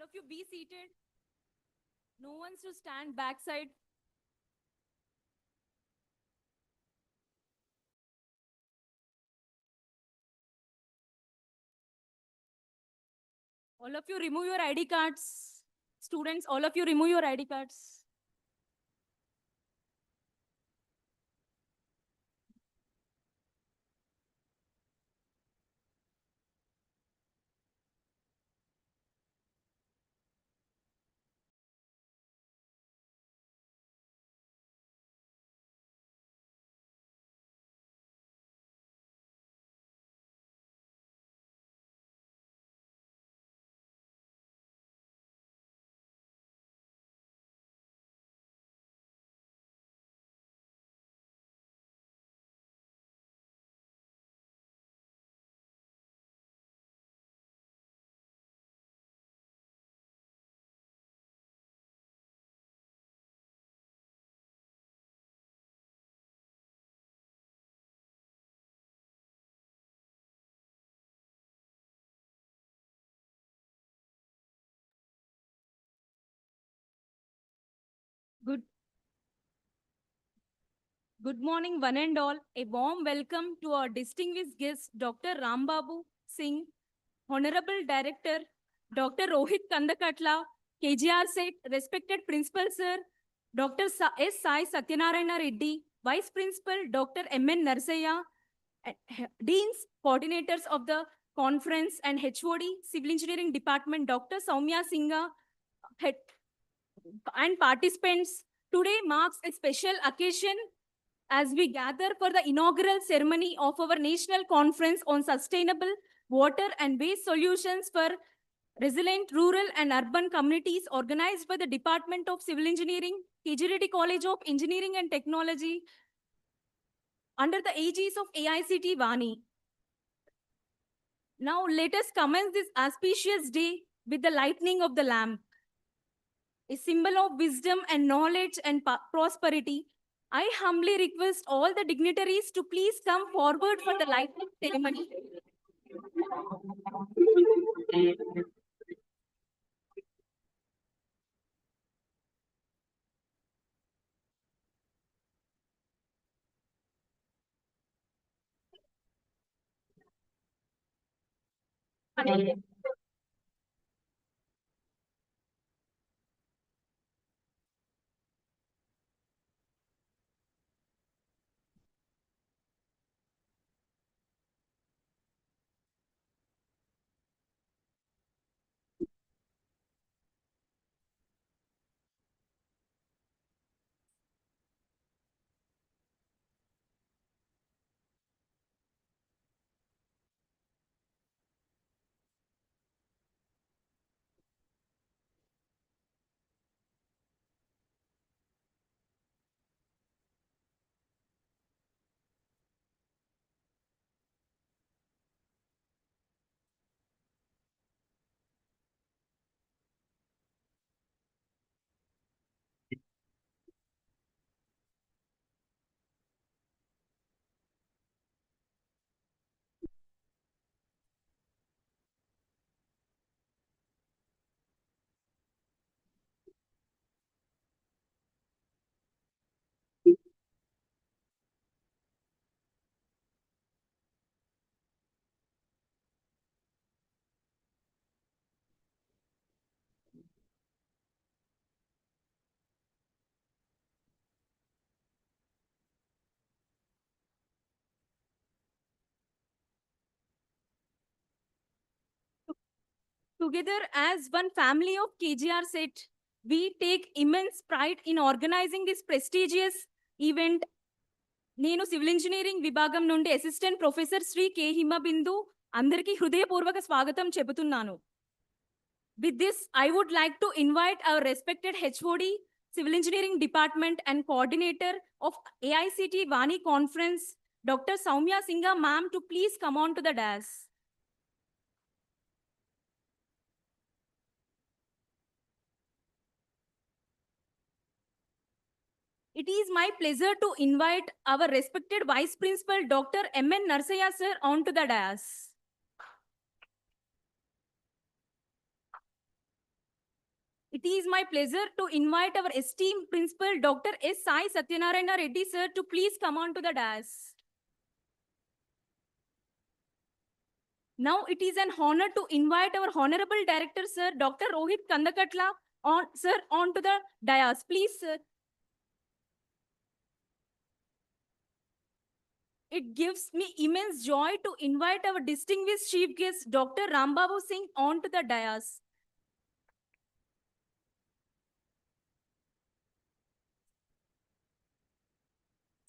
All of you be seated. No one's to stand backside. All of you remove your ID cards. Students, all of you remove your ID cards. Good, good morning, one and all. A warm welcome to our distinguished guest, Dr. Rambabu Singh, Honorable Director, Dr. Rohit Kandakatla, KGR Set, respected Principal Sir, Dr. S. Sai Satyanarayana Reddy, Vice Principal, Dr. M.N. Narsaya, Deans, coordinators of the conference, and HOD, Civil Engineering Department, Dr. Soumya Singha, head, and participants. Today marks a special occasion as we gather for the inaugural ceremony of our national conference on sustainable water and waste solutions for resilient rural and urban communities organized by the Department of Civil Engineering, KGRT College of Engineering and Technology under the aegis of AICT Vani. Now let us commence this auspicious day with the lighting of the lamp, a symbol of wisdom and knowledge and prosperity. I humbly request all the dignitaries to please come forward for the lighting ceremony. Together as one family of KGR set, we take immense pride in organizing this prestigious event. నేను civil engineering విభాగం నుండి assistant professor Shri కే హిమబిందు అందరికీ హృదయపూర్వక స్వాగతం చెబుతున్నాను. With this, I would like to invite our respected HOD, Civil Engineering Department and Coordinator of AICT Vani Conference, Dr. Soumya Singha ma'am, to please come on to the dais. It is my pleasure to invite our respected Vice Principal, Dr. M.N. Narsaya sir, onto the dais. It is my pleasure to invite our esteemed principal, Dr. S. Sai Satyanarayana Reddy, sir, to please come on to the dais. Now it is an honor to invite our Honorable Director, sir, Dr. Rohit Kandakatla, onto the dais. Please, sir. It gives me immense joy to invite our distinguished chief guest, Dr. Rambabu Singh, onto the dais.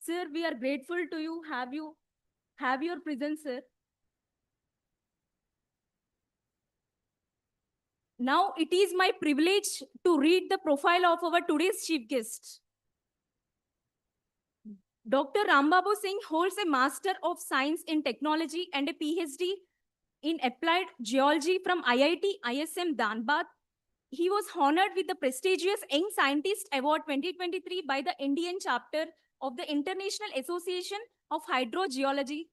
Sir, we are grateful to you. Have your presence, sir. Now it is my privilege to read the profile of our today's chief guest. Dr. Rambabu Singh holds a Master of Science in Technology and a PhD in Applied Geology from IIT ISM Dhanbad. He was honored with the prestigious Young Scientist Award 2023 by the Indian chapter of the International Association of Hydrogeology,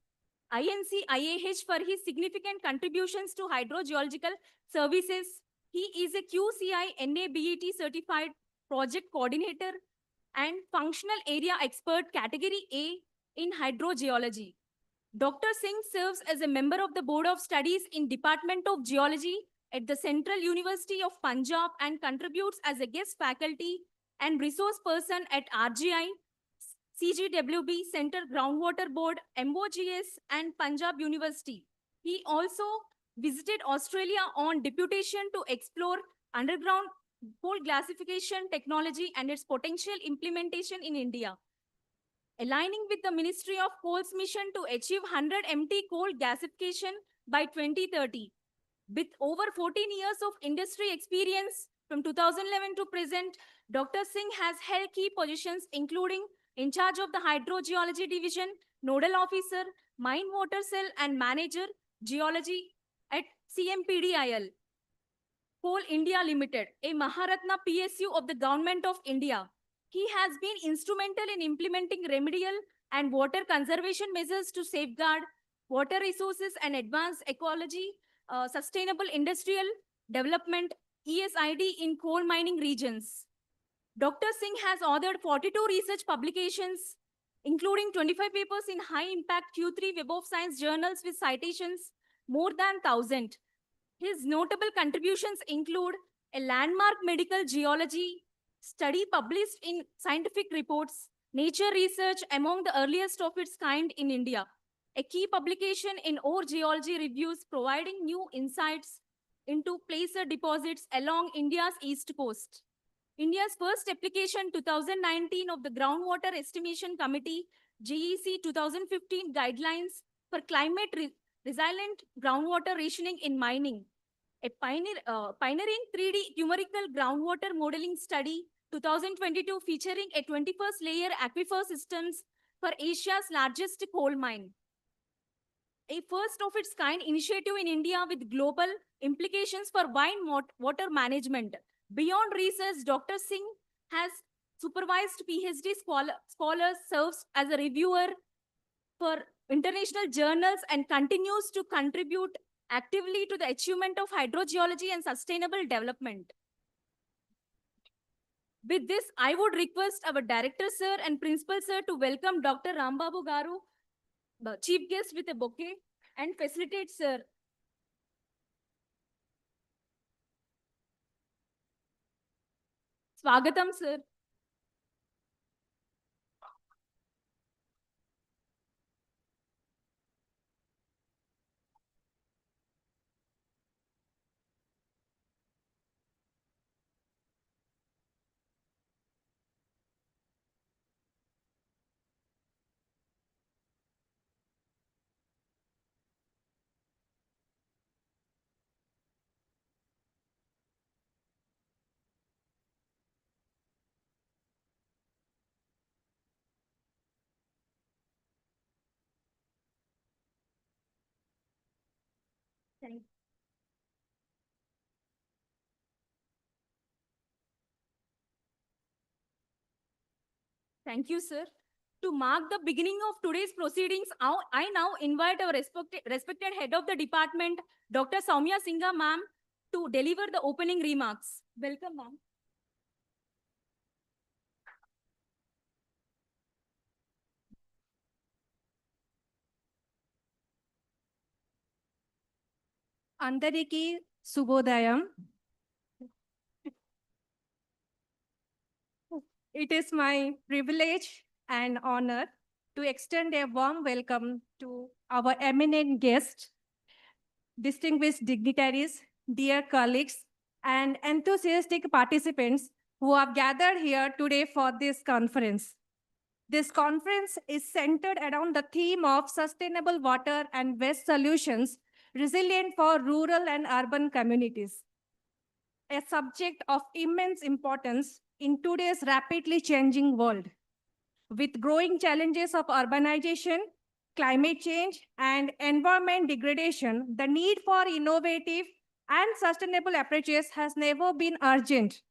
INC-IAH, for his significant contributions to hydrogeological services. He is a QCI NABET certified project coordinator and functional area expert category A in hydrogeology. Dr. Singh serves as a member of the Board of Studies in Department of Geology at the Central University of Punjab and contributes as a guest faculty and resource person at RGI, CGWB, Center Groundwater Board, MOGS, and Punjab University. He also visited Australia on deputation to explore underground coal gasification technology and its potential implementation in India. Aligning with the Ministry of Coal's mission to achieve 100 MT coal gasification by 2030. With over 14 years of industry experience from 2011 to present, Dr. Singh has held key positions including in charge of the Hydrogeology Division, Nodal Officer, Mine Water Cell and Manager, Geology at CMPDIL, Coal India Limited, a Maharatna PSU of the Government of India. He has been instrumental in implementing remedial and water conservation measures to safeguard water resources and advance ecology, sustainable industrial development, ESID in coal mining regions. Dr. Singh has authored 42 research publications, including 25 papers in high-impact Q3 Web of Science journals with citations more than 1,000. His notable contributions include a landmark medical geology study published in scientific reports, Nature Research, among the earliest of its kind in India, a key publication in ore geology reviews providing new insights into placer deposits along India's east coast. India's first application 2019 of the Groundwater Estimation Committee, GEC 2015 guidelines for climate resilient groundwater rationing in mining. A pioneering 3D numerical groundwater modeling study 2022 featuring a 21st layer aquifer systems for Asia's largest coal mine. A first of its kind initiative in India with global implications for wine water management. Beyond research, Dr. Singh has supervised PhD scholars, serves as a reviewer for international journals and continues to contribute actively to the achievement of hydrogeology and sustainable development. With this, I would request our Director Sir and Principal Sir to welcome Dr. Rambabu Garu, the Chief Guest, with a bouquet and facilitate Sir. Swagatam Sir. Thank you, sir. To mark the beginning of today's proceedings, I now invite our respected head of the department, Dr. Soumya Singha, ma'am, to deliver the opening remarks. Welcome, ma'am. Andariki Subodayam. It is my privilege and honor to extend a warm welcome to our eminent guests, distinguished dignitaries, dear colleagues, and enthusiastic participants who have gathered here today for this conference. This conference is centered around the theme of sustainable water and waste solutions resilient for rural and urban communities, a subject of immense importance in today's rapidly changing world. With growing challenges of urbanization, climate change, and environment degradation, the need for innovative and sustainable approaches has never been urgent.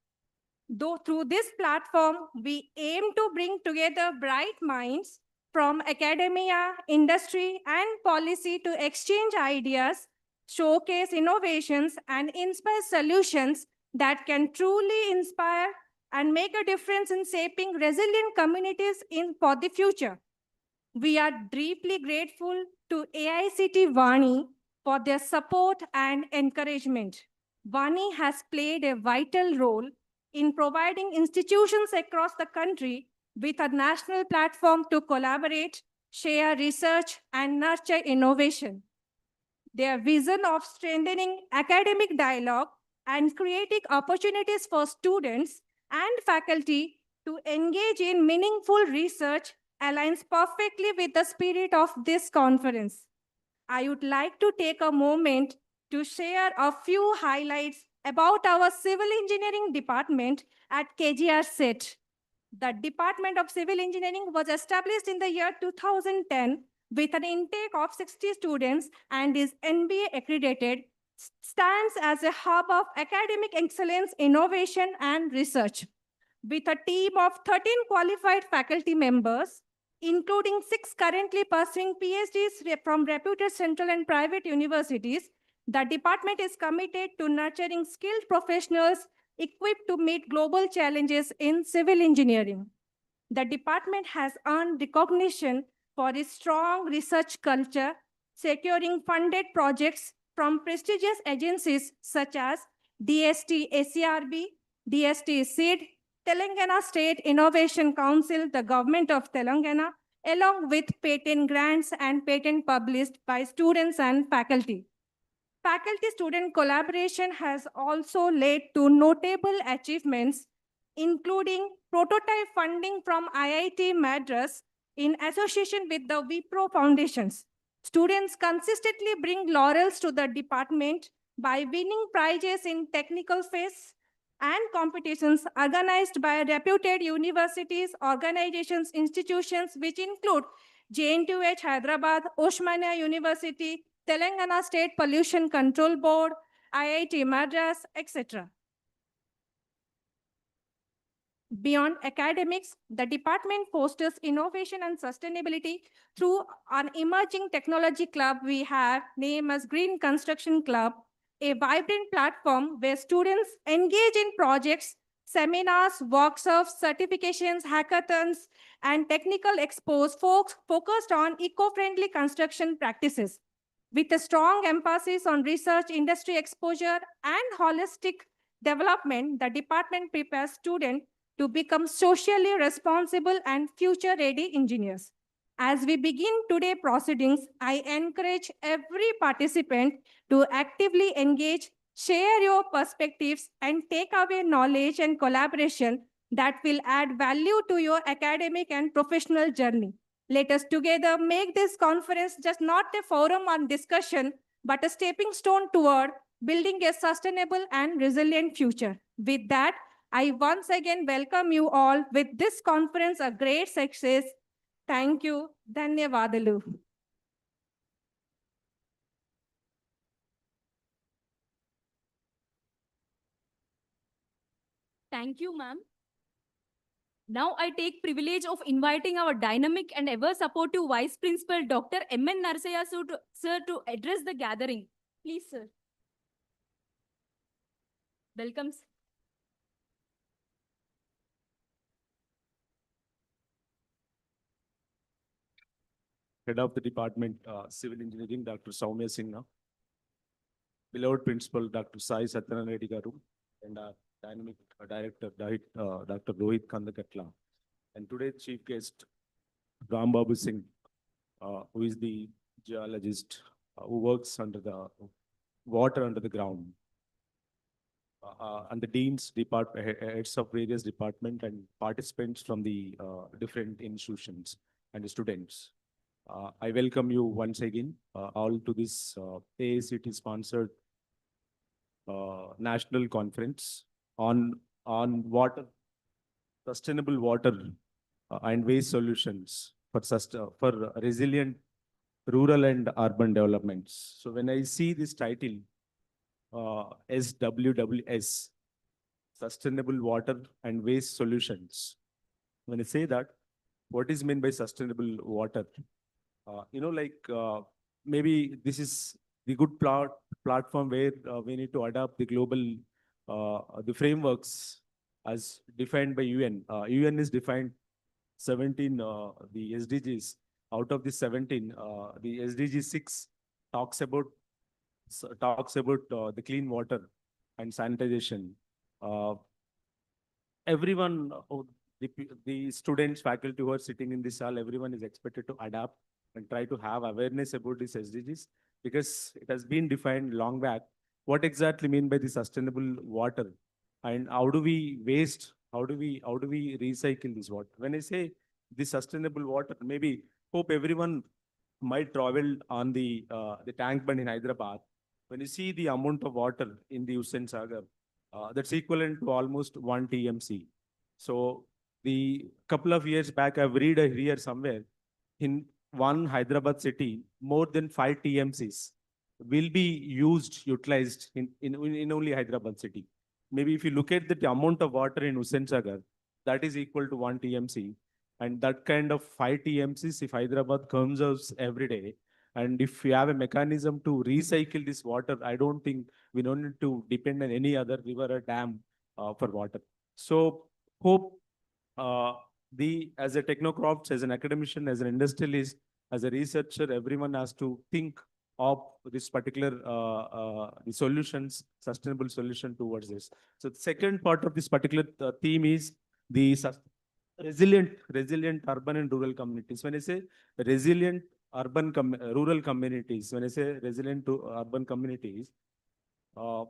Though through this platform, we aim to bring together bright minds from academia, industry, and policy to exchange ideas, showcase innovations, and inspire solutions that can truly inspire and make a difference in shaping resilient communities for the future. We are deeply grateful to AICT Vani for their support and encouragement. Vani has played a vital role in providing institutions across the country with a national platform to collaborate, share research, and nurture innovation. Their vision of strengthening academic dialogue and creating opportunities for students and faculty to engage in meaningful research aligns perfectly with the spirit of this conference. I would like to take a moment to share a few highlights about our civil engineering department at KGR SET. The Department of Civil Engineering was established in the year 2010 with an intake of 60 students and is NBA accredited, stands as a hub of academic excellence, innovation, and research. With a team of 13 qualified faculty members, including 6 currently pursuing PhDs from reputed central and private universities, the department is committed to nurturing skilled professionals equipped to meet global challenges in civil engineering. The department has earned recognition for its strong research culture, securing funded projects from prestigious agencies such as DST ACRB, DST SEED, Telangana State Innovation Council, the Government of Telangana, along with patent grants and patent published by students and faculty. Faculty-student collaboration has also led to notable achievements, including prototype funding from IIT Madras in association with the Wipro Foundations. Students consistently bring laurels to the department by winning prizes in technical fairs and competitions organized by reputed universities, organizations, institutions, which include JNTUH Hyderabad, Osmania University, Telangana State Pollution Control Board, IIT Madras, etc. Beyond academics, the department fosters innovation and sustainability through an emerging technology club we have named as Green Construction Club, a vibrant platform where students engage in projects, seminars, workshops, certifications, hackathons, and technical expos focused on eco-friendly construction practices. With a strong emphasis on research, industry exposure, and holistic development, the department prepares students to become socially responsible and future-ready engineers. As we begin today's proceedings, I encourage every participant to actively engage, share your perspectives, and take away knowledge and collaboration that will add value to your academic and professional journey. Let us together make this conference just not a forum on discussion, but a stepping stone toward building a sustainable and resilient future. With that, I once again welcome you all with this conference a great success. Thank you. Dhanyavadalu. Thank you, ma'am. Now I take privilege of inviting our dynamic and ever supportive Vice Principal Dr. M.N. Narsaya sir to address the gathering. Please, sir. Welcome. Head of the Department, Civil Engineering, Dr. Soumya Sinha, beloved Principal, Dr. Sai Satyanarayana Reddy Garu, and our Dynamic Director, Dr. Rohit Kandakatla, and today's chief guest, Ram Babu Singh, who is the geologist who works under the water under the ground, and the heads of various departments and participants from the different institutions and the students. I welcome you once again all to this AICT sponsored national conference on water, sustainable water and waste solutions for resilient rural and urban developments. So when I see this title, SWWS, Sustainable Water and Waste Solutions, when I say that, what is meant by sustainable water? Maybe this is the good platform where we need to adapt the global the frameworks as defined by UN. UN is defined 17 the SDGs. Out of the 17, the SDG 6 talks about the clean water and sanitization. Uh, everyone, the students, faculty who are sitting in this hall, everyone is expected to adapt and try to have awareness about these SDGs because it has been defined long back. What exactly mean by the sustainable water, and how do we waste? How do we recycle this water? When I say the sustainable water, maybe hope everyone might travel on the tank bund in Hyderabad. When you see the amount of water in the Hussain Sagar, that's equivalent to almost 1 TMC. So the couple of years back, I've read here somewhere in one Hyderabad city, more than 5 TMCs will be utilized in only Hyderabad city. Maybe if you look at the amount of water in Hussain Sagar, that is equal to 1 TMC. And that kind of 5 TMCs, if Hyderabad conserves every day, and if we have a mechanism to recycle this water, I don't think we don't need to depend on any other river or dam for water. So hope as a technocrat, as an academician, as an industrialist, as a researcher, everyone has to think of this particular the solutions, sustainable solution towards this. So the second part of this particular theme is the resilient urban and rural communities. When I say resilient rural communities, when I say resilient to urban communities, uh,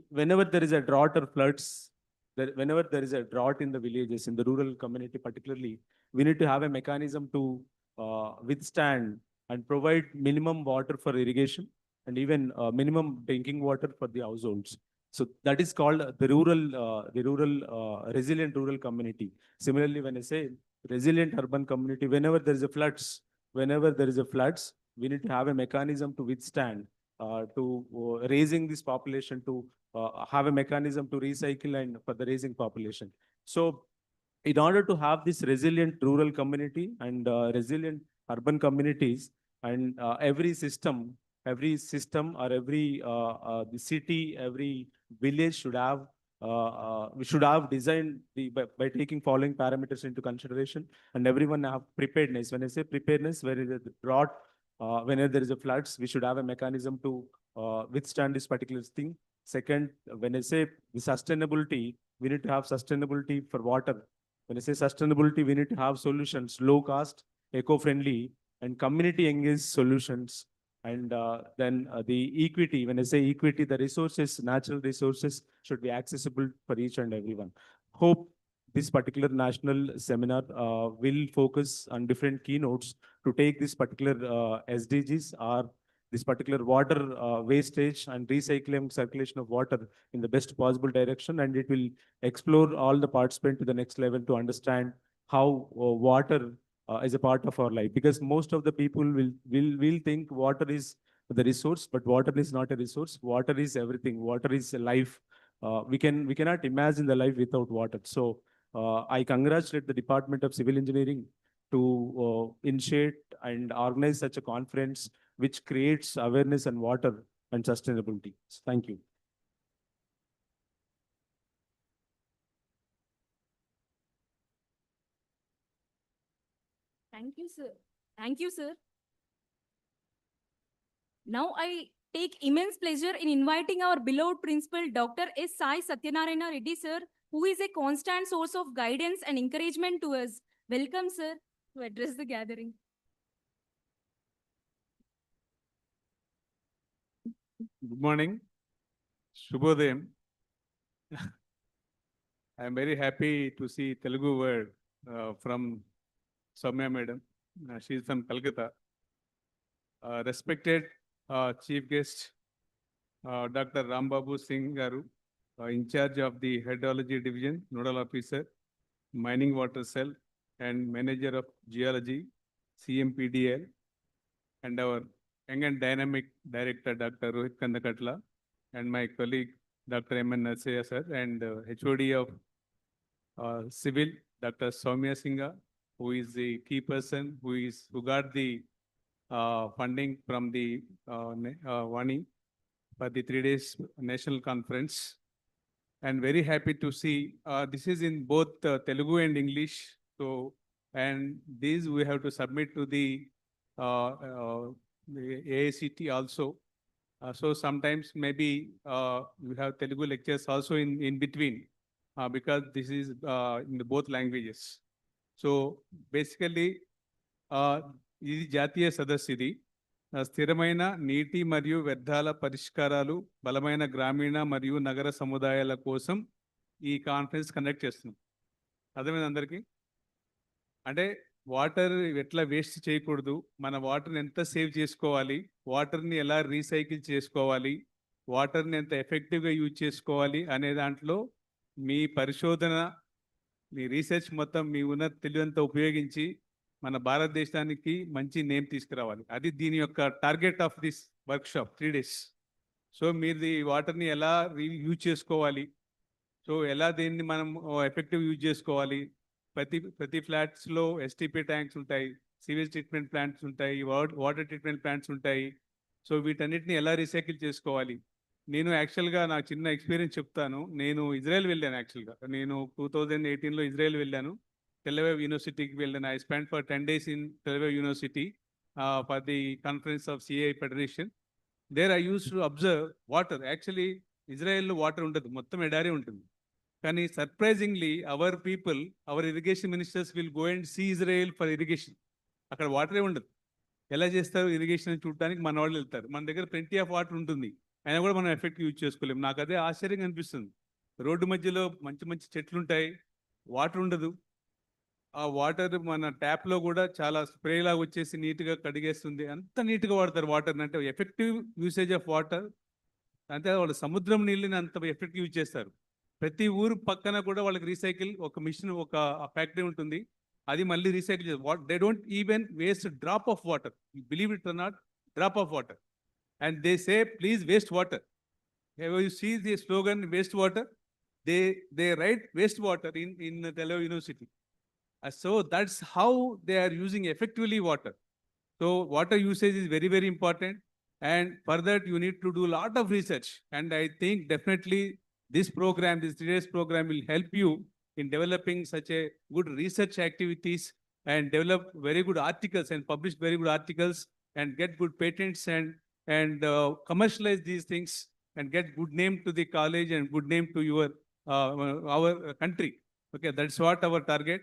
whenever there is a drought or floods, whenever there is a drought in the villages, in the rural community particularly, we need to have a mechanism to withstand and provide minimum water for irrigation and even minimum drinking water for the households. So that is called the resilient rural community. Similarly, when I say resilient urban community, whenever there is a floods, we need to have a mechanism to withstand, to raising this population, to have a mechanism to recycle and for the raising population. So in order to have this resilient rural community and resilient urban communities, and every system or every the city, every village should have we should have designed by taking following parameters into consideration, and everyone have preparedness. When I say preparedness, where is a drought, whenever there is a floods, we should have a mechanism to withstand this particular thing. Second, when I say the sustainability, we need to have sustainability for water. When I say sustainability, we need to have solutions, low cost, eco-friendly, and community engaged solutions. And then the equity, when I say equity, the resources, natural resources should be accessible for each and everyone. Hope this particular national seminar will focus on different keynotes to take this particular SDGs or this particular water wastage and recycling and circulation of water in the best possible direction. And it will explore all the participants to the next level to understand how water is a part of our life. Because most of the people will think water is the resource, but water is not a resource. Water is everything. Water is a life. We cannot imagine the life without water. So I congratulate the Department of Civil Engineering to initiate and organize such a conference which creates awareness on water and sustainability. Thank you. Thank you, sir. Thank you, sir. Now I take immense pleasure in inviting our beloved principal, Dr. S. Sai Satyanarayana Reddy, sir, who is a constant source of guidance and encouragement to us. Welcome, sir, to address the gathering. Good morning. Shubhodayam. I am very happy to see Telugu word from Soumya madam. She is from Calcutta. Respected chief guest, Dr. Rambabu Singh Garu, in charge of the Hydrology Division, Nodal Officer, Mining Water Cell, and Manager of Geology, CMPDL, and our young and dynamic Director, Dr. Rohit Kandakatla, and my colleague, Dr. M.N. Narsaya sir, and HOD of Civil, Dr. Soumya Singha, who is the key person who got the funding from the Vani for the 3 days national conference. And very happy to see this is in both Telugu and English. So, and these we have to submit to the AICT also. So sometimes maybe we have Telugu lectures also in between because this is in the both languages. So basically, ఇది జాతీయ సదస్సు ఇది స్థిరమైన నీటి మరియు వ్యర్థాల పరిష్కారాలు బలమైన గ్రామీణ మరియు నగర సముదాయాల కోసం ఈ కాన్ఫరెన్స్ కండక్ట్ చేస్తున్నాం. అర్థమైంది అందరికీ? అంటే వాటర్ ఎట్లా వేస్ట్ చేయకూడదు, మన వాటర్ని ఎంత సేవ్ చేసుకోవాలి, వాటర్ని ఎలా రీసైకిల్ చేసుకోవాలి, వాటర్ని ఎంత ఎఫెక్టివ్గా యూజ్ చేసుకోవాలి అనే దాంట్లో మీ పరిశోధన, మీ రీసెర్చ్ మొత్తం మీ ఉన్న తెలివంతా ఉపయోగించి మన భారతదేశానికి మంచి నేమ్ తీసుకురావాలి. అది దీని యొక్క target of this workshop 3 days. So మీరు ఈ వాటర్ని ఎలా యూజ్ చేసుకోవాలి, సో ఎలా దీన్ని మనం ఎఫెక్టివ్ యూజ్ చేసుకోవాలి. ప్రతి ఫ్లాట్స్లో ఎస్టీపీ ట్యాంక్స్ ఉంటాయి, సివేజ్ ట్రీట్మెంట్ ప్లాంట్స్ ఉంటాయి, వాటర్ ట్రీట్మెంట్ ప్లాంట్స్ ఉంటాయి. సో వీటన్నిటిని ఎలా రీసైకిల్ చేసుకోవాలి. నేను యాక్చువల్గా నాకు చిన్న ఎక్స్పీరియన్స్ చెప్తాను. నేను ఇజ్రాయెల్ వెళ్ళాను. యాక్చువల్గా నేను 2018లో ఇజ్రాయెల్ వెళ్ళాను. టెల్-అవివ్ యూనివర్సిటీకి వెళ్ళాను. I spend for 10 days in Tel Aviv university for the conference of CI federation. There I use to observe water. Actually ఇజ్రాయెల్లో వాటర్ ఉండదు, మొత్తం ఎడారి ఉంటుంది. కానీ surprisingly our people, our irrigation ministers will go and see Israel for irrigation. అక్కడ వాటరే ఉండదు. ఎలా చేస్తారు ఇరిగేషన్ చూడటానికి మన వాళ్ళు వెళ్తారు. మన దగ్గర ప్lenty ఆఫ్ వాటర్ ఉంటుంది, అయినా కూడా మనం ఎఫెక్ట్ యూజ్ చేసుకోలేము. నాకు అదే ఆశ్చర్యంగా అనిపిస్తుంది. రోడ్డు మధ్యలో మంచి మంచి చెట్లు ఉంటాయి, వాటర్ ఉండదు. ఆ వాటర్ మన ట్యాప్లో కూడా చాలా స్ప్రే లాగా వచ్చేసి నీట్గా కడిగేస్తుంది. అంత నీట్గా వాడతారు వాటర్ని. అంటే ఎఫెక్టివ్ యూసేజ్ ఆఫ్ వాటర్. అంటే వాళ్ళు సముద్రం నీళ్ళని అంత ఎఫెక్టివ్ యూజ్ చేస్తారు. ప్రతి ఊరు పక్కన కూడా వాళ్ళకి రీసైకిల్ ఒక మిషన్, ఒక ఫ్యాక్టరీ ఉంటుంది. అది మళ్ళీ రీసైకిల్ చేస్తారు. They don't even waste drop of water. You believe it or not, drop of water. And they say please waste water. You see the slogan waste water. They write waste water in Tel Aviv university. So that's how they are using effectively water. So water usage is very, very important. And for that, you need to do a lot of research. And I think definitely this program, this 3 days program will help you in developing such a good research activities and develop very good articles and publish very good articles and get good patents and commercialize these things and get good name to the college and good name to our country. Okay, that's what our target.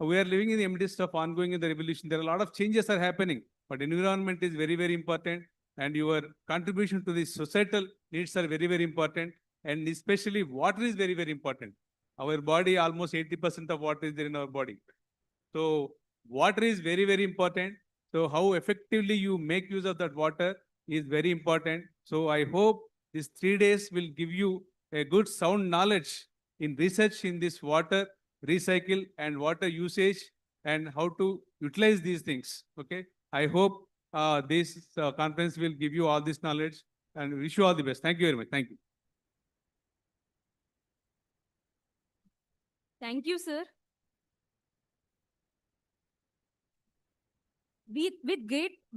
We are living in the midst of ongoing in the revolution. There are a lot of changes are happening, but environment is very, very important. And your contribution to the societal needs are very, very important. And especially water is very, very important. Our body, almost 80% of water is there in our body. So water is very, very important. So how effectively you make use of that water is very important. So I hope these 3 days will give you a good sound knowledge in research in this water recycle and water usage and how to utilize these things. Okay, I hope this conference will give you all this knowledge and wish you all the best. Thank you very much. Thank you. Thank you, sir.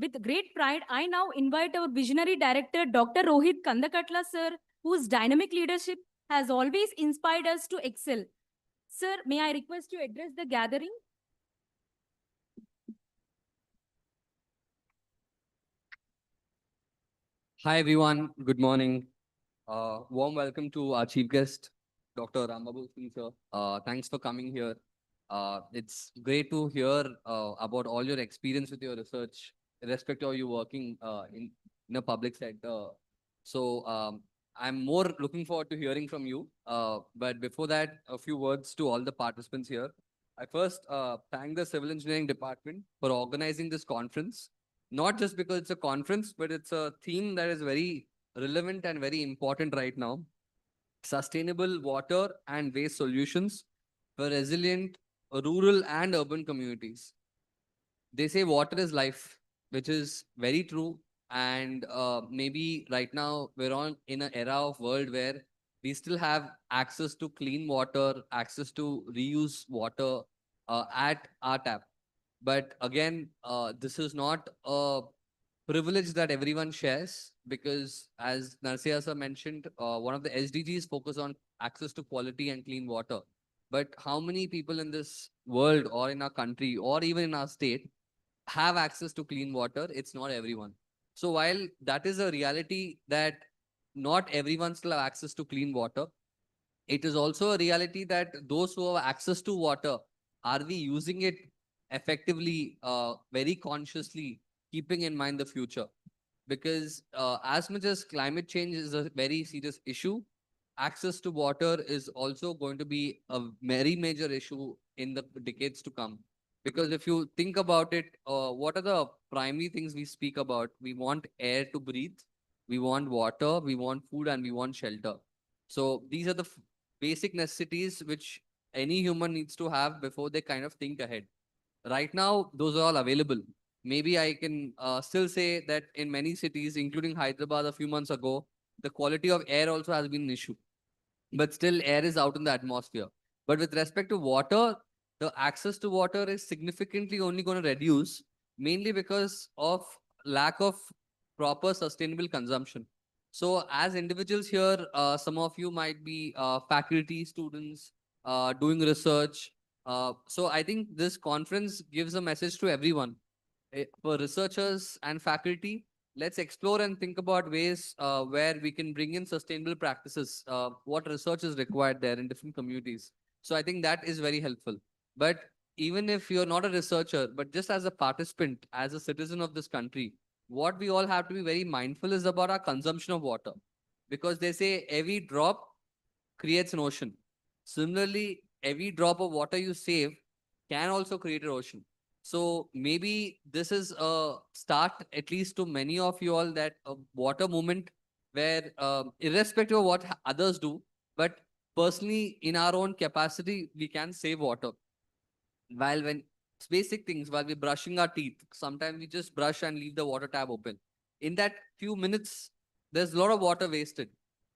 With great pride, I now invite our visionary director, Dr. Rohit Kandakatla, sir, whose dynamic leadership has always inspired us to excel. Sir, may I request you address the gathering? Hi everyone, good morning. Warm welcome to our chief guest, Dr. Rambabu Singh sir. Thanks for coming here. It's great to hear about all your experience with your research, irrespective of you working in a public sector. So I'm more looking forward to hearing from you. But before that, a few words to all the participants here. I first thank the Civil Engineering Department for organizing this conference. Not just because it's a conference, but it's a theme that is very relevant and very important right now. Sustainable water and waste solutions for resilient rural and urban communities. They say water is life, which is very true. And maybe right now we're on in an era of world where we still have access to clean water, access to reuse water at our tap. But again, this is not a privilege that everyone shares because, as Narsiya sir mentioned, one of the SDGs focus on access to quality and clean water. But how many people in this world or in our country or even in our state have access to clean water? It's not everyone. So while that is a reality that not everyone still have access to clean water, it is also a reality that those who have access to water, are we using it effectively, very consciously, keeping in mind the future? Because as much as climate change is a very serious issue, access to water is also going to be a very major issue in the decades to come. Because if you think about it, what are the primary things we speak about? We want air to breathe, we want water, we want food, and we want shelter. So these are the basic necessities which any human needs to have before they kind of think ahead. Right now, those are all available. Maybe I can still say that in many cities, including Hyderabad a few months ago, the quality of air also has been an issue. But still, air is out in the atmosphere. But with respect to water, the access to water is significantly only going to reduce, mainly because of lack of proper sustainable consumption. So, as individuals here, some of you might be faculty, students, doing research. So, I think this conference gives a message to everyone. For researchers and faculty, let's explore and think about ways where we can bring in sustainable practices, what research is required there in different communities. So I think that is very helpful. But even if you're not a researcher, but just as a participant, as a citizen of this country, what we all have to be very mindful is about our consumption of water. Because they say every drop creates an ocean. Similarly, every drop of water you save can also create an ocean. So maybe this is a start, at least to many of you all, that a water movement where, irrespective of what others do, but personally in our own capacity, we can save water. While when it's basic things, while we're brushing our teeth, sometimes we just brush and leave the water tap open. In that few minutes, there's a lot of water wasted.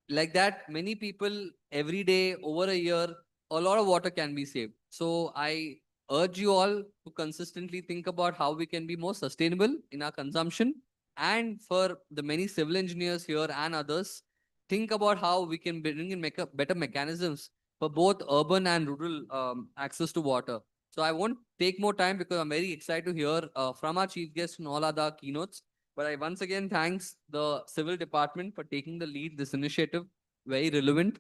Like that, many people every day over a year, a lot of water can be saved. So I urge you all to consistently think about how we can be more sustainable in our consumption. And for the many civil engineers here and others, think about how we can bring in better mechanisms for both urban and rural access to water. So I won't take more time because I'm very excited to hear from our chief guest and all other keynotes. But I once again thanks the civil department for taking the lead this initiative, very relevant.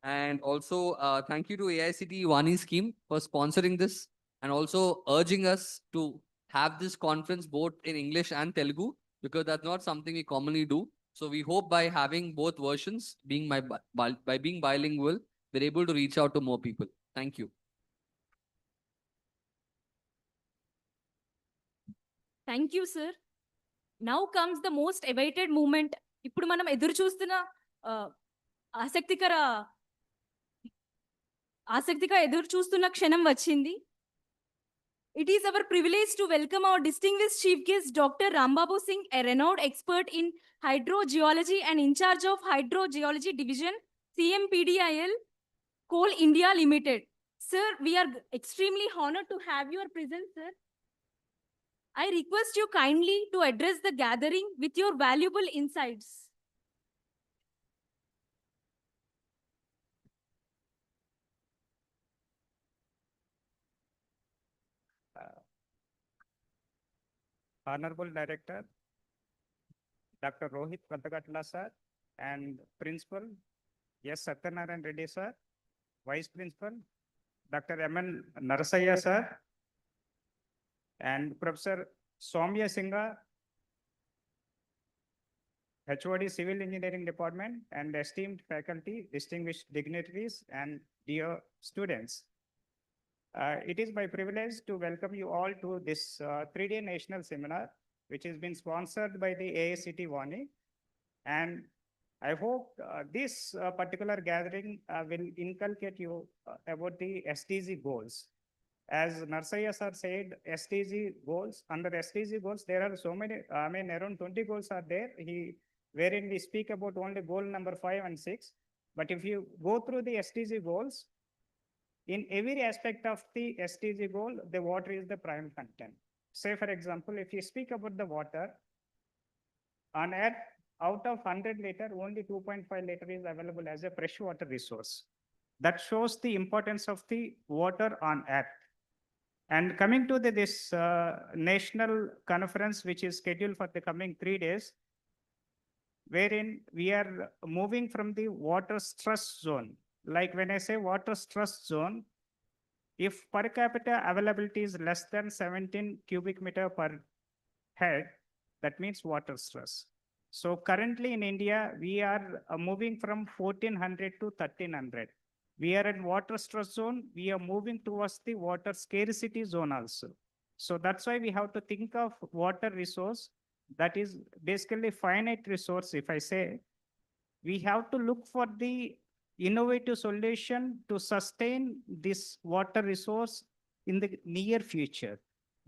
And also thank you to AICTE Wani scheme for sponsoring this and also urging us to have this conference both in English and Telugu because that's not something we commonly do. So we hope by having both versions, being by being bilingual, we're able to reach out to more people. Thank you. Thank you sir. Now comes the most awaited moment. ఇప్పుడు మనం ఎదురు చూస్తున్న ఆసక్తికర ఆసక్తిగా ఎదురు చూస్తున్న క్షణం వచ్చింది. It is our privilege to welcome our distinguished chief guest, Dr. Rambabu Singh, a renowned expert in hydrogeology and in charge of Hydrogeology Division, CMPDIL, Coal India Limited. Sir, we are extremely honored to have your presence, sir. I request you kindly to address the gathering with your valuable insights. Honorable Director, Dr. Rohit Kandagatla sir, and Principal S. Satyanarayan Reddy sir, Vice Principal Dr. M.N. Narasaya sir, and Professor Soumya Singha, HOD Civil Engineering Department, and esteemed faculty, distinguished dignitaries, and dear students. It is my privilege to welcome you all to this 3-day national seminar, which has been sponsored by the AICT Vani. And I hope this particular gathering will inculcate you about the SDG goals. As Narsaya sir said, SDG goals, under SDG goals, there are so many, around 20 goals are there, wherein we speak about only goal number 5 and 6. But if you go through the SDG goals, in every aspect of the SDG goal, the water is the prime content. Say, for example, if you speak about the water, on Earth, out of 100 liter, only 2.5 liter is available as a freshwater resource. That shows the importance of the water on Earth. And coming to this national conference, which is scheduled for the coming 3 days, wherein we are moving from the water stress zone. Like when I say water stress zone, if per capita availability is less than 17 cubic meter per head, that means water stress. So currently in India, we are moving from 1400 to 1300. We are in water stress zone. We are moving towards the water scarcity zone also. So that's why we have to think of water resource that is basically finite resource. If I say, we have to look for the innovative solution to sustain this water resource in the near future.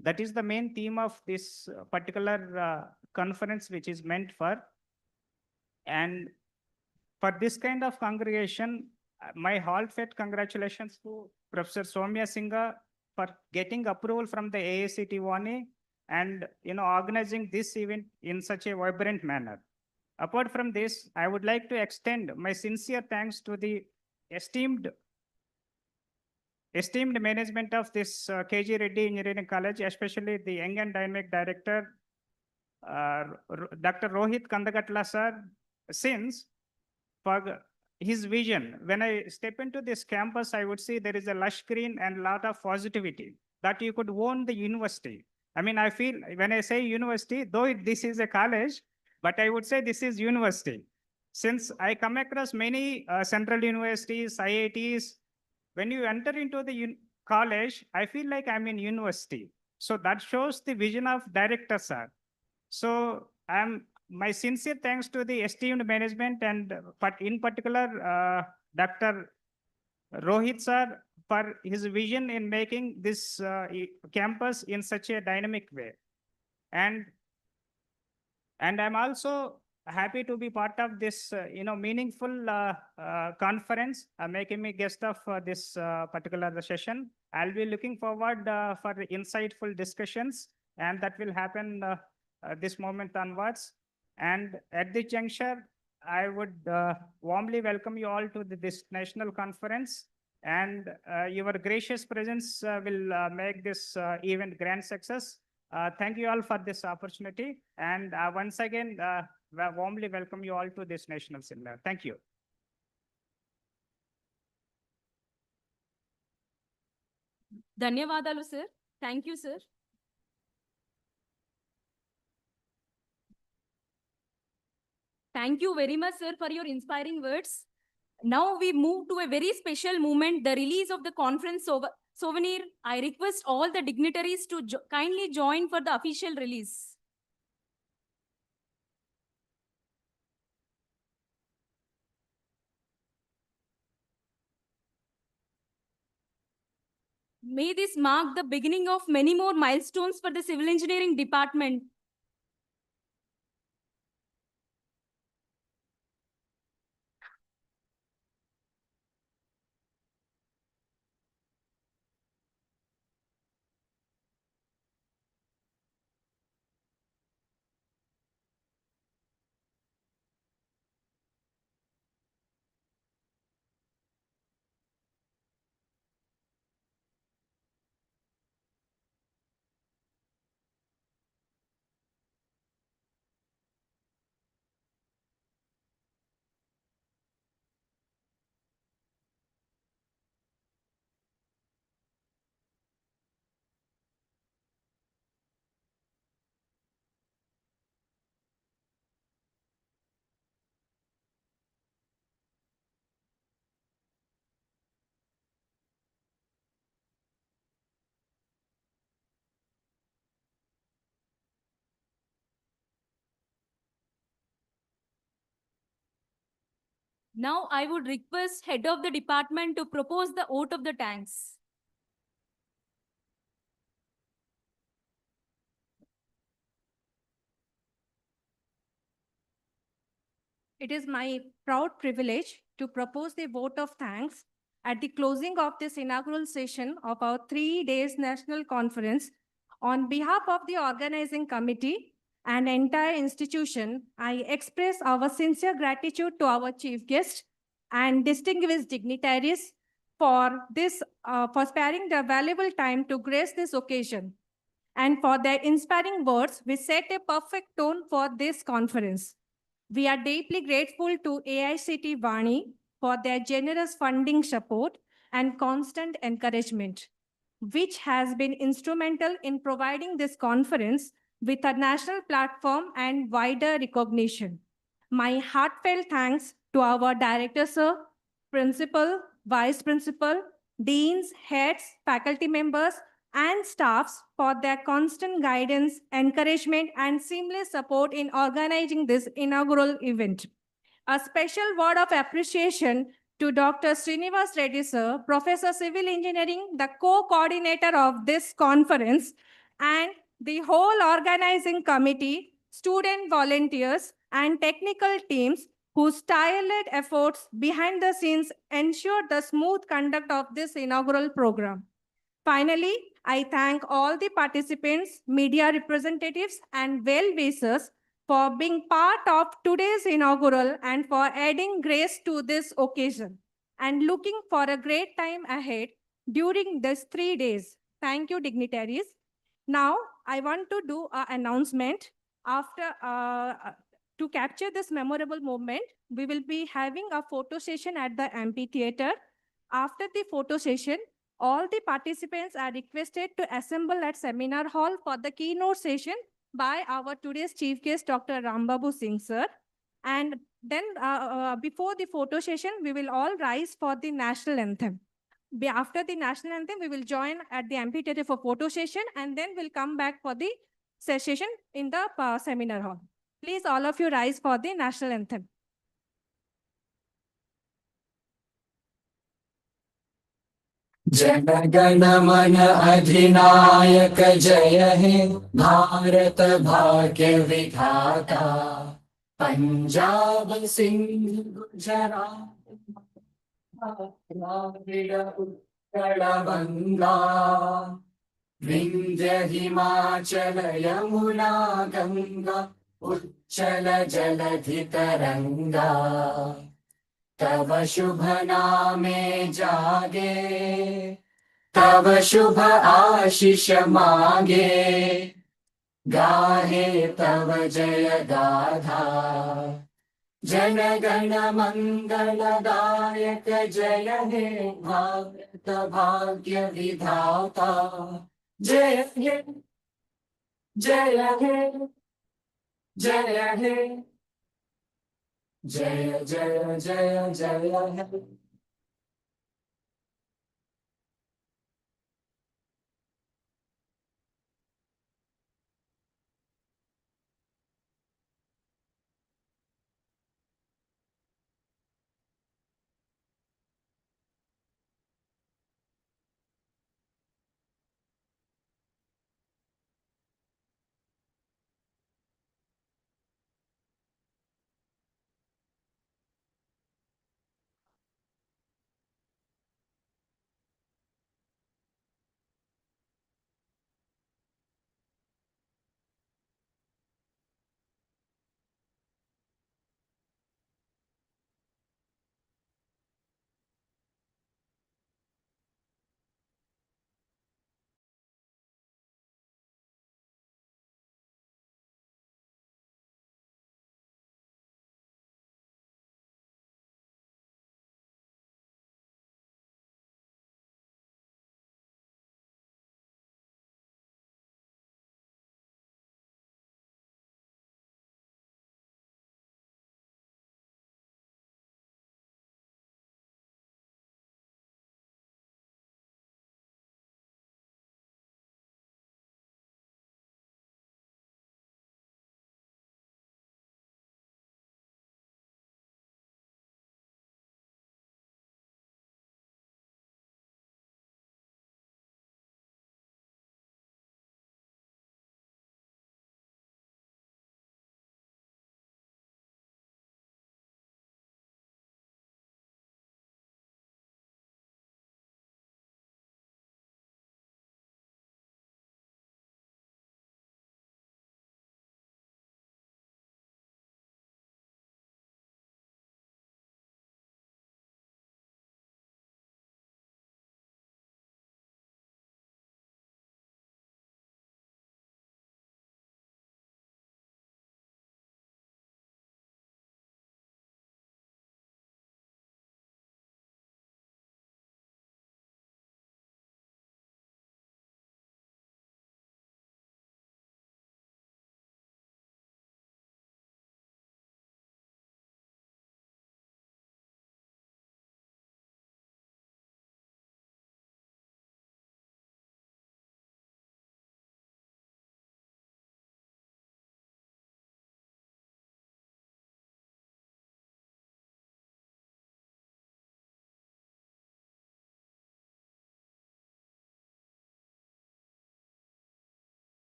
That is the main theme of this particular conference, which is meant for. And for this kind of congregation, my heartfelt congratulations to Professor Soumya Singha for getting approval from the AICT Vani and organizing this event in such a vibrant manner. Apart from this, I would like to extend my sincere thanks to the esteemed management of this KG Reddy Engineering College, especially the young and dynamic director, Dr. Rohit Kandagatla sir, since for his vision. When I step into this campus, I would see there is a lush green and a lot of positivity that you could own the university. I feel when I say university, though this is a college, but I would say this is university. Since I come across many central universities, IITs, when you enter into the college, I feel like I'm in university. So that shows the vision of director, sir. So my sincere thanks to the esteemed management and in particular, Dr. Rohit sir for his vision in making this campus in such a dynamic way. And I'm also happy to be part of this, meaningful conference, making me guest of this particular session. I'll be looking forward for insightful discussions, and that will happen this moment onwards. And at this juncture, I would warmly welcome you all to this national conference. And your gracious presence will make this event grand success. Thank you all for this opportunity. And once again, warmly welcome you all to this national seminar. Thank you. ధన్యవాదాలు sir. Thank you, sir. Thank you very much, sir, for your inspiring words. Now we move to a very special moment, the release of the conference souvenir. I request all the dignitaries to kindly join for the official release. May this mark the beginning of many more milestones for the civil engineering department. Now I would request head of the department to propose the vote of the thanks. It is my proud privilege to propose the vote of thanks at the closing of this inaugural session of our 3 days national conference. On behalf of the organizing committee and entire institution, I express our sincere gratitude to our chief guest and distinguished dignitaries for sparing their valuable time to grace this occasion and for their inspiring words, which set a perfect tone for this conference. We are deeply grateful to AICT Vani for their generous funding support and constant encouragement, which has been instrumental in providing this conference with a national platform and wider recognition. My heartfelt thanks to our director, sir, principal, vice principal, deans, heads, faculty members, and staffs for their constant guidance, encouragement, and seamless support in organizing this inaugural event. A special word of appreciation to Dr. Srinivas Reddy sir, Professor Civil Engineering, the co-coordinator of this conference, and the whole organizing committee, student volunteers, and technical teams whose tireless efforts behind the scenes ensured the smooth conduct of this inaugural program. Finally, I thank all the participants, media representatives, and well-wishers for being part of today's inaugural and for adding grace to this occasion and looking for a great time ahead during these 3 days. Thank you, dignitaries. Now, I want to do an announcement. To capture this memorable moment, we will be having a photo session at the amphitheater. After the photo session, all the participants are requested to assemble at seminar hall for the keynote session by our today's chief guest, Dr. Rambabu Singh sir. And then before the photo session, we will all rise for the national anthem. After the national anthem, we will join at the amphitheater for photo session, and then we'll come back for the session in the seminar hall. Please, all of you rise for the national anthem. जनगण मन अधिनायक जय हे भारत भाग्य विधाता पंजाब सिंध गुजरात द्राविड़ उत्कल बंगा विंध्य हिमाचल यमुना गंगा उच्चल जलधि तरंगा तव शुभ नामे जागे तव शुभ आशीष मांगे गाहे तव जय गाथा जन गण मंगल दायक जय हे भारत भाग्य विधाता जय हे जय हे जय हे जय जय जय जय हे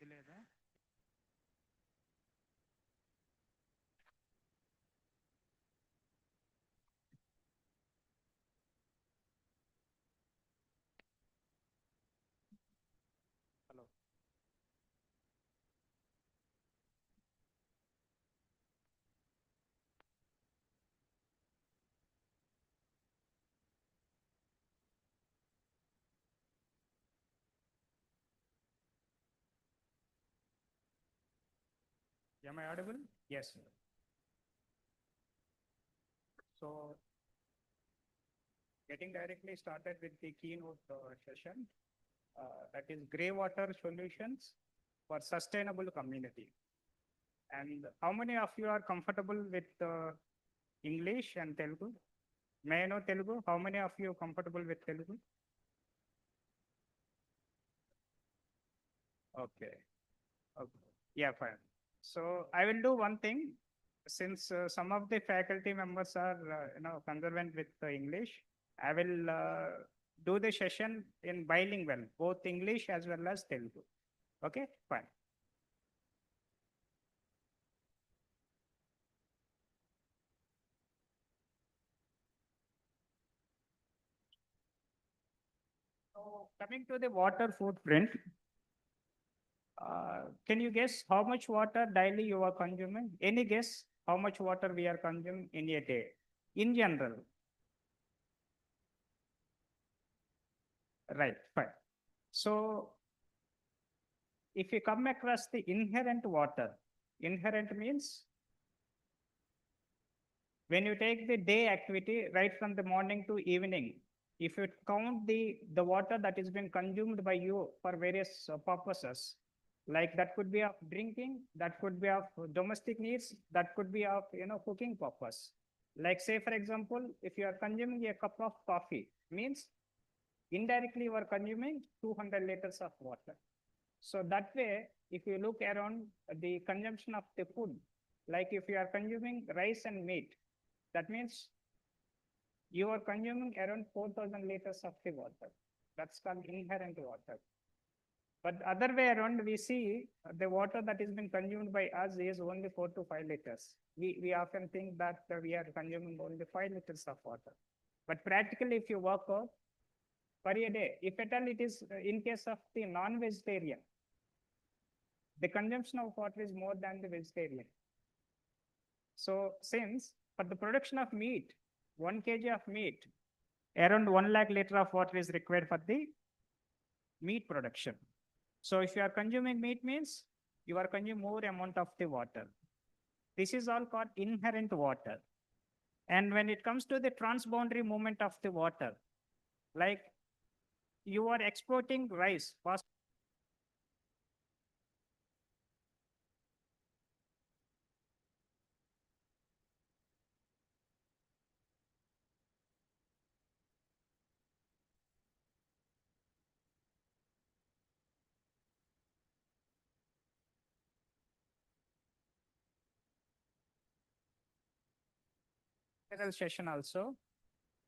ఇది లేదా hello Am I audible? Yes. So getting directly started with the keynote session, that is grey water solutions for sustainable community. And how many of you are comfortable with English and Telugu? May I know Telugu? How many of you are comfortable with Telugu? Okay. Okay. Yeah, fine. So I will do one thing. Since some of the faculty members are, conservant with English, I will do the session in bilingual, both English as well as Telugu. Okay, fine. So coming to the water footprint, can you guess how much water daily you are consuming? Any guess how much water we are consuming in a day? In general. Right, fine. So if you come across the inherent water, inherent means when you take the day activity right from the morning to evening, if you count the water that is being consumed by you for various purposes, like that could be of drinking, that could be of domestic needs, that could be of cooking purpose. Like say for example, if you are consuming a cup of coffee, means indirectly you are consuming 200 liters of water. So that way, if you look around the consumption of the food, like if you are consuming rice and meat, that means you are consuming around 4,000 liters of the water. That's called inherent water. But other way around, we see the water that is being consumed by us is only 4 to 5 liters. We often think that we are consuming only 5 liters of water. But practically, if you work out per a day, if at all it is in case of the non-vegetarian, the consumption of water is more than the vegetarian. So since for the production of meat, 1 kg of meat, around 1 lakh liter of water is required for the meat production. So if you are consuming meat means you are consuming more amount of the water. This is all called inherent water. And when it comes to the transboundary movement of the water, like you are exporting rice, session also,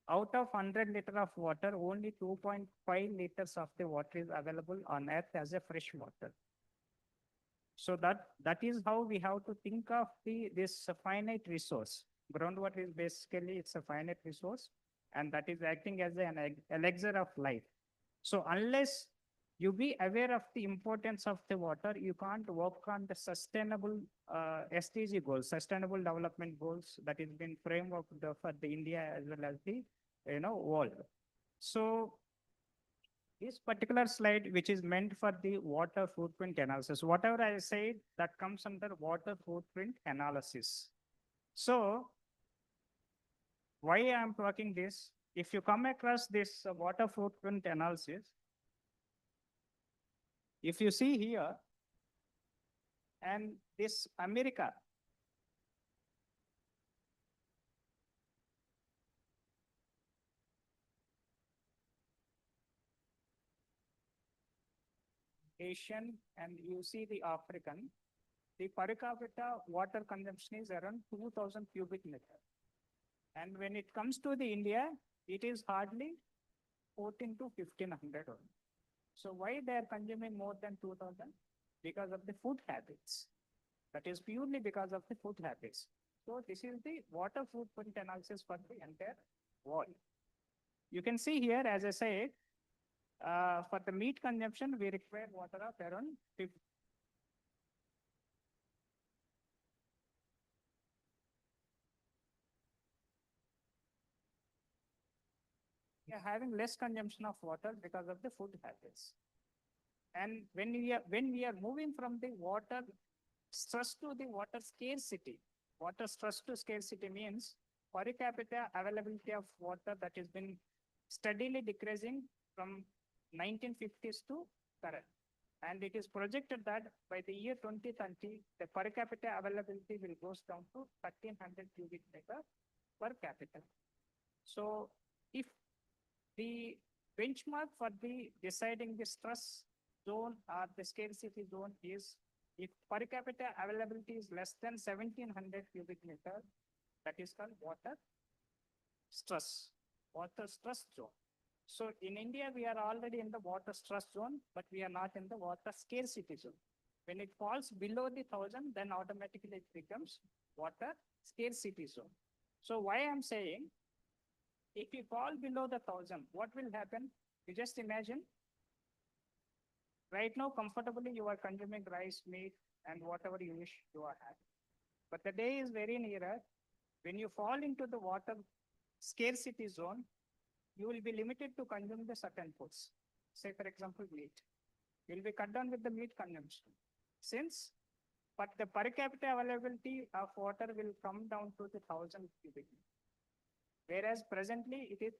out of 100 liter of water, only 2.5 liters of the water is available on earth as a fresh water. So that is how we have to think of this finite resource. Groundwater is basically, it's a finite resource, and that is acting as an elixir of life. So unless you be aware of the importance of the water, you can't work on the sustainable SDG goals, sustainable development goals that is been framework for the India as well as the world. So this particular slide, which is meant for the water footprint analysis, whatever I said, that comes under water footprint analysis. So why I am talking this? If you come across this water footprint analysis, if you see here, and this America, Asian, and you see the African, the per capita water consumption is around 2,000 cubic meter. And when it comes to the India, it is hardly 14 to 1,500 only. So why they are consuming more than 2,000? because of the food habits. That is purely because of the food habits. So this is the water footprint analysis for the entire world. You can see here, as I said, for the meat consumption, we require water of around 50. We are having less consumption of water because of the food habits. And when we are moving from the water stress to the water scarcity, water stress to scarcity means per capita availability of water that has been steadily decreasing from 1950s to current. And it is projected that by the year 2030, the per capita availability will goes down to 1300 cubic meter per capita. So if the benchmark for the deciding the stress zone or the scarcity zone is if per capita availability is less than 1700 cubic meter, that is called water stress zone. So in India, we are already in the water stress zone, but we are not in the water scarcity zone. When it falls below the 1000, then automatically it becomes water scarcity zone. So why I'm saying, if you fall below the 1000, what will happen? You just imagine, right now, comfortably, you are consuming rice, meat, and whatever you wish you are having. But the day is very nearer. When you fall into the water scarcity zone, you will be limited to consume the certain foods. Say, for example, meat. You will be cut down with the meat consumption. But the per capita availability of water will come down to the 1000 cubic. Whereas presently it is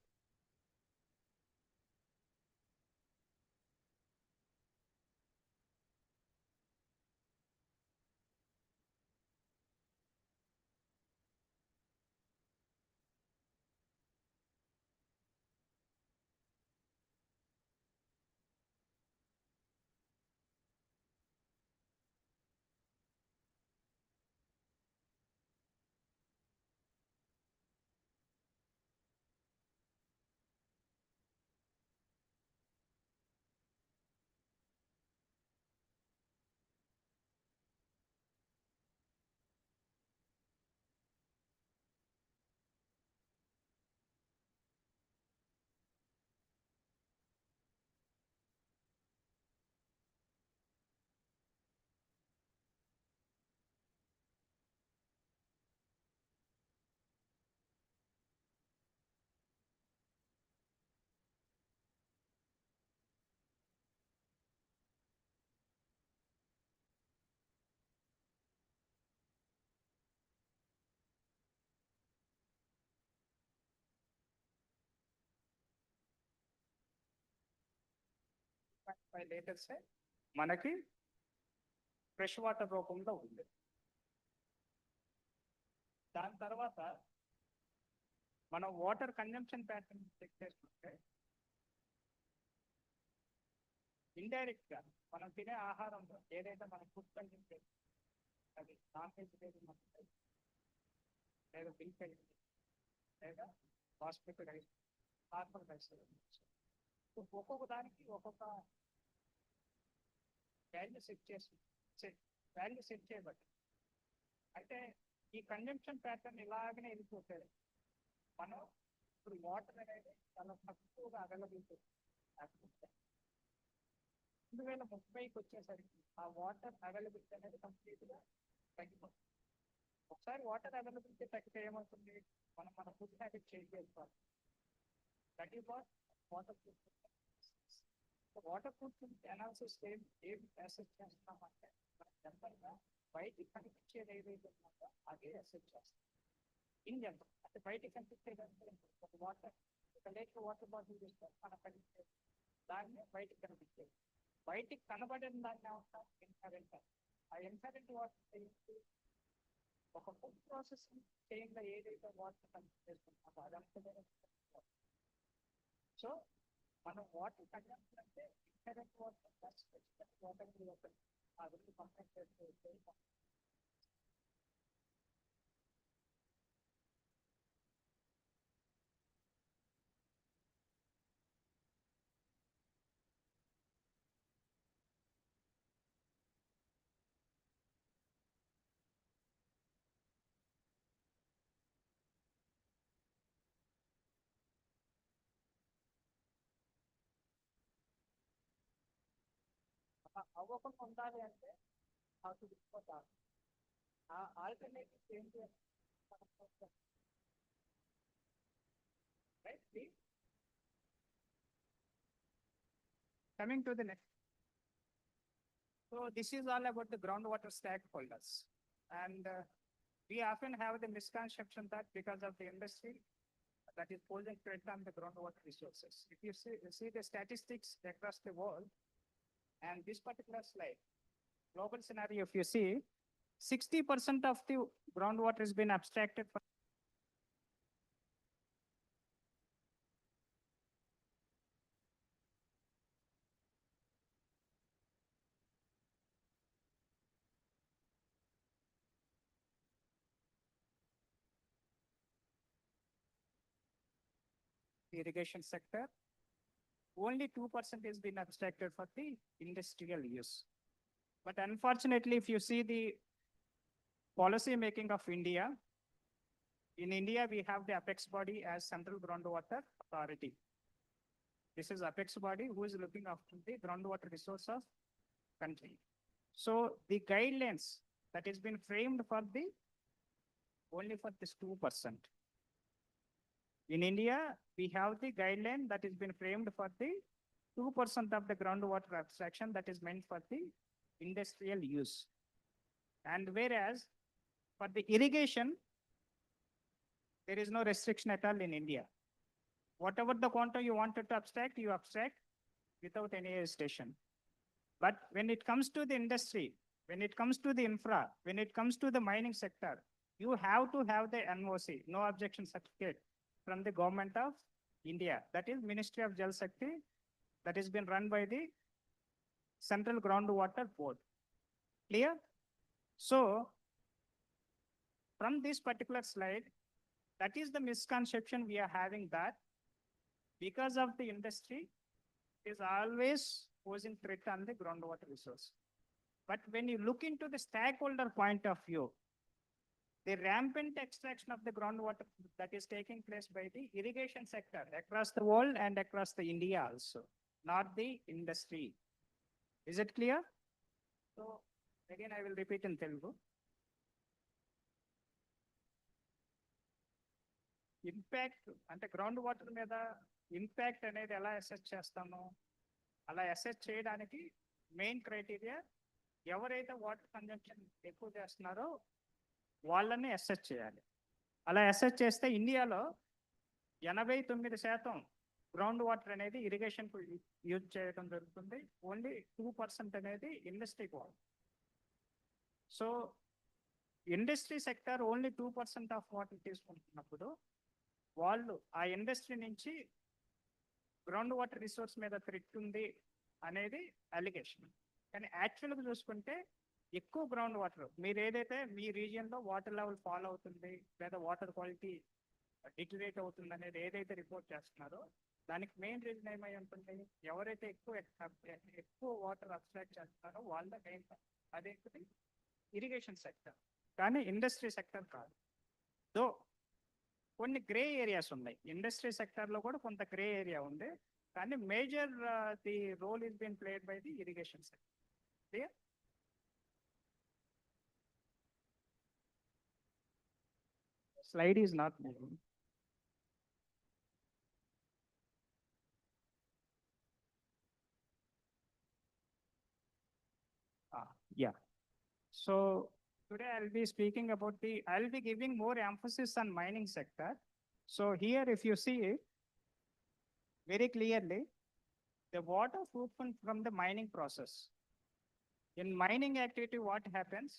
by later say, మనకి fresh water రూపంలో ఉంది. దాని తర్వాత మనం water consumption pattern check చేసుకుంటే indirect గా మనం తినే ఆహారంలో ఏదైతే మనం ఫుడ్ కన్జంప్షన్ అది నాన్ వెజిటేరియన్ లేదా మిల్క్ లేదా బాస్మతి రైస్ నార్మల్ రైస్ ఒక్కొక్క దానికి ఒక్కొక్క వాల్యూ సెట్ చేయబట్టి అయితే ఈ కన్జంప్షన్ ప్యాటర్న్ ఇలాగనే వెళ్ళిపోతే మనం ఇప్పుడు వాటర్ అనేది చాలా తక్కువగా అవైలబిలిటీ 2030కి వచ్చేసరికి ఆ వాటర్ అవైలబిలిటీ అనేది కంప్లీట్గా తగ్గిపోతుంది. ఒకసారి వాటర్ అవైలబిలిటీ తగ్గితే ఏమవుతుంది, మనం మన ఫుడ్ హ్యాబిట్ చేంజ్ చేసుకోవాలి. That is water food water food analysis ఏం అసెస్ చేస్తున్నామంటే మనం జనరల్గా బయటికి కనిపించేది ఏదైతే ఉందో అదే అసెస్ చేస్తాం. ఇన్ జనరల్ అంటే బయటికి కనిపించేది ఒక వాటర్ ఒక లేక వాటర్ బాటిల్ చూస్తారు మనకు కనిపించేది దాన్ని బయటికి కనిపించేది. బయటికి కనబడిన దాన్ని ఏమంటాం ఇన్హరెంట్. ఆ ఇన్హరెంట్ వాటర్ ఒక ఫుడ్ ప్రాసెసింగ్ చైన్లో ఏదైతే వాటర్ కన్సూమ్ చేసుకుంటామో అదంతా. సో మనం వాటర్ కన్సంప్షన్ అంటే ఇన్హరెంట్ వాటర్ ప్లస్ వాటర్ ఆ రెండు కంపేర్ చేస్తే అవ్వకుండా ఉండాలి అంటే how to discuss that. Alternatives ఏంటి అని మనం చూస్తాం. Right, please. Coming to the next. So this is all about the groundwater stakeholders. And we often have the misconception that because of the industry that is posing threat on the groundwater resources. If you see the statistics across the world, and this particular slide, global scenario, if you see, 60% of the groundwater has been abstracted from the irrigation sector. Only 2% has been abstracted for the industrial use. But unfortunately, if you see the policy making of India, in India, we have the apex body as Central Groundwater Authority. This is apex body who is looking after the groundwater resource of country. So the guidelines that has been framed for the only for this 2%. In India, we have the guideline that has been framed for the 2% of the groundwater abstraction that is meant for the industrial use. And whereas for the irrigation, there is no restriction at all in India. Whatever the quantum you wanted to abstract, you abstract without any hesitation. But when it comes to the industry, when it comes to the infra, when it comes to the mining sector, you have to have the NOC, no objection certificate, from the government of India. That is Ministry of Jal Shakti, that has been run by the Central Groundwater Board. Clear? So, from this particular slide, that is the misconception we are having, that because of the industry, is always posing threat on the groundwater resource. But when you look into the stakeholder point of view, the rampant extraction of the groundwater that is taking place by the irrigation sector across the world and across the India also, not the industry. Is it clear? So again, I will repeat in Telugu. Impact అంటే ground water మీద impact అనేది ఎలా assess చేస్తామో అలా assess చేయడానికి main criteria ఎవరైతే water consumption ఎక్కువ చేస్తున్నారో వాళ్ళని అసెస్ చేయాలి. అలా అసెస్ చేస్తే ఇండియాలో 89% గ్రౌండ్ వాటర్ అనేది ఇరిగేషన్ యూజ్ చేయడం జరుగుతుంది. ఓన్లీ 2% అనేది ఇండస్ట్రీకి water. So industry sector only 2% of water తీసుకుంటున్నప్పుడు వాళ్ళు ఆ ఇండస్ట్రీ నుంచి గ్రౌండ్ వాటర్ రిసోర్స్ మీద థ్రెట్ ఉంది అనేది అలిగేషన్. కానీ యాక్చువల్గా చూసుకుంటే ఎక్కువ గ్రౌండ్ వాటర్ మీరు ఏదైతే మీ రీజియన్లో వాటర్ లెవెల్ ఫాలో అవుతుంది లేదా వాటర్ క్వాలిటీ డిటరేట్ అవుతుంది అనేది ఏదైతే రిపోర్ట్ చేస్తున్నారో దానికి మెయిన్ రీజన్ ఏమై ఉంటుంది, ఎవరైతే ఎక్కువ వాటర్ అబ్స్ట్రాక్ట్ చేస్తున్నారో వాళ్ళ మెయిన్ అదేంటి ఇరిగేషన్ సెక్టర్, కానీ ఇండస్ట్రీ సెక్టర్ కాదు. దో కొన్ని గ్రే ఏరియాస్ ఉన్నాయి, ఇండస్ట్రీ సెక్టర్లో కూడా కొంత గ్రే ఏరియా ఉంది, కానీ major the role is been played by the irrigation sector. Clear? Slide is not moving. Yeah. So today I'll be speaking about I'll be giving more emphasis on mining sector. So here, if you see it very clearly, the water footprint from the mining process. In mining activity, what happens?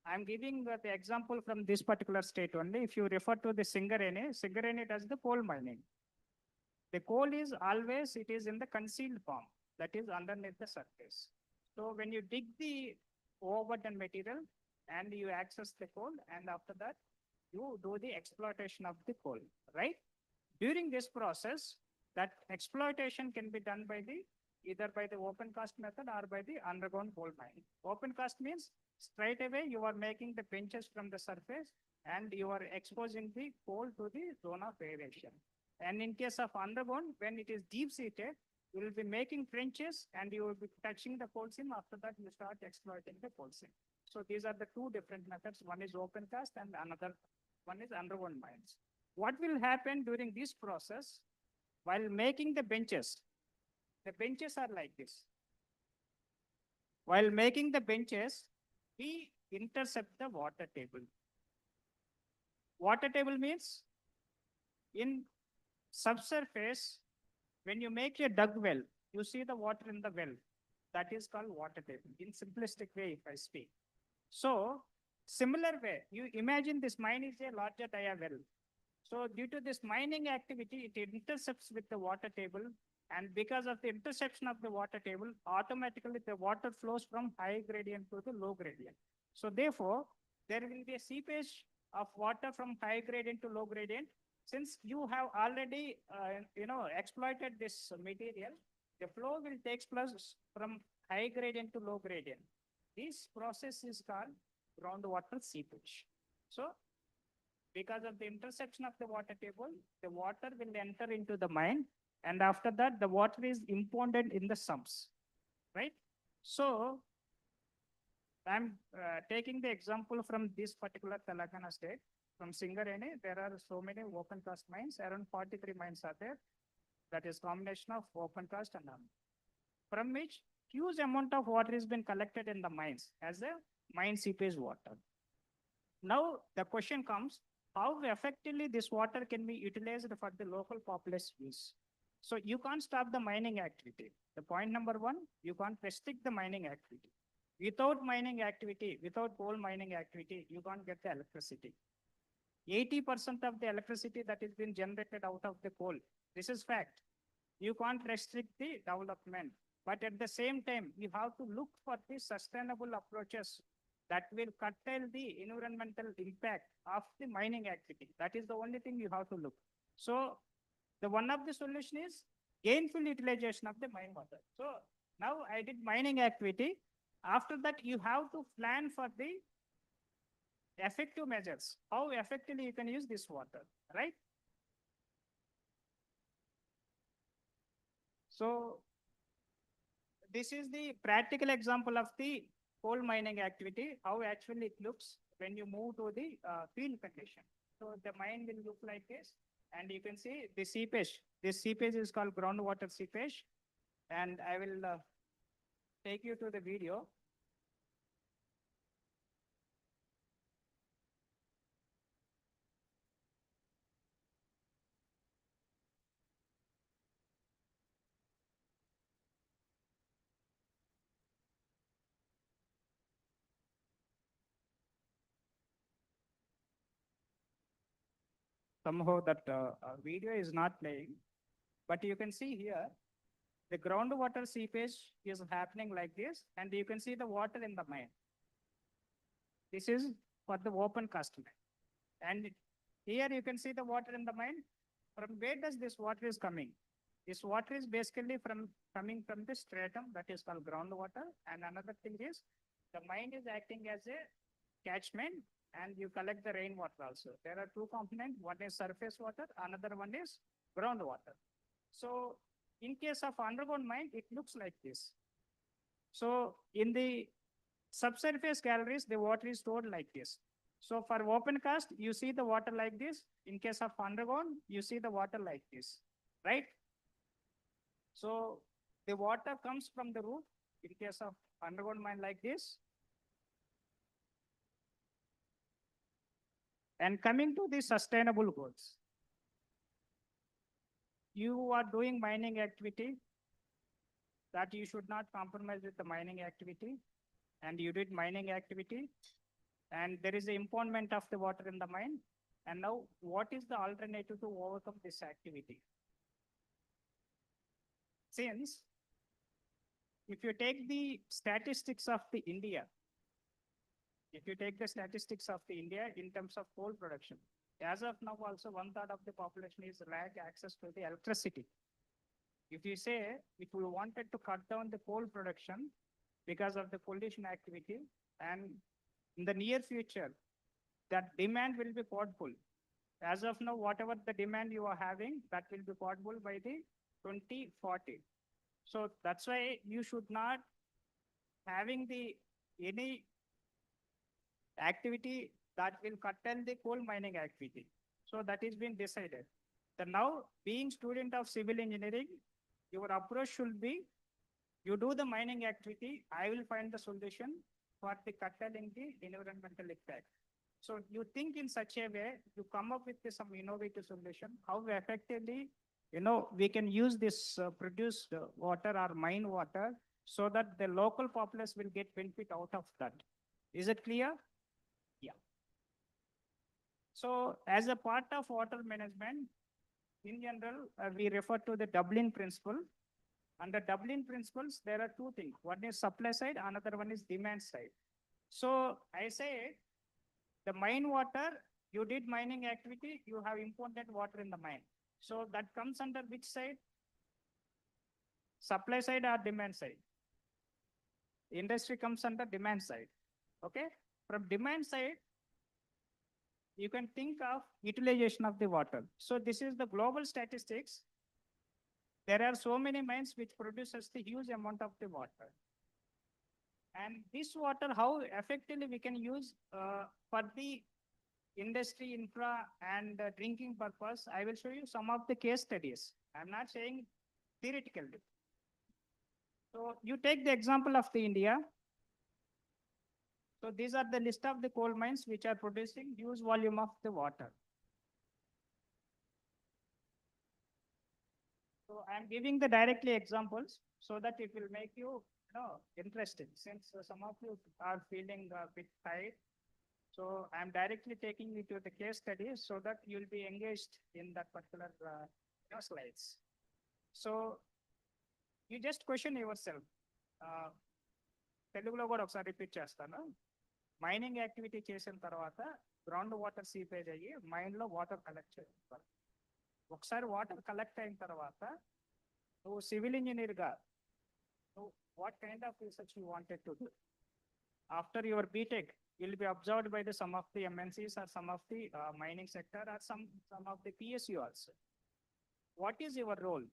I'm giving the example from this particular state only. If you refer to the Singareni does the coal mining. The coal is always, it is in the concealed form, that is underneath the surface. So when you dig the overburden material and you access the coal, and after that, you do the exploitation of the coal, right? During this process, that exploitation can be done by either by the open cast method or by the underground coal mining. Open cast means straight away you are making the pinches from the surface and you are exposing the coal to the zone of aeration. And in case of underground, when it is deep seated, You will be making trenches and you will be touching the coal seam. After that, you start exploiting the coal seam. So these are the two different methods. One is open cast and another one is underground mines. What will happen during this process while making the benches are like this. While making the benches, we intercept the water table. Water table means in subsurface, when you make a dug well, you see the water in the well. That is called water table, in simplistic way, if I speak. So, similar way, you imagine this mine is a larger dia well. So, due to this mining activity, it intercepts with the water table. And because of the interception of the water table, automatically the water flows from high gradient to the low gradient. So, therefore, there will be a seepage of water from high gradient to low gradient. Since you have already, exploited this material, the flow will take place from high gradient to low gradient. This process is called groundwater seepage. So, because of the intersection of the water table, the water will enter into the mine, and after that, the water is impounded in the sumps, right? So, I'm taking the example from this particular Telangana state. From Singareni, there are so many open cast mines, around 43 mines are there. That is combination of open cast and uncoast, from which huge amount of water has been collected in the mines as a mine seepage water. Now the question comes, how effectively this water can be utilized for the local population use? So you can't stop the mining activity. The point number one, you can't restrict the mining activity. Without mining activity, without coal mining activity, you can't get the electricity. 80% of the electricity that is being generated out of the coal. This is fact. You can't restrict the development, but at the same time, you have to look for the sustainable approaches that will curtail the environmental impact of the mining activity. That is the only thing you have to look. So the one of the solution is gainful utilization of the mine water. So now I did mining activity. After that, you have to plan for the effective measures, how effectively you can use this water, right? So this is the practical example of the coal mining activity, how actually it looks when you move to the field condition. So the mine will look like this, and you can see the seepage. This seepage is called groundwater seepage, and I will take you to the video. Somehow that video is not playing, but you can see here, the groundwater seepage is happening like this, and you can see the water in the mine. This is for the open cast mine. And here you can see the water in the mine. From where does this water is coming? This water is basically coming from the stratum, that is called groundwater. And another thing is, the mine is acting as a catchment, and you collect the rainwater also. There are two components. One is surface water, another one is groundwater. So in case of underground mine, it looks like this. So in the subsurface galleries, the water is stored like this. So for open cast, you see the water like this. In case of underground, you see the water like this, right? So the water comes from the roof. In case of underground mine like this. And coming to the sustainable goals, you are doing mining activity, that you should not compromise with the mining activity, and you did mining activity, and there is the impoundment of the water in the mine. And now, what is the alternative to overcome this activity? Since if you take the statistics of the India, if you take the statistics of the India in terms of coal production, as of now also 1/3 of the population is lack access to the electricity. If you say, if we wanted to cut down the coal production because of the pollution activity, and in the near future, that demand will be quadruple. As of now, whatever the demand you are having, that will be quadruple by the 2040. So that's why you should not having the any activity that will curtail the coal mining activity. So that is been decided. The now being student of civil engineering, your approach should be, you do the mining activity, I will find the solution for the curtailing the environmental impact. So you think in such a way, you come up with some innovative solution, how effectively, we can use this produced water or mine water so that the local populace will get benefit out of that. Is it clear? Yeah. So as a part of water management, in general, we refer to the Dublin principle. Under Dublin principles, there are two things. One is supply side, another one is demand side. So I say the mine water, you did mining activity, you have imported water in the mine. So that comes under which side? Supply side or demand side? Industry comes under demand side. Okay? From demand side, you can think of utilization of the water. So this is the global statistics. There are so many mines which produces the huge amount of the water. And this water, how effectively we can use for the industry, infra, and drinking purpose, I will show you some of the case studies. I'm not saying theoretically. So you take the example of the India. So these are the list of the coal mines which are producing huge volume of the water. So I'm giving the directly examples so that it will make you, interested, since some of you are feeling a bit tired. So I'm directly taking you to the case studies so that you'll be engaged in that particular slides. So you just question yourself. తెలుగులో కూడా ఒకసారి repeat చేస్తాను. Mining activity చేసిన తర్వాత ground water seepage అయ్యి మైన్లో water collect చేస్తారు. ఒకసారి water collect అయిన తర్వాత నువ్వు సివిల్ ఇంజనీర్గా నువ్వు what kind of research you wanted to do after your BTech will be observed by some of the MNCs or some of the mining sector or some of the PSU also. What is your role?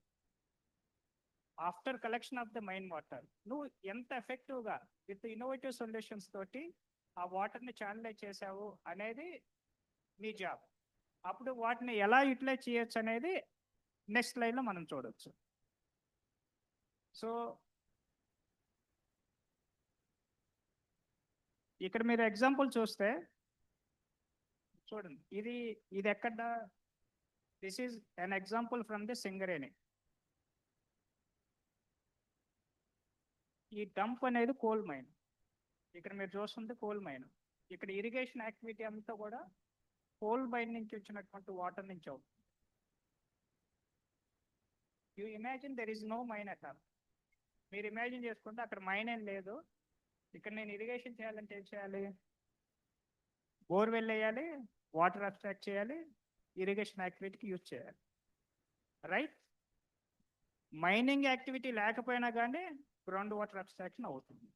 After collection of the mine water, no ఎంత effective గా with innovative solutions తోటి ఆ water ని channelise చేసావు అనేది మీ job. అప్పుడు వాటిని ఎలా యూటిలైజ్ చేయొచ్చు అనేది నెక్స్ట్ స్లైడ్ లో మనం చూడొచ్చు. సో ఇక్కడ మీరు ఎగ్జాంపుల్ చూస్తే చూడండి, ఇది ఎక్కడ, this is an example from the Singareni. ఈ డంప్ అనేది కోల్ మైన్. ఇక్కడ మీరు చూస్తుంది కోల్ మైన్. ఇక్కడ ఇరిగేషన్ యాక్టివిటీ అంతా కూడా కోల్ మైన్ నుంచి వచ్చినటువంటి వాటర్ నుంచి అవుతుంది. You imagine there is no mine at all. మీరు ఇమాజిన్ చేసుకుంటే అక్కడ మైన్ ఏం లేదు. ఇక్కడ నేను ఇరిగేషన్ చేయాలంటే ఏం చేయాలి? బోర్వెల్ వేయాలి, వాటర్ అబ్స్ట్రాక్ట్ చేయాలి, ఇరిగేషన్ యాక్టివిటీకి యూజ్ చేయాలి. రైట్? మైనింగ్ యాక్టివిటీ లేకపోయినా కానీ గ్రౌండ్ వాటర్ అబ్స్ట్రాక్షన్ అవుతుంది.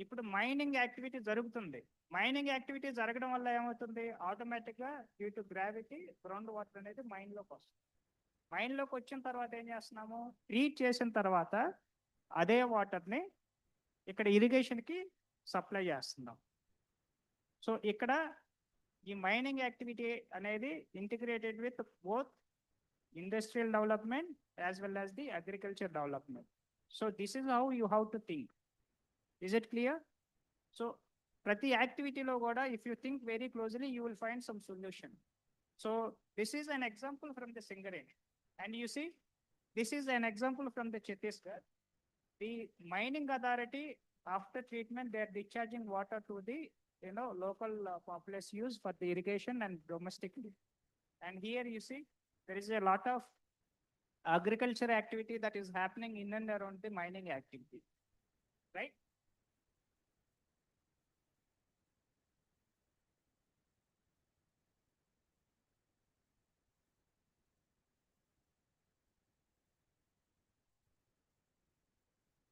ఇప్పుడు మైనింగ్ యాక్టివిటీ జరుగుతుంది. మైనింగ్ యాక్టివిటీ జరగడం వల్ల ఏమవుతుంది? ఆటోమేటిక్గా due to gravity ground water అనేది మైన్లోకి వస్తుంది. మైన్లోకి వచ్చిన తర్వాత ఏం చేస్తున్నాము? ట్రీట్ చేసిన తర్వాత అదే వాటర్ని ఇక్కడ ఇరిగేషన్కి సప్లై చేస్తున్నాం. సో ఇక్కడ ఈ మైనింగ్ యాక్టివిటీ అనేది integrated with both industrial development as well as the agriculture development. So this is how you have to think. Is it clear? So ప్రతి యాక్టివిటీలో కూడా if you think very closely you will find some solution. So this is an example from the Singareni. And you see this is an example from the Chhattisgarh. The mining authority, after treatment, they are discharging water to the local populace use for the irrigation and domestically. And here you see there is a lot of agriculture activity that is happening in and around the mining activity, right?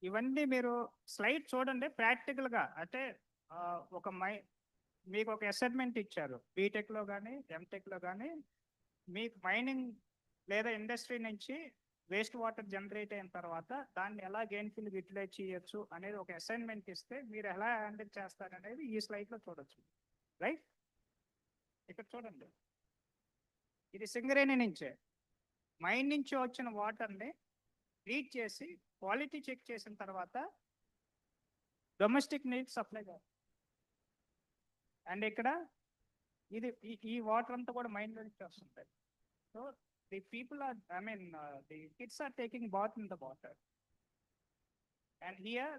ఇవన్నీ మీరు slide చూడండి ప్రాక్టికల్గా. అంటే మీకు ఒక assignment ఇచ్చారు బీటెక్లో కానీ ఎంటెక్లో కానీ, మీకు మైనింగ్ లేదా ఇండస్ట్రీ నుంచి వేస్ట్ వాటర్ జనరేట్ అయిన తర్వాత దాన్ని ఎలా గెయిన్ఫుల్ యూటిలైజ్ చేయొచ్చు అనేది ఒక అసైన్మెంట్ ఇస్తే మీరు ఎలా హ్యాండిల్ చేస్తారనేది ఈ స్లైడ్లో చూడొచ్చు. రైట్, ఇక్కడ చూడండి, ఇది సింగరేణి నుంచే మైన్ నుంచి వచ్చిన వాటర్ని ట్రీట్ చేసి క్వాలిటీ చెక్ చేసిన తర్వాత డొమెస్టిక్ నీడ్స్ సప్లై కాదు. అండ్ ఇక్కడ ఇది ఈ వాటర్ అంతా కూడా మైండ్ నుంచి వస్తుంటాయి. So the people are, I mean the kids are taking bath in the water. And here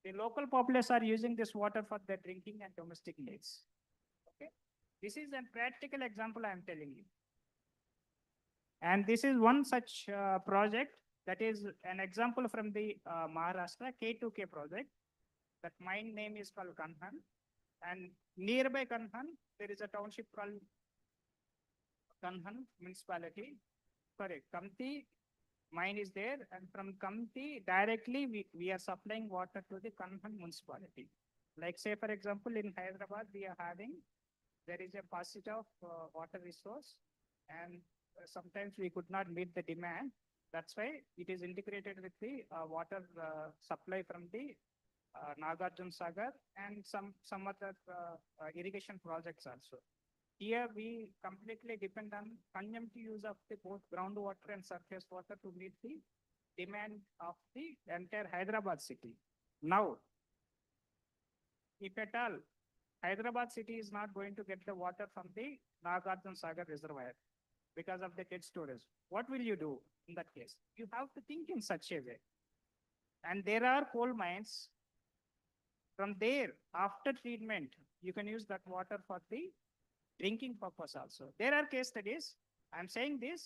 the local populace are using this water for their drinking and domestic needs. Okay, this is a practical example I am telling you. And this is one such project that is an example from the Maharashtra K2K project. That mine name is called Kanhan. And nearby Kanhan, there is a township called Kanhan municipality. Sorry, Kamti mine is there. And from Kamti, directly we are supplying water to the Kanhan municipality. Like say, for example, in Hyderabad, we are having, there is a passage of water resource. And sometimes we could not meet the demand. That's why it is integrated with the water supply from the Nagarjuna Sagar and some other irrigation projects also. Here we completely depend on consumptive use of the both groundwater and surface water to meet the demand of the entire Hyderabad city. Now, if at all Hyderabad city is not going to get the water from the Nagarjuna Sagar reservoir because of the dead storage, what will you do in that case? You have to think in such a way. And there are coal mines. From there, after treatment, you can use that water for the drinking purpose also. There are case studies. I'm saying this,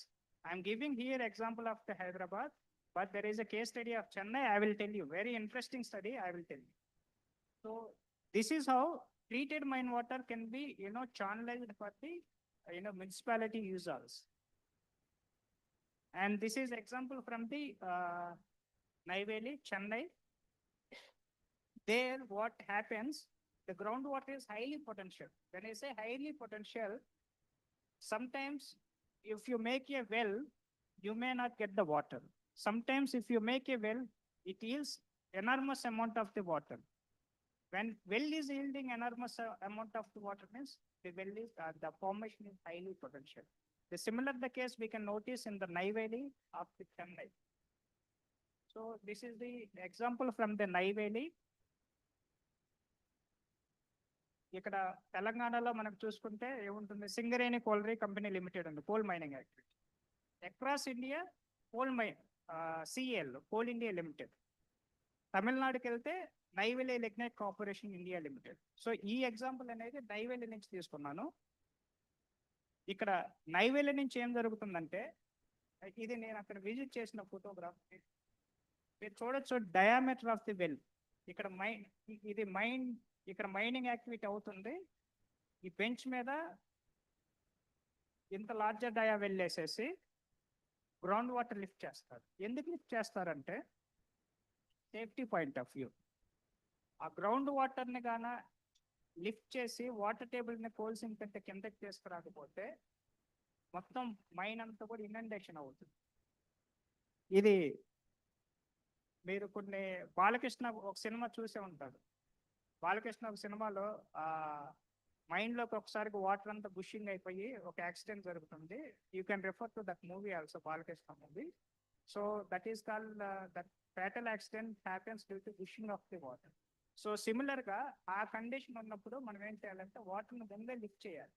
I'm giving here example of the Hyderabad, but there is a case study of Chennai. I will tell you, very interesting study, I will tell you. So this is how treated mine water can be, channelized for the, municipality users. And this is example from the Neyveli, Chennai. There, what happens, the groundwater is highly potential. When I say highly potential, sometimes if you make a well, you may not get the water. Sometimes if you make a well, it yields enormous amount of the water. When well is yielding enormous amount of the water means the well is, the formation is highly potential. The similar the case we can notice in the Neyveli of the Chennai. So this is the example from the Neyveli. ఇక్కడ తెలంగాణలో మనకు చూసుకుంటే ఏముంటుంది, Singareni colliery company limited ఉంది, coal mining activity. Across India coal mine CL, coal India limited. తమిళనాడుకి వెళ్తే Neyveli lignite corporation India limited. So ఈ example అనేది నైవేలి నుంచి తీసుకున్నాను. ఇక్కడ నైవేలి నుంచి ఏం జరుగుతుందంటే, ఇది నేను అక్కడ విజిట్ చేసిన ఫోటోగ్రాఫ్. మీరు చూడొచ్చు డయామీటర్ ఆఫ్ ది వెల్. ఇక్కడ ఇది ఇక్కడ మైనింగ్ యాక్టివిటీ అవుతుంది. ఈ బెంచ్ మీద ఇంత లార్జర్ డయా వెళ్ళేసేసి గ్రౌండ్ వాటర్ లిఫ్ట్ చేస్తారు. ఎందుకు లిఫ్ట్ చేస్తారంటే సేఫ్టీ పాయింట్ ఆఫ్ వ్యూ. ఆ గ్రౌండ్ వాటర్ని గాన లిఫ్ట్ చేసి వాటర్ టేబుల్ని కోల్సిన కంటే కిందకి తీసుకురాకపోతే మొత్తం మైన్ అంతా కూడా ఇనండేషన్ అవుతుంది. ఇది మీరు కొన్ని బాలకృష్ణ ఒక సినిమా చూసే ఉంటారు. బాలకృష్ణ ఒక సినిమాలో మైండ్లోకి ఒకసారికి వాటర్ అంతా బుషింగ్ అయిపోయి ఒక యాక్సిడెంట్ జరుగుతుంది. You can refer to that movie also, Balakrishna movie. So that is called that fatal accident happens due to bushing of the water. So సిమిలర్గా ఆ కండిషన్ ఉన్నప్పుడు మనం ఏం చేయాలంటే వాటర్ని ముందే లిఫ్ట్ చేయాలి,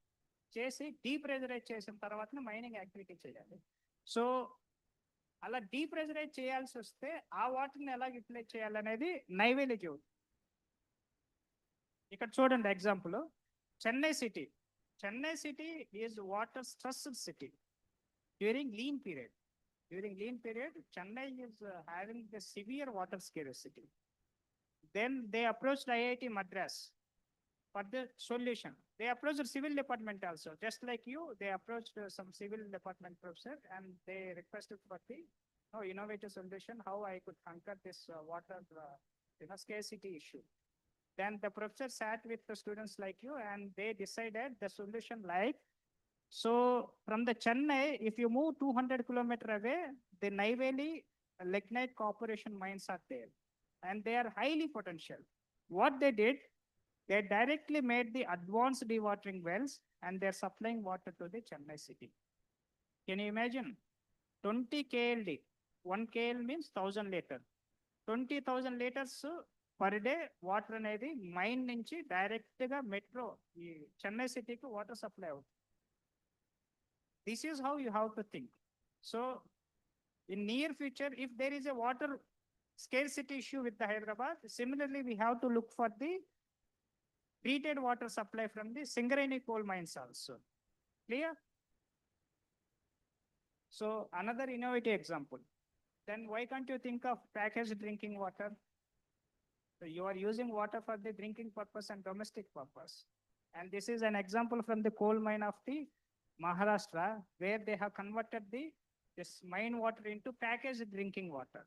చేసి డీప్రెజరైజ్ చేసిన తర్వాత మైనింగ్ యాక్టివిటీ చేయాలి. సో అలా డీప్రెజరైజ్ చేయాల్సి వస్తే ఆ వాటర్ని ఎలా యూటిలైజ్ చేయాలనేది నైవేలి చెబుతుంది. ఇక్కడ చూడండి example, Chennai city. Chennai city is water stressed city during lean period. During lean period, Chennai is having the severe water scarcity. Then they approached IIT Madras for the solution. They approached civil department also, just like you. They approached some civil department professor and they requested for the innovative solution how I could conquer this water scarcity issue. Then the professor sat with the students like you and they decided the solution like So from the Chennai, if you move 200 kilometer away, the Neyveli lignite corporation mines are there, and they are highly potential. What they did, they directly made the advanced dewatering wells, and they're supplying water to the Chennai city. Can you imagine? 20 KLD, 1 KL means 1000 liter. 20,000 liters per day water అనేది mine నుంచి direct గా metro ఈ చెన్నై సిటీకి water supply అవుతుంది. This is how you have to think. So in near future, if there is a water scarcity issue with the Hyderabad, similarly we have to look for the treated water supply from the Singareni coal mines also. Clear? So another innovative example. Then why can't you think of packaged drinking water? So you are using water for the drinking purpose and domestic purpose. And this is an example from the coal mine of the Maharashtra, where they have converted this mine water into packaged drinking water.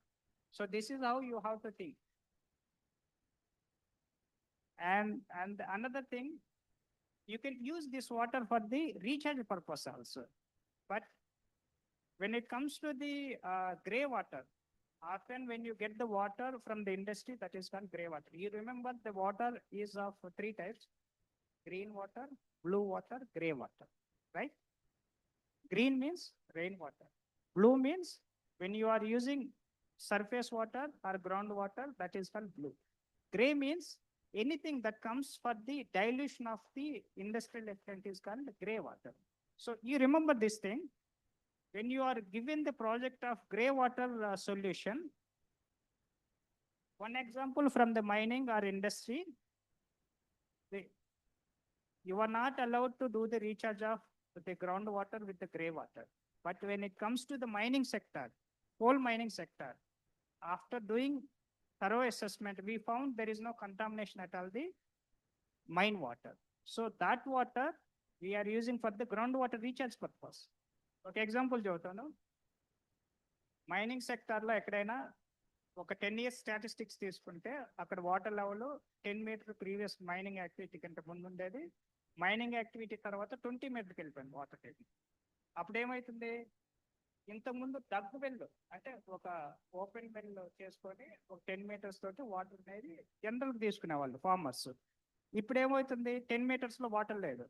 So this is how you have to think. And another thing, you can use this water for the recharge purpose also. But when it comes to the gray water, often when you get the water from the industry, that is called gray water. You remember the water is of 3 types: green water, blue water, gray water, right? Green means rainwater. Blue means when you are using surface water or groundwater, that is called blue. Gray means anything that comes for the dilution of the industrial effluent is called gray water. So you remember this thing. When you are given the project of gray water solution, one example from the mining or industry, you are not allowed to do the recharge of the groundwater with the gray water. But when it comes to the mining sector, coal mining sector, after doing thorough assessment, we found there is no contamination at all the mine water. So that water we are using for the groundwater recharge purpose. ఒక example చెబుతాను. Mining సెక్టార్లో ఎక్కడైనా ఒక 10 years statistics తీసుకుంటే అక్కడ water level 10 meter previous mining activity కంటే ముందు ఉండేది. మైనింగ్ యాక్టివిటీ తర్వాత 20 meterకి వెళ్ళిపోయింది వాటర్ టేబుల్. అప్పుడు ఏమవుతుంది, ఇంతకుముందు డగ్ వెల్ అంటే ఒక ఓపెన్ వెల్ చేసుకొని ఒక 10 meters తోటి వాటర్ అనేది జనరల్గా తీసుకునేవాళ్ళు ఫార్మర్స్. ఇప్పుడు ఏమవుతుంది, 10 meters లో వాటర్ లేదు,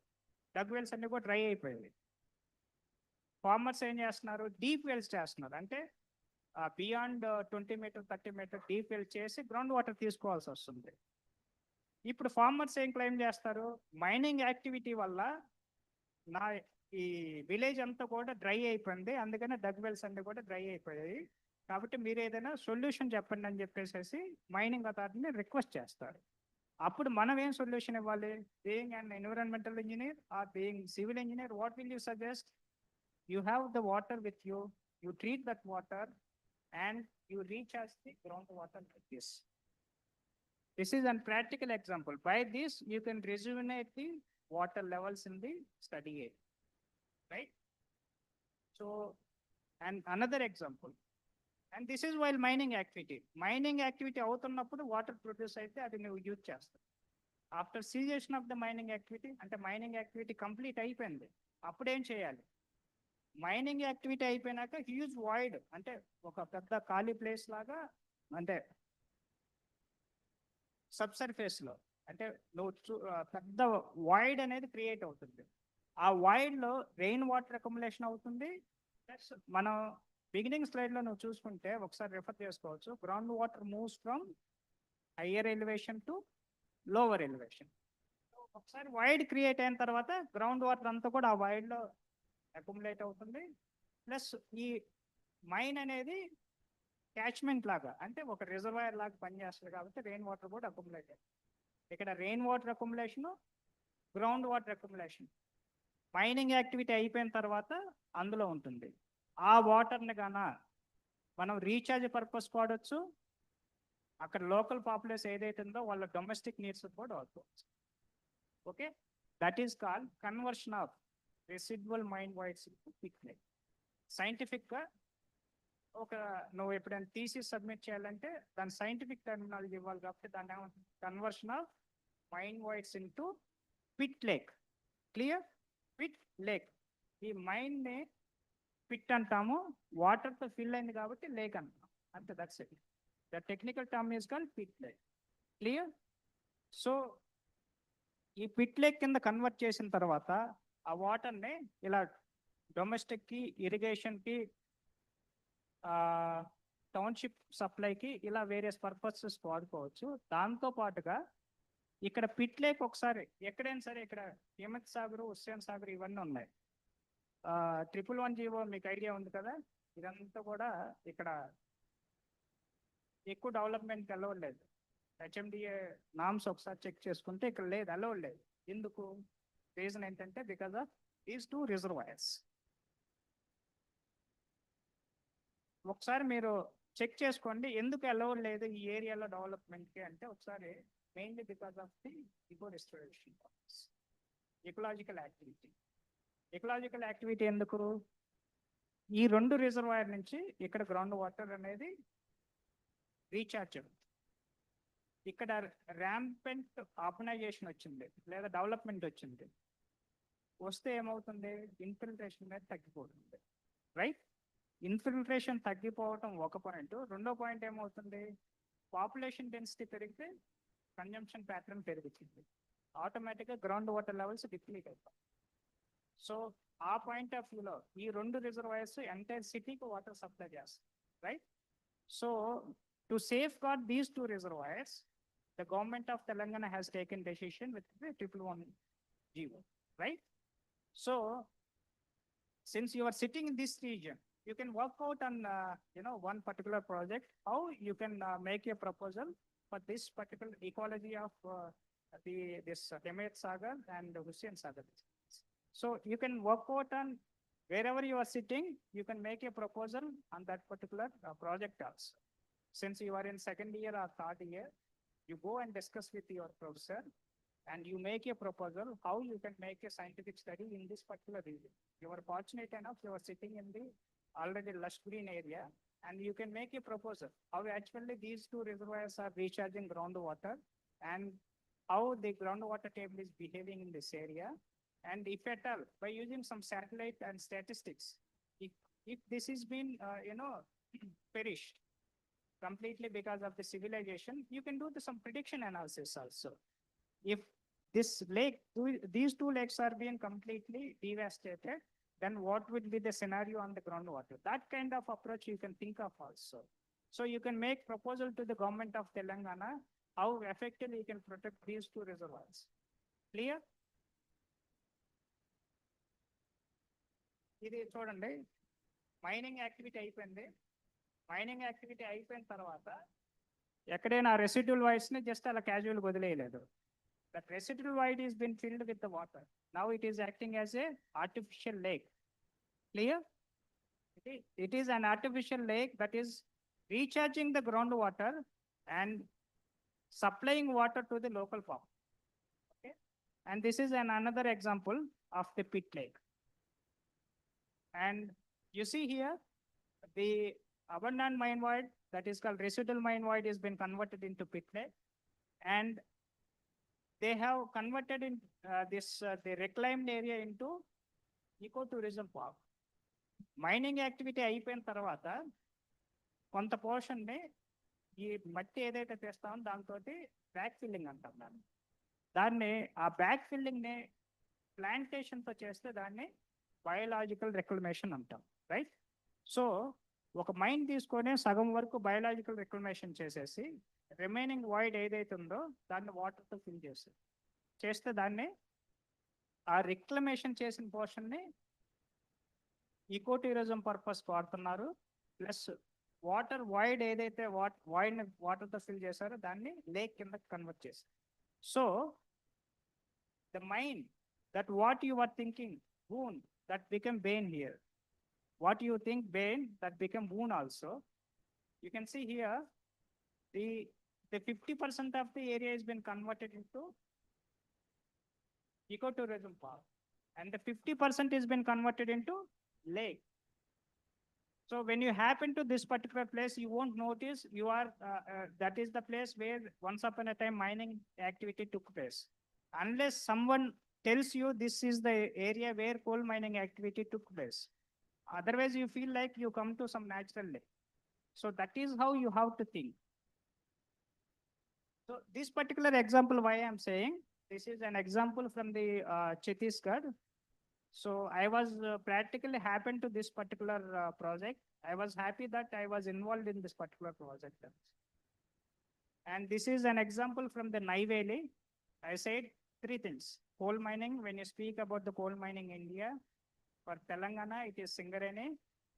డగ్ వెల్స్ అన్ని కూడా డ్రై అయిపోయింది. ఫార్మర్స్ ఏం చేస్తున్నారు, డీప్ వెల్స్ చేస్తున్నారు. అంటే beyond 20 meter 30 meter deep well చేసి గ్రౌండ్ వాటర్ తీసుకోవాల్సి వస్తుంది. ఇప్పుడు ఫార్మర్స్ ఏం క్లెయిమ్ చేస్తారు, మైనింగ్ యాక్టివిటీ వల్ల నా ఈ విలేజ్ అంతా కూడా డ్రై అయిపోయింది, అందుకని డగ్ వెల్స్ అన్ని కూడా డ్రై అయిపోయాయి, కాబట్టి మీరు ఏదైనా సొల్యూషన్ చెప్పండి అని చెప్పేసి మైనింగ్ అథారిటీని రిక్వెస్ట్ చేస్తారు. అప్పుడు మనం ఏం సొల్యూషన్ ఇవ్వాలి? Being an environmental engineer or being civil engineer, what will you suggest? You have the water with you, you treat that water and you recharge the groundwater like this. This is a practical example. By this, you can rejuvenate the water levels in the study area, right? So, and another example, and this is while mining activity. Mining activity అవుతున్నప్పుడు water produce అయితే అది నువ్వు use చేస్తావు. After cessation of the mining activity, అంటే mining activity complete అయిపోయింది, అప్పుడేం చేయాలి? Mining activity అయిపోయినాక హ్యూజ్ వాయిడ్, అంటే ఒక పెద్ద ఖాళీ ప్లేస్ లాగా, అంటే సబ్సర్ఫేస్ లో, అంటే నువ్వు పెద్ద వాయిడ్ అనేది క్రియేట్ అవుతుంది. ఆ వాయిడ్ లో రెయిన్ వాటర్ అక్యుములేషన్ అవుతుంది. ప్లస్ మనం బిగినింగ్ స్లైడ్ లో నువ్వు చూసుకుంటే ఒకసారి రిఫర్ చేసుకోవచ్చు, ground water moves from higher elevation to lower elevation. ఒకసారి వాయిడ్ క్రియేట్ అయిన తర్వాత గ్రౌండ్ వాటర్ అంతా కూడా ఆ వాయిడ్ లో అక్యుములేట్ అవుతుంది. ప్లస్ ఈ మైన్ అనేది క్యాచ్మెంట్ లాగా, అంటే ఒక రిజర్వాయర్ లాగా పనిచేస్తుంది, కాబట్టి రెయిన్ వాటర్ కూడా అక్యుములేట్ అవుతుంది. ఇక్కడ rain water accumulation, ground water accumulation mining activity అయిపోయిన తర్వాత అందులో ఉంటుంది. ఆ వాటర్ని గాన మనం రీఛార్జ్ పర్పస్ వాడచ్చు, అక్కడ లోకల్ పాపులేషన్ ఏదైతే ఉందో వాళ్ళ డొమెస్టిక్ నీడ్స్ కూడా వాడుకోవచ్చు. Okay, that is called conversion of residual mine voids into quick lake. సైంటిఫిక్గా ఒక నువ్వు ఎప్పుడైనా థీసిస్ సబ్మిట్ చేయాలంటే దాని సైంటిఫిక్ టర్మినాలజీ ఇవ్వాలి, కాబట్టి దాన్ని ఏమంటుంది, conversion of mine voids into quick lake. Clear? Quick lake ఈ మైన్ ని పిట్ అంటాము, వాటర్ తో ఫిల్ అయింది కాబట్టి లేక్ అంటాం. అంతే, that's it. The technical term is called pit lake. Clear? So ఈ పిట్ లేక్ కింద కన్వర్ట్ చేసిన తర్వాత ఆ వాటర్ని ఇలా డొమెస్టిక్కి, ఇరిగేషన్కి, టౌన్షిప్ సప్లైకి, ఇలా వేరియస్ పర్పసెస్ వాడుకోవచ్చు. దాంతో పాటుగా ఇక్కడ పిట్ లేక్ ఒకసారి ఎక్కడైనా సరే, ఇక్కడ హిమత్ సాగర్, హుస్సేన్ సాగర్ ఇవన్నీ ఉన్నాయి. 111 మీకు ఐడియా ఉంది కదా, ఇదంతా కూడా ఇక్కడ ఎక్కువ డెవలప్మెంట్ అలౌడ్ లేదు. హెచ్ఎండిఏ నామ్స్ ఒకసారి చెక్ చేసుకుంటే ఇక్కడ లేదు, అలౌడ్ లేదు. ఎందుకు? రీజన్ ఏంటంటే బికాస్ ఆఫ్ దీస్ 2 రిజర్వాయర్స్. ఒకసారి మీరు చెక్ చేసుకోండి ఎందుకు అలౌడ్ లేదు ఈ ఏరియాలో డెవలప్మెంట్కి అంటే, ఒకసారి mainly because of the eco restoration process, ecological activity. Ecological activity ఎందుకు? ఈ 2 రిజర్వాయర్ నుంచి ఇక్కడ గ్రౌండ్ వాటర్ అనేది రీఛార్జ్ అవుతుంది. ఇక్కడ ర్యాంపెంట్ ఆర్గనైజేషన్ వచ్చింది లేదా డెవలప్మెంట్ వచ్చింది, వస్తే ఏమవుతుంది? ఇన్ఫిల్ట్రేషన్ అనేది తగ్గిపోతుంది, రైట్? ఇన్ఫిల్ట్రేషన్ తగ్గిపోవటం ఒక పాయింట్. రెండో పాయింట్ ఏమవుతుంది? పాపులేషన్ డెన్సిటీ పెరిగితే కన్జంప్షన్ ప్యాటర్న్ పెరుగుతుంది, ఆటోమేటిక్గా గ్రౌండ్ వాటర్ లెవెల్స్ డిప్లీట్ అవుతాయి. సో ఆ పాయింట్ ఆఫ్ వ్యూలో ఈ 2 రిజర్వాయర్స్ ఎంటైర్ సిటీకి వాటర్ సప్లై చేస్తాయి, right? So to safeguard these 2 reservoirs, the government of Telangana has taken decision with the 111 GO, right? So since you are sitting in this region, you can work out on one particular project, how you can make a proposal for this particular ecology of this Communit Sagar and Hussain Sagar. So you can work out on wherever you are sitting, you can make a proposal on that particular project also. Since you are in second year or third year, you go and discuss with your professor and you make a proposal how you can make a scientific study in this particular region. You are fortunate enough, you are sitting in the already lush green area, and you can make a proposal how actually these 2 reservoirs are recharging groundwater and how the groundwater table is behaving in this area. And if at all, by using some satellite and statistics, if this has been, perished completely because of the civilization, you can do some prediction analysis also. If this lake, these 2 lakes are being completely devastated, then what would be the scenario on the groundwater? That kind of approach you can think of also. So you can make proposal to the government of Telangana how effectively you can protect these 2 reservoirs. Clear? ఇది చూడండి, mining activity అయిపోయింది. Mining activity అయిపోయిన తర్వాత ఎక్కడైనా residual voids ని just అలా casual వదిలేయలేదు. That residual void is been filled with the water. Now it is acting as a artificial lake. Clear? It is an artificial lake that is recharging the groundwater and supplying water to the local farm. Okay, and this is another example of the pit lake. And you see here, the abundant mine void that is called residual mine void has been converted into pit lake, and they have converted in the reclaimed area into ecotourism park. Mining activity అయిపోయిన తర్వాత కొంత పోర్షన్ని ఈ మట్టి ఏదైతే తెస్తామో దాంతో back filling అంటాం. దాన్ని ఆ బ్యాక్ ఫిల్లింగ్ని ప్లాంటేషన్తో చేస్తే దాన్ని బయోలాజికల్ రిక్లమేషన్ అంటాం, రైట్? సో ఒక మైన్ తీసుకొని సగం వరకు బయోలాజికల్ రిక్లమేషన్ చేసేసి రిమైనింగ్ వాయిడ్ ఏదైతే ఉందో దాన్ని వాటర్తో ఫిల్ చేస్తే దాన్ని ఆ రిక్లమేషన్ చేసిన పోర్షన్ని ఈకోటూరిజం పర్పస్ వాడుతున్నారు. ప్లస్ వాటర్ వాయిడ్ ఏదైతే వాయిడ్ని వాటర్తో ఫిల్ చేశారో దాన్ని లేక్ కింద కన్వర్ట్ చేశారు. So the mine that what you are thinking boon that become bane here, what you think bane that become boon also. You can see here the 50% of the area has been converted into ecotourism park, and the 50% has been converted into lake. So when you happen to this particular place, you won't notice you are that is the place where once upon a time mining activity took place, unless someone tells you this is the area where coal mining activity took place. Otherwise, you feel like you come to some natural lake. So that is how you have to think. So this particular example, why I'm saying, this is an example from the Chhattisgarh. So I was practically happened to this particular project. I was happy that I was involved in this particular project. And this is an example from the Nai Valley. I said three things. Coal mining, when you speak about the coal mining India, for Telangana, it is Singareni.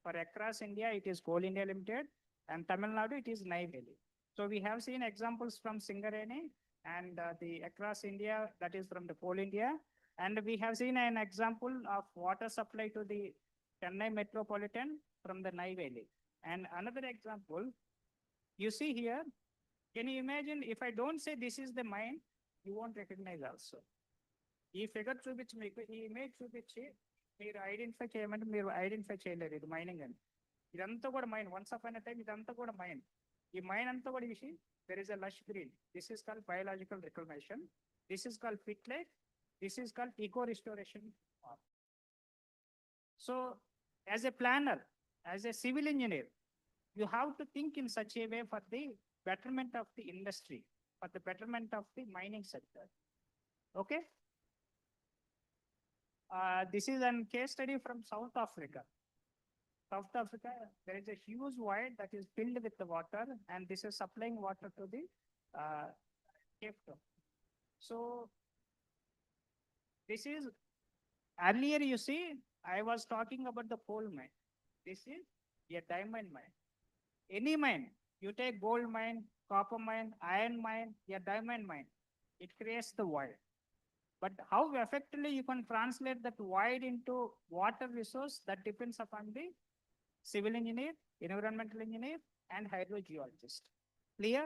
For across India, it is Coal India Limited. And Tamil Nadu, it is Nai Valley. So we have seen examples from Singareni and the across India, that is from the Coal India. And we have seen an example of water supply to the Chennai Metropolitan from the Nai Valley. And another example, you see here, can you imagine if I don't say this is the mine, you won't recognize also. ఈ figure చూపించి మీకు ఈ image చూపించి మీరు identify చేయమంటే మీరు identify చేయలేరు ఇది మైనింగ్ అని. ఇదంతా కూడా mine, once of an time ఇదంతా కూడా మైన్. ఈ మైన్ అంతా కూడా చూసి there is a lush green. This is called biological recognition. This is called pit lake. This is called eco restoration. So as a planner, as a civil engineer, you have to think in such a way for the betterment of the industry, for the betterment of the mining sector. Okay. This is a case study from South Africa. South Africa, there is a huge void that is filled with the water, and this is supplying water to the Cape Town. So this is, earlier you see, I was talking about the coal mine. This is a diamond mine. Any mine, you take gold mine, copper mine, iron mine, a diamond mine, it creates the void. But how effectively you can translate that void into water resource, that depends upon the civil engineer, environmental engineer, and hydrogeologist. Clear?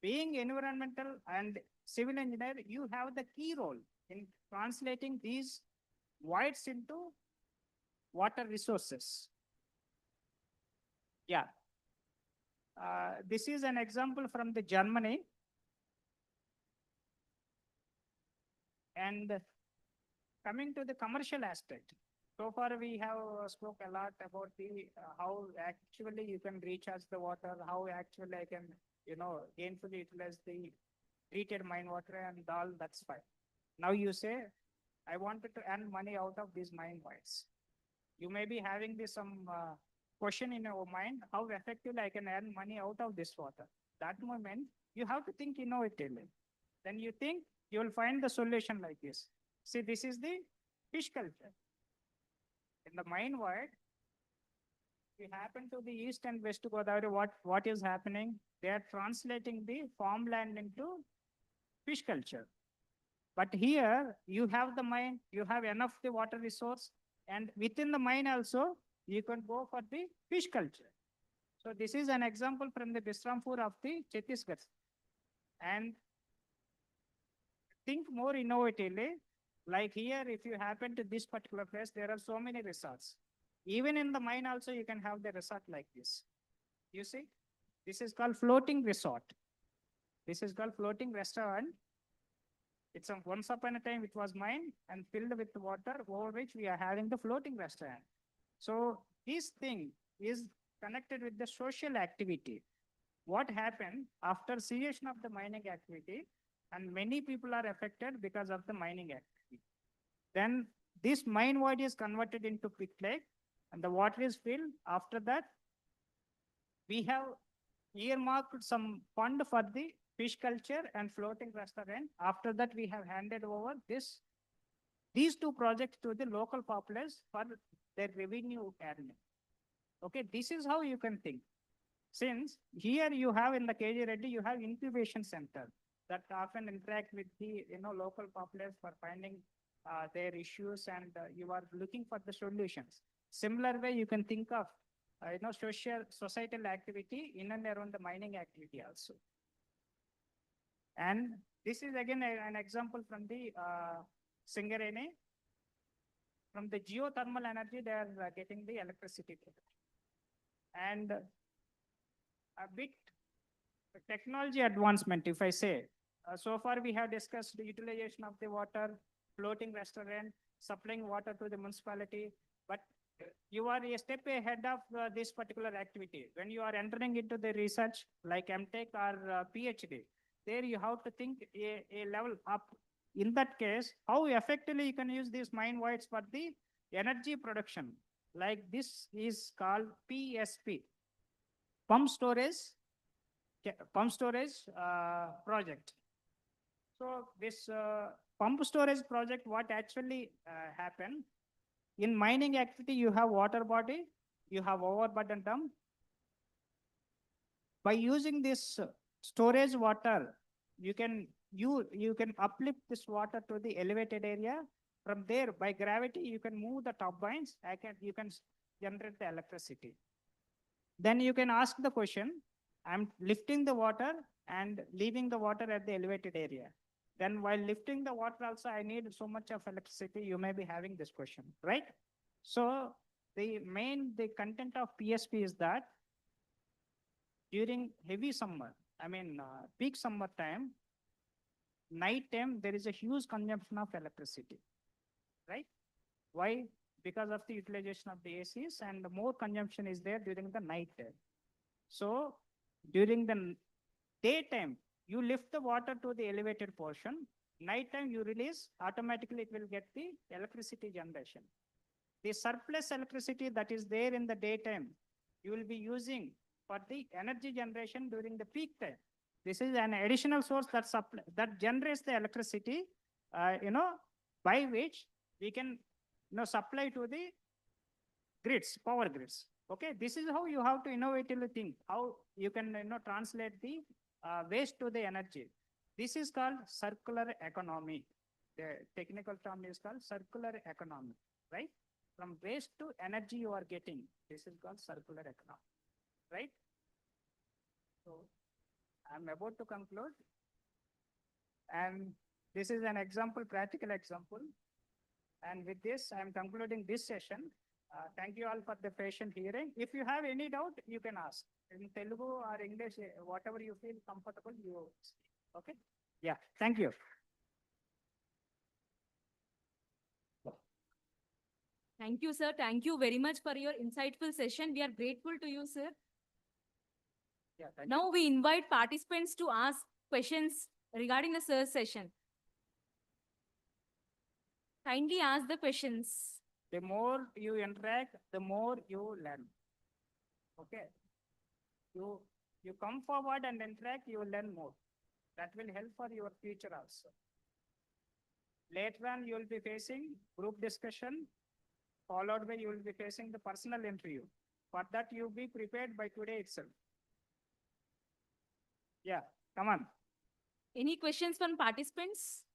Being environmental and civil engineer, you have the key role in translating these voids into water resources. Yeah. This is an example from the Germany. And coming to the commercial aspect, so far we have spoke a lot about the how actually you can recharge the water, how actually I can, gainfully utilize the treated mine water and all, that's fine. Now you say, I wanted to earn money out of these mine voids. You may be having this some question in your mind, how effectively I can earn money out of this water. That moment, you have to think innovatively. Then you think, you will find the solution like this. See, this is the fish culture. In the mine void, we happen to the east and west Godavari, what is happening? They are translating the farmland into fish culture. But here, you have the mine, you have enough the water resource, and within the mine also, you can go for the fish culture. So this is an example from the Bisrampur of the Chhattisgarh. And think more innovatively, like here, if you happen to this particular place, there are so many resorts. Even in the mine also, you can have the resort like this. You see, this is called floating resort. This is called floating restaurant. It's once upon a time, it was mine and filled with water, over which we are having the floating restaurant. So this thing is connected with the social activity. What happened after cessation of the mining activity, and many people are affected because of the mining activity. Then this mine void is converted into pit lake, and the water is filled. After that, we have earmarked some fund for the fish culture and floating restaurant. After that, we have handed over these two projects to the local populace for their revenue earning. Okay, this is how you can think. Since here you have in the KG Reddy, you have incubation center that often interact with the local populace for finding their issues, and you are looking for the solutions. Similar way, you can think of societal activity in and around the mining activity also. And this is again an example from the Singareni. From the geothermal energy, they are getting the electricity. And a bit technology advancement, if I say. So far we have discussed the utilization of the water, floating restaurant, supplying water to the municipality, but you are a step ahead of this particular activity. When you are entering into the research like MTech or PhD, there you have to think a level up. In that case, how effectively you can use these mine voids for the energy production. Like this is called PSP, pump storage, project. So this pump storage project, what actually happened, in mining activity, you have water body, you have overburden dump. By using this storage water, you can uplift this water to the elevated area. From there, by gravity, you can move the turbines. You can generate the electricity. Then you can ask the question, I'm lifting the water and leaving the water at the elevated area. Then while lifting the water also, I need so much of electricity. You may be having this question, right? So the content of PSP is that during heavy summer, peak summer time, night time, there is a huge consumption of electricity, right? Why? Because of the utilization of the ACs, and more consumption is there during the night time. So during the daytime, you lift the water to the elevated portion. Nighttime, you release, automatically it will get the electricity generation. The surplus electricity that is there in the daytime, you will be using for the energy generation during the peak time. This is an additional source that generates the electricity, by which we can, supply to the grids, power grids. Okay, this is how you have to innovatively think, how you can, translate the waste to the energy. This is called circular economy. The technical term is called circular economy, right? From waste to energy you are getting. This is called circular economy, right? So I'm about to conclude. And this is an example, practical example. And with this, I'm concluding this session. Thank you all for the patient hearing. If you have any doubt, you can ask. In Telugu or English, whatever you feel comfortable, you speak. Okay? Yeah, thank you. Thank you, sir. Thank you very much for your insightful session. We are grateful to you, sir. Yeah, thank Now we invite participants to ask questions regarding the sir's session. Kindly ask the questions. The more you interact, the more you learn. Okay? You come forward and interact, you will learn more. That will help for your future also. Later on, you will be facing group discussion, followed by you will be facing the personal interview. For that, you be prepared by today itself. Yeah, come on. Any questions from participants?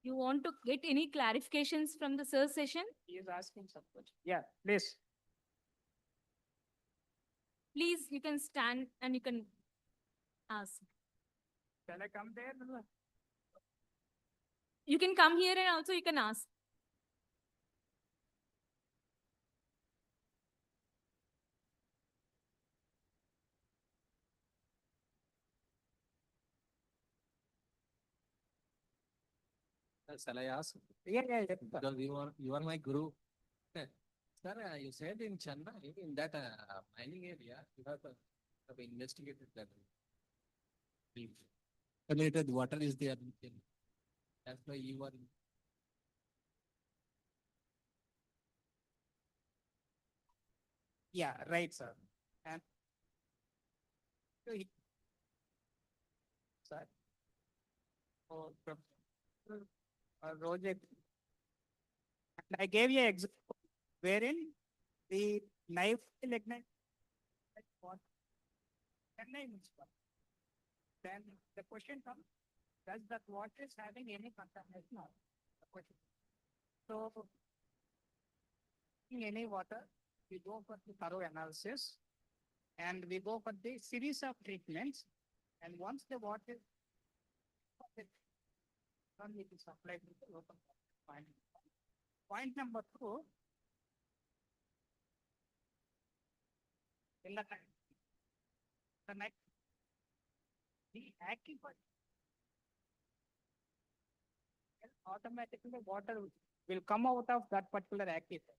You want to get any clarifications from the sir's session? He is asking some question. Yeah, please. Please, you can stand and you can ask. Shall I come there? You can come here and also you can ask. Shall I ask? Yeah. Because you are my guru. Sir, you said in Chennai, in that mining area, you have investigated that. Related water is there. That's why you are. Yeah, right, sir. And sir, project. I gave you an example wherein the knife lignite what? Then the question comes, does that water is having any contamination? The question. So, in any water, we go for the thorough analysis and we go for the series of treatments. And once the water it is supplied to the local point. Point number 2, in the next, the aquifer automatically water will come out of that particular activity.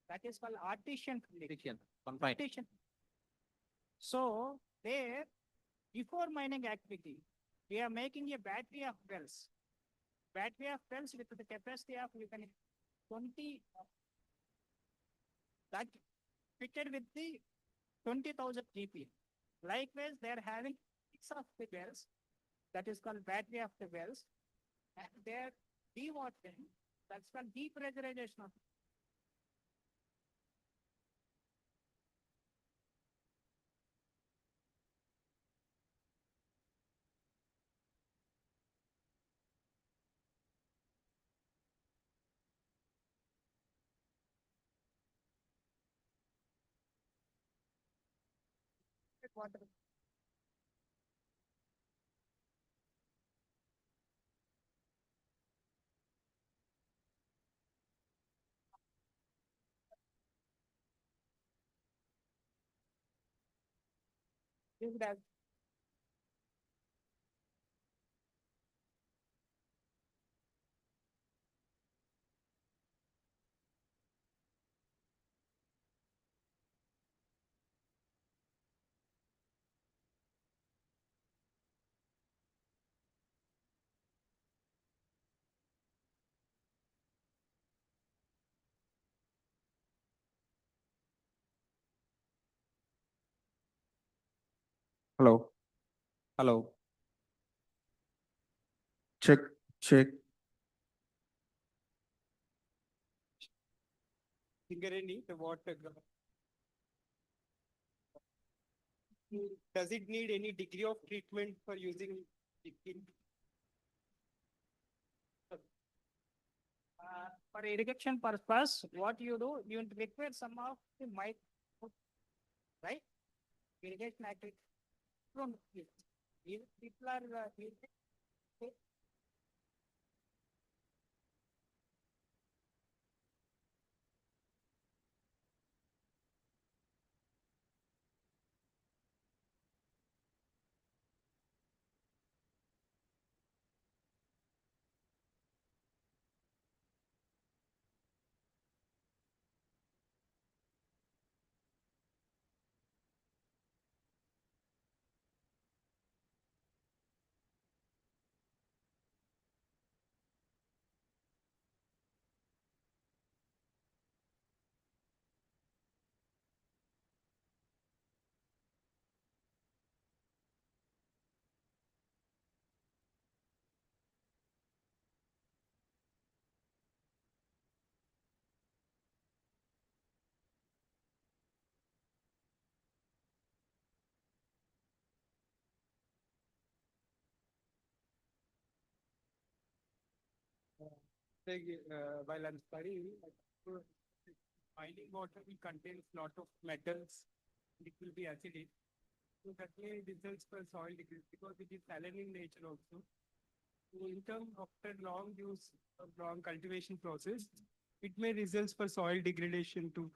That is called artesian filtration. Confined. Artesian. So there, before mining activity, we are making a battery of wells. Battery of wells with the capacity of you can 20 that fitted with the 20,000 GP. Likewise, they are having six of the wells, that is called battery of the wells, and they are dewatering, that's called depressurization of. Water. This would have Hello. Hello. Check, check. Singareni, the water. Does it need any degree of treatment for using liquid? For irrigation purpose, what you do, you require some of the mic, right? Irrigation activity. From people are while I'm studying, mining water will contain lot of metals. It will be acidic. So that may results for soil degradation because it is saline in nature also. So in terms after long use of long cultivation process, it may result for soil degradation too.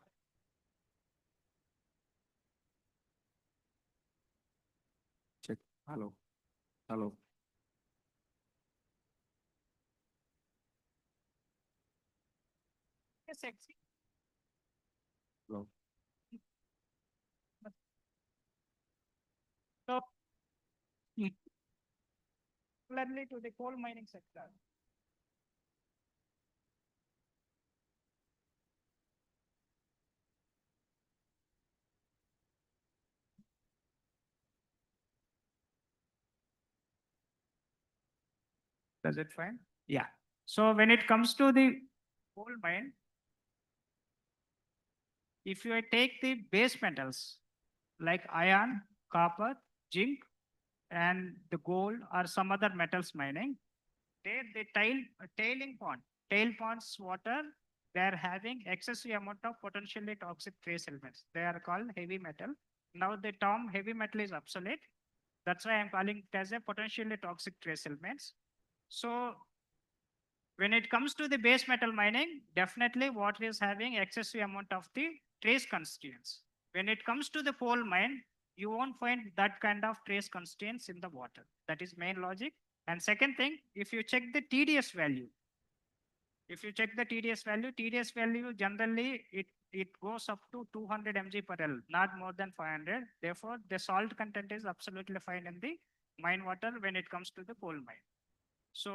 Check. Hello. Hello. Yes, actually. Hello. So, particularly to the coal mining sector. Does it fine? Yeah. So when it comes to the coal mine, if you take the base metals like iron, copper, zinc, and the gold or some other metals mining, there the tailing pond, tail ponds water, they are having excessive amount of potentially toxic trace elements. They are called heavy metal. Now the term heavy metal is obsolete. That's why I'm calling it as a potentially toxic trace elements. So when it comes to the base metal mining, definitely water is having excessive amount of the trace constituents. When it comes to the coal mine, you won't find that kind of trace constituents in the water. That is main logic. And second thing, if you check the TDS value, If you check the TDS value generally it goes up to 200 mg per L, not more than 500. Therefore, the salt content is absolutely fine in the mine water when it comes to the coal mine. So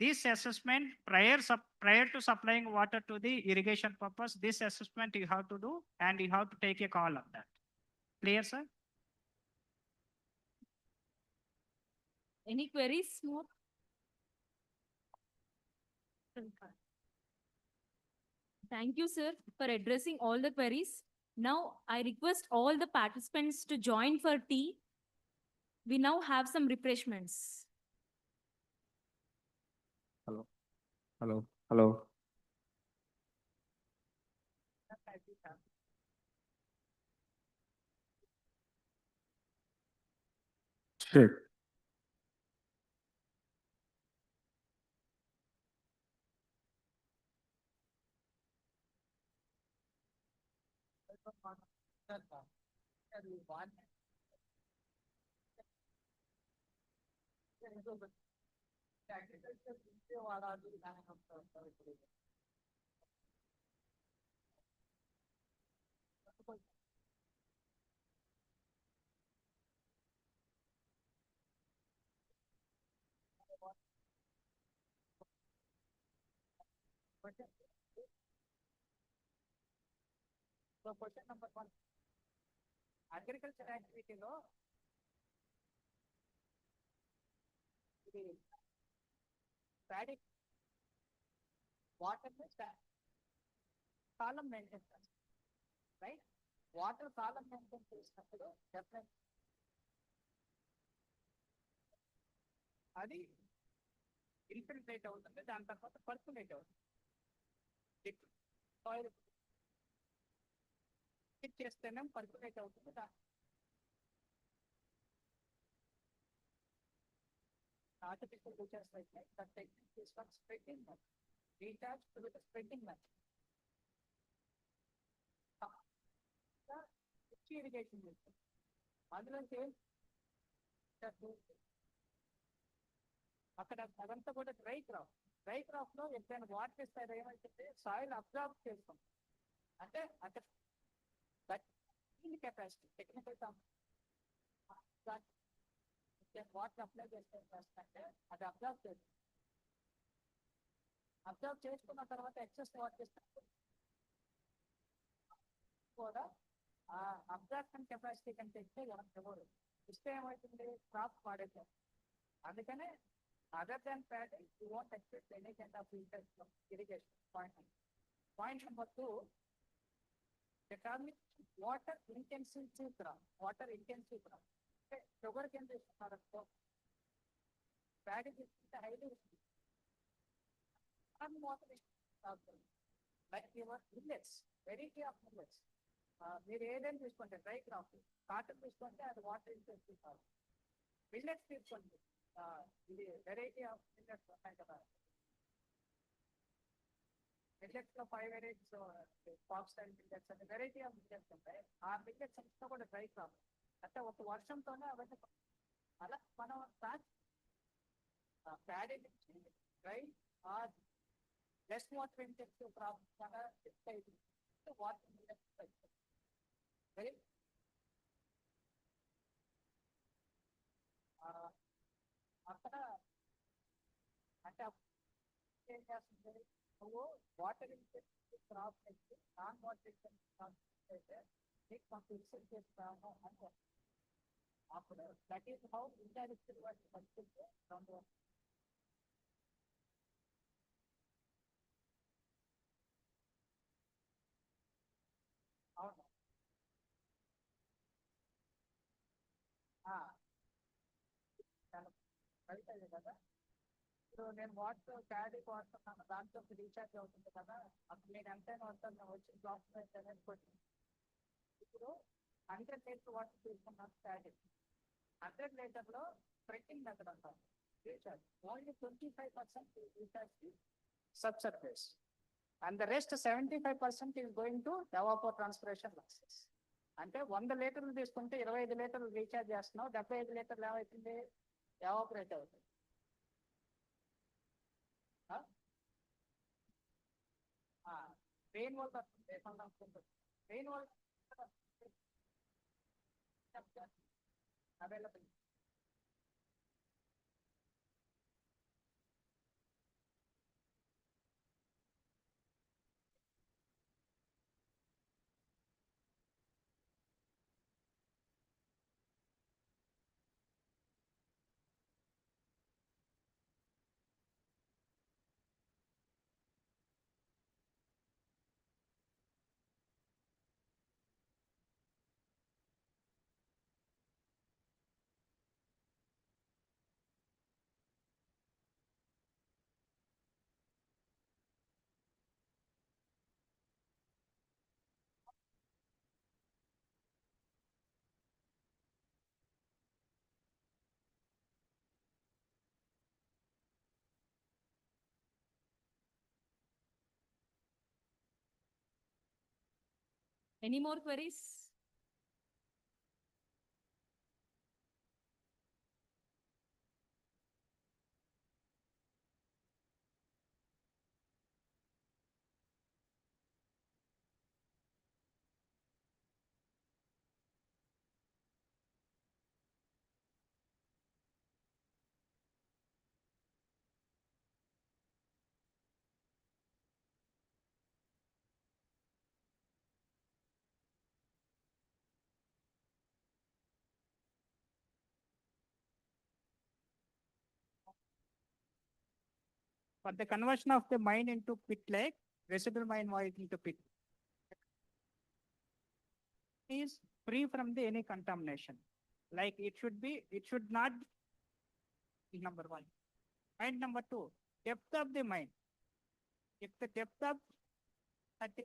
this assessment prior to supplying water to the irrigation purpose, this assessment you have to do and you have to take a call on that. Clear, sir? Any queries more? Thank you, sir, for addressing all the queries. Now, I request all the participants to join for tea. We now have some refreshments. Hello, hello, hello. Check. So question number 1. Agriculture activity లో ఇది paddy water కాలం maintain చేస్తారు, right? Water కాలం maintain చేసినప్పుడు definite అది infiltrate అవుతుంది, దాని తర్వాత percolate అవుతుంది. Soil చేస్తేనే పర్కులేట్ అవుతుంది. Artificial features like that, the technique is for spreading method. Recharge through the spreading method. Irrigation method. అందులో అక్కడ అదంతా కూడా డ్రై క్రాప్ లో ఎప్పుడైనా వాటర్ ఇస్తారు ఏమైతే సాయిల్ అబ్జర్వ్ చేస్తాం, అంటే అక్కడ కెపాసిటీ టెక్నికల్ వాటర్ అప్లై చేస్తే అది అబ్జర్వ్ చేస్తుంది. అబ్జర్వ్ చేసుకున్న తర్వాత ఎక్సెస్ వాటర్ ఇస్తే కూడా ఆ అబ్జర్ప్షన్ కెపాసిటీ కంటే ఎక్కువ ఎవరు ఇస్తే ఏమవుతుంది, క్రాప్ పాడైపోతుంది. అందుకనే other than padding you want expect any kind of irrigation. Point number 2, water intensive crop. అంటే షుగర్ కింద ఇస్తున్నారు అనుకో, ప్యాడీ తీసుకుంటే హైలీ వాటర్ ఇస్తుంది. Like your millets, variety of millets. మీరు ఏదైనా తీసుకుంటే డ్రై క్రాప్, కాటన్ తీసుకుంటే అది వాటర్ ఇంటెన్సివ్ క్రాప్. మిల్లెట్స్ తీసుకోండి, ఇది వెరైటీ ఆఫ్ మిల్లెట్స్ ఉన్నాయి కదా, మిల్లెట్స్ లో 5 వెరైటీస్, పాప్ స్టైల్ మిల్లెట్స్ అనే వెరైటీ ఆఫ్ మిల్లెట్స్ ఉంటాయి. ఆ మిల్లెట్స్ అంతా కూడా డ్రై క్రాప్, అంటే ఒక వర్షంతోనే అవన్నీ అలా మనం ప్యాడీ నుంచి dry or less water intensive crop water millets అక్కడ అంటే ఏం చేస్తుంది, నువ్వు వాటర్ ఇంటెన్సివ్ క్రాప్ అయితే నాన్ వాటర్ ఇంటెన్సివ్ క్రాప్ అయితే నీకు మాకు ఎక్సెప్ట్ చేస్తాము అంటే అప్పుడు దట్ ఈస్ హౌ ఇండైరెక్ట్ వాటి పరిస్థితి 2. అవును, అవుతుంది కదా. ఇప్పుడు నేను వాటర్ ప్యాడీ వాడుతున్నాను, దాంతో రీఛార్జ్ అవుతుంది కదా, అప్పుడు నేను ఎంతైనా వస్తాను వచ్చి బ్లాక్ అనేది కొట్టి. ఇప్పుడు 100 లీటర్ వాటర్ తీసుకున్నాను ప్యాడీ, 100 లీటర్లో స్ప్రెడ్డింగ్ మెథడ్ అంటారు recharge. Only 25% recharge subsurface and the rest 75% is going to evapotranspiration losses. అంటే 100 లీటర్లు తీసుకుంటే 25 లీటర్లు రీఛార్జ్ చేస్తున్నావు, 75 లీటర్లు ఏమవుతుంది, ఎవాపరేట్ అవుతుంది. ట్రైన్ వల్ల ట్రైన్ వల్ల available. Any more queries? For the conversion of the mine into pit lake, residual mine void into pit is free from the any contamination. Like it should not be number one. Point number two, depth of the mine. If the depth of 30,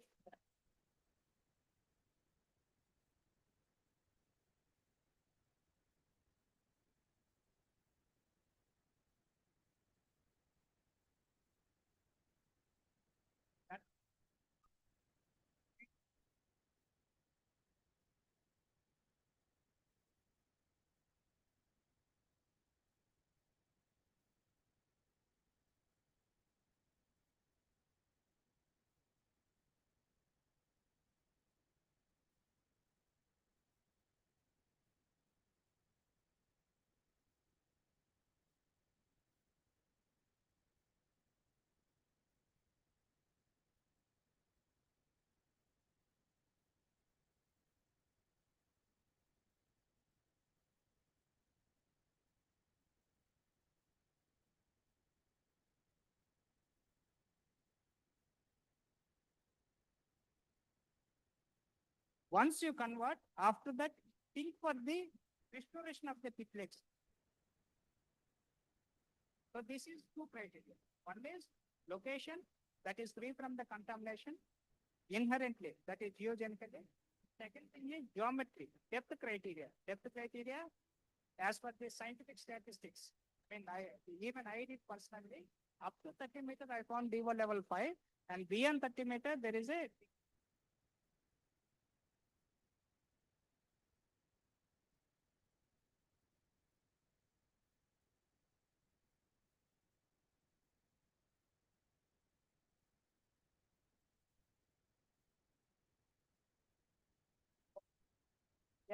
once you convert, after that, think for the restoration of the pit lakes. So this is two criteria. One is location that is free from the contamination inherently, that is geogenically. Second thing is geometry, depth criteria. Depth criteria as per the scientific statistics. Even I did personally, up to 30 meters I found DO level 5 and beyond 30 meters there is a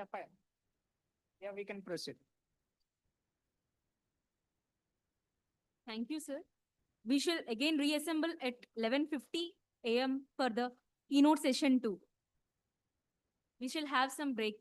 yeah, fine. Yeah, we can proceed. Thank you, sir. We shall again reassemble at 11:50 a.m. for the keynote session 2. We shall have some break.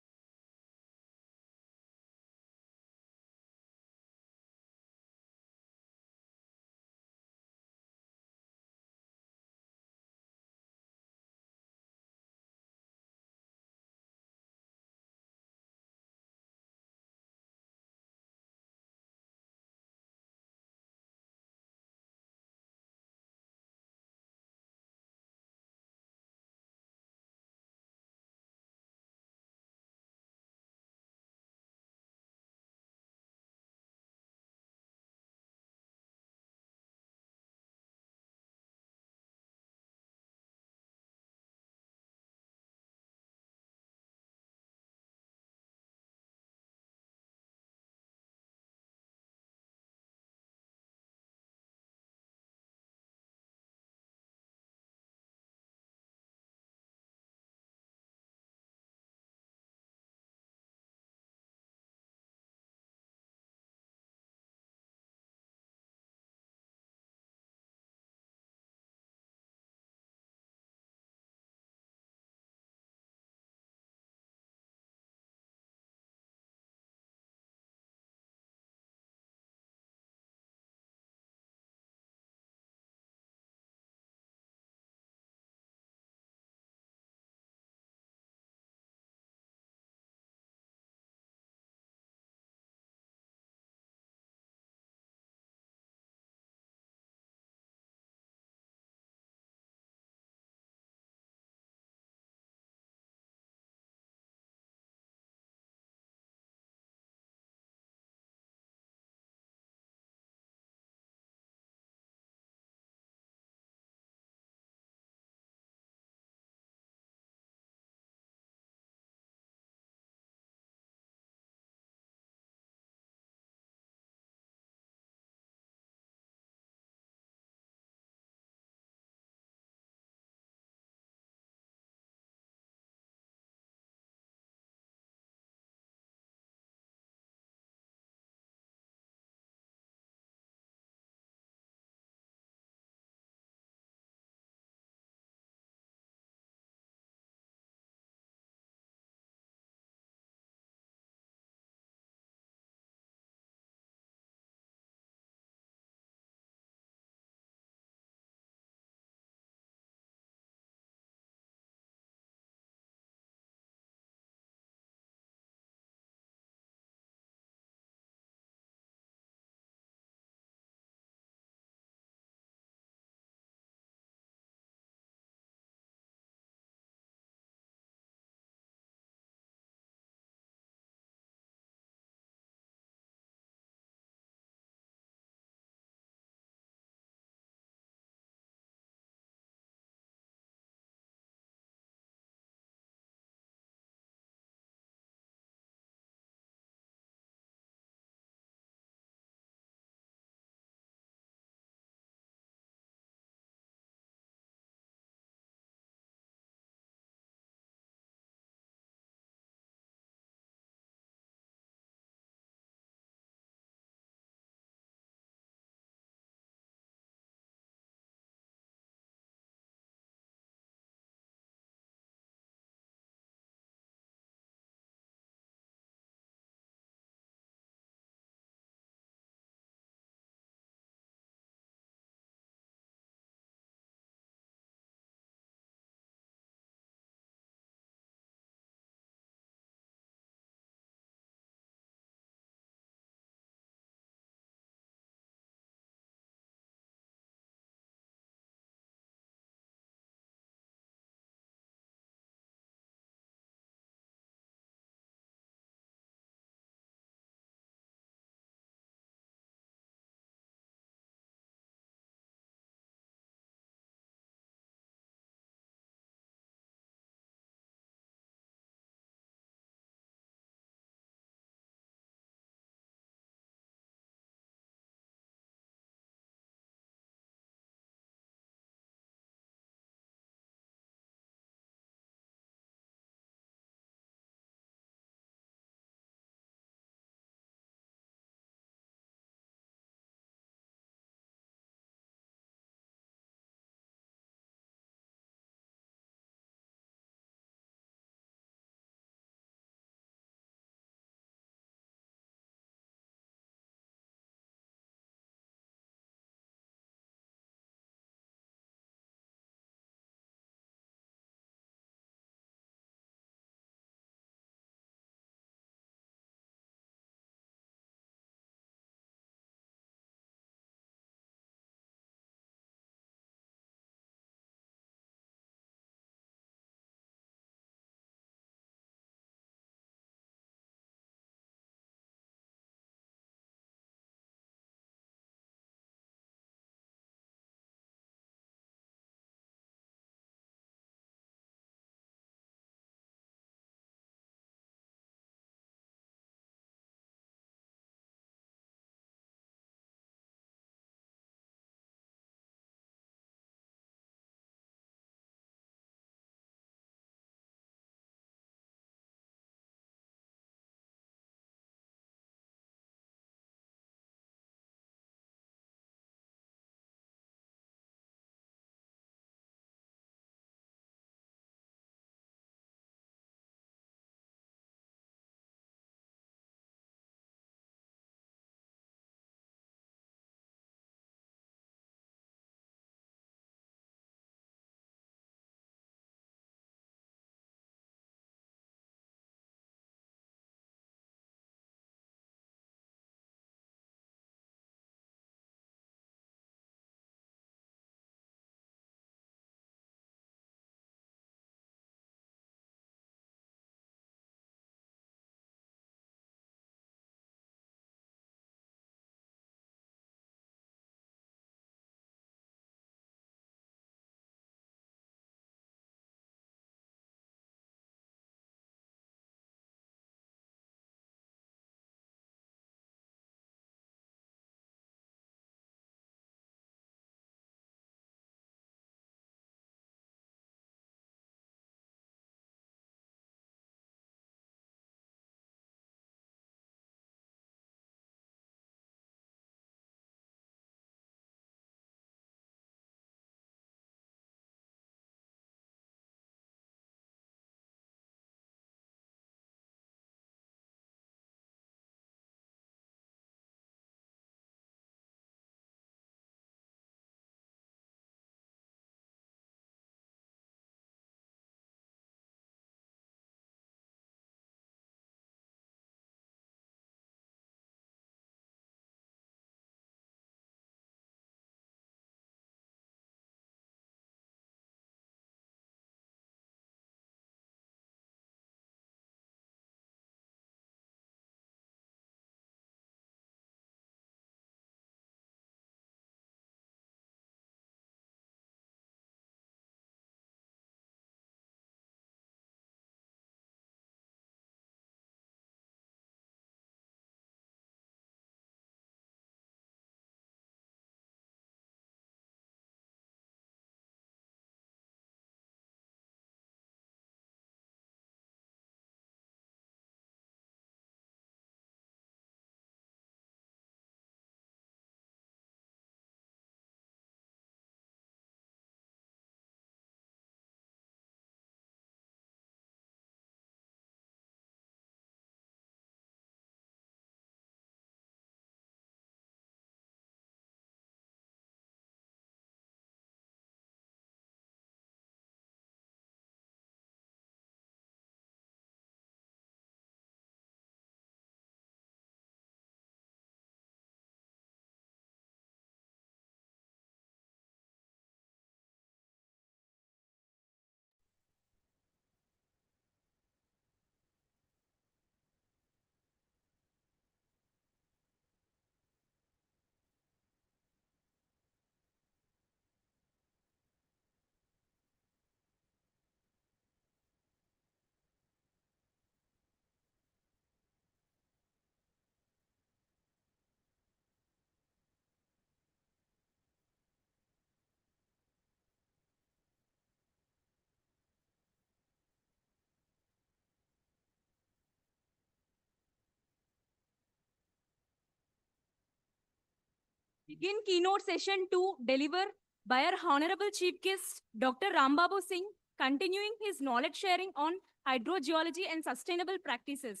begin keynote session 2 delivered by our Honorable Chief Guest, Dr. Rambabu Singh, continuing his knowledge sharing on hydrogeology and sustainable practices.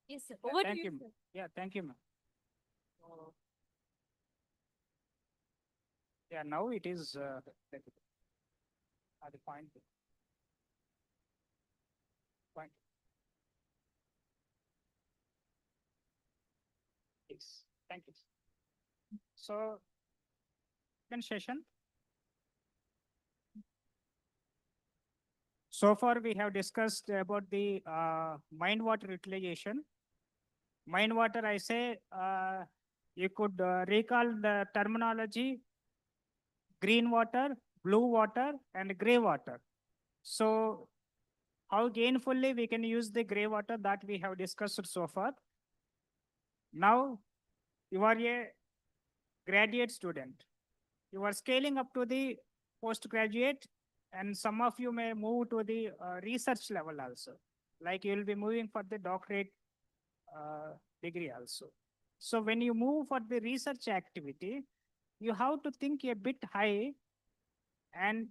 Yes, sir. Over to Thank you, you. sir. Yeah, thank you, ma'am. So, yeah, now it is the point. Point. Yes, thank you. So, second session. So far, we have discussed about the mine water utilization. Mine water, I say, you could recall the terminology: green water, blue water, and gray water. So, how gainfully we can use the gray water that we have discussed so far. Now, you are a graduate student. You are scaling up to the postgraduate, and some of you may move to the research level also. Like you will be moving for the doctorate degree also. So when you move for the research activity, you have to think a bit high, and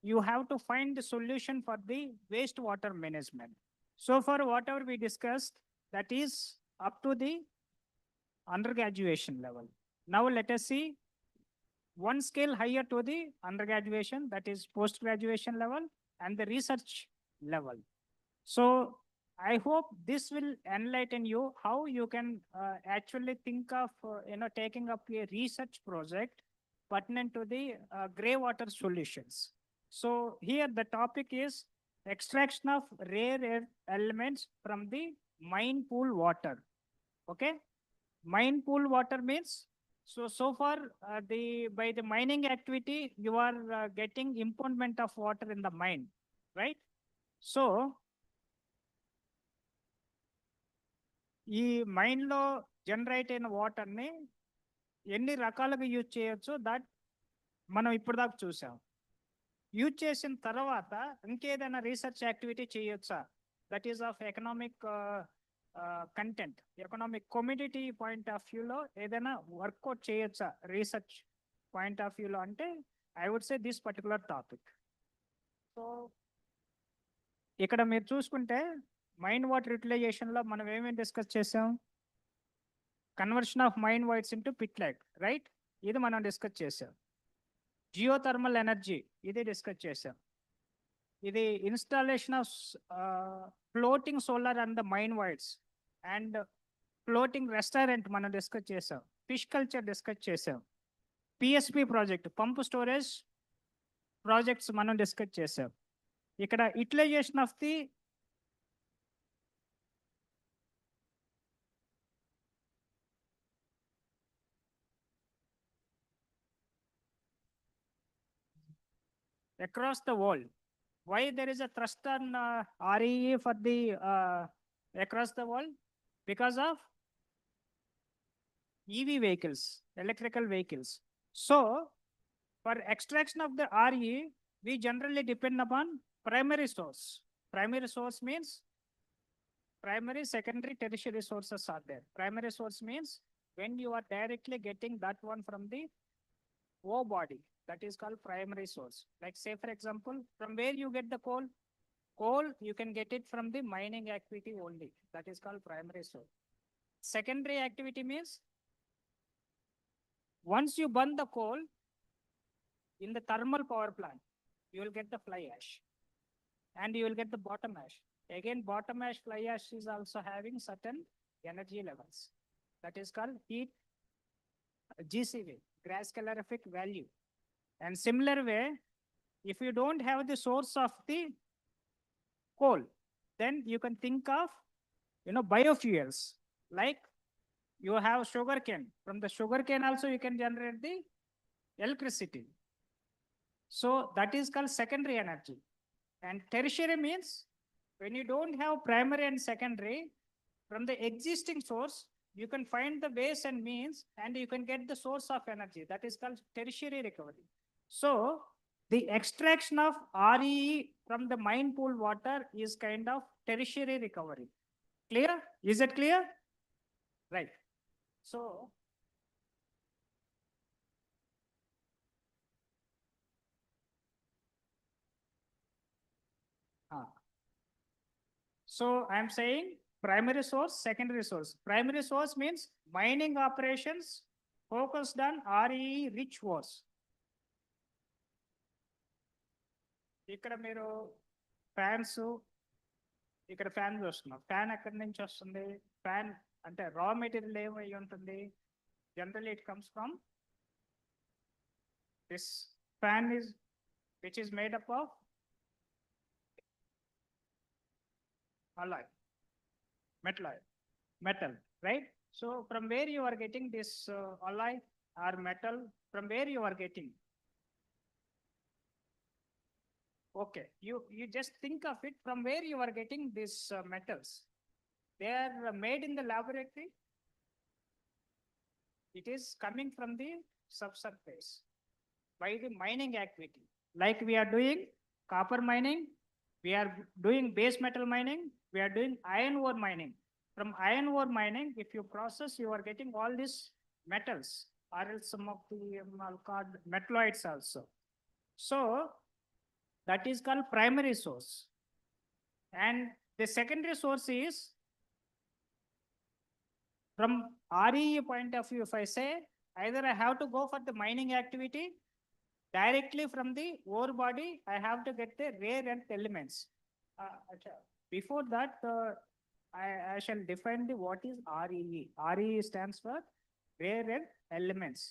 you have to find the solution for the wastewater management. So far, whatever we discussed, that is up to the undergraduation level. Now let us see one scale higher to the undergraduation, that is post-graduation level, and the research level. So I hope this will enlighten you how you can actually think of taking up a research project pertinent to the gray water solutions. So here the topic is extraction of rare earth elements from the mine pool water. Okay, mine pool water means so far by the mining activity you are getting impoundment of water in the mine, right? So ఈ mine లో generate అయిన water ని ఎన్ని రకాలుగా use చేయొచ్చు that మనం ఇప్పుడు దాకా చూసాం. యూజ్ చేసిన తర్వాత ఇంకేదైనా రీసెర్చ్ యాక్టివిటీ చేయొచ్చా, that is of economic content, economic community point of వ్యూలో ఏదైనా వర్కౌట్ చేయొచ్చా రీసెర్చ్ పాయింట్ ఆఫ్ వ్యూలో అంటే I would say this particular topic. So ఇక్కడ మీరు చూసుకుంటే మైన్ వాటర్ యూటిలైజేషన్లో మనం ఏమేమి డిస్కస్ చేసాం? Conversion of mine voids into pit lake, right? ఇది మనం డిస్కస్ చేసాం. జియోథర్మల్ ఎనర్జీ ఇది డిస్కస్ చేసాం. ఇది installation of floating solar and the mine voids and floating restaurant మనం డిస్కస్ చేసాం. ఫిష్ కల్చర్ డిస్కస్ చేసాం. PSP project, pump storage projects మనం డిస్కస్ చేసాం. ఇక్కడ utilization of the across the world. Why there is a thrust on REE for the across the world? Because of EV vehicles, electrical vehicles. So for extraction of the RE, we generally depend upon primary source. Primary source means primary, secondary, tertiary sources are there. Primary source means when you are directly getting that one from the O body, that is called primary source. Like say for example, from where you get the coal? Coal, you can get it from the mining activity only. That is called primary source. Secondary activity means once you burn the coal in the thermal power plant, you will get the fly ash and you will get the bottom ash. Again, bottom ash, fly ash is also having certain energy levels. That is called heat GCV, gross calorific value. And similar way, if you don't have the source of the coal, then you can think of, biofuels. Like you have sugar cane. From the sugar cane also you can generate the electricity. So that is called secondary energy. And tertiary means when you don't have primary and secondary, from the existing source, you can find the ways and means and you can get the source of energy. That is called tertiary recovery. So the extraction of REE from the mine pool water is kind of tertiary recovery. Clear? Is it clear? Right. So So I'm saying primary source, secondary source. Primary source means mining operations focused on REE rich ores. ఇక్కడ మీరు fans ఇక్కడ fan చూస్తున్నాం. Fan ఎక్కడి నుంచి వస్తుంది? Fan అంటే raw material ఏమై ఉంటుంది? Generally it comes from this fan is which is made up of alloy, metal, right? So from where you are getting this alloy or metal, from where you are getting? Okay, you just think of it, from where you are getting these metals. They are made in the laboratory. It is coming from the subsurface by the mining activity. Like we are doing copper mining, we are doing base metal mining, we are doing iron ore mining. From iron ore mining, if you process, you are getting all these metals, or else some of the called metalloids also. So that is called primary source. And the secondary source is, from REE point of view, if I say, either I have to go for the mining activity, directly from the ore body, I have to get the rare earth elements. Before that, I shall define the what is REE. REE stands for rare earth elements.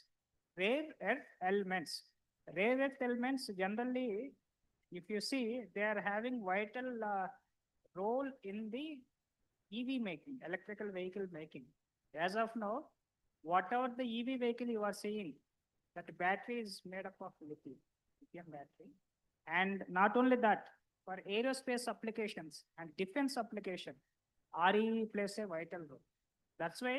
Rare earth elements. Rare earth elements generally, if you see, they are having vital role in the EV making, electrical vehicle making. As of now, whatever the EV vehicle you are seeing, that battery is made up of lithium battery. And not only that, for aerospace applications and defense application, REE plays a vital role. That's why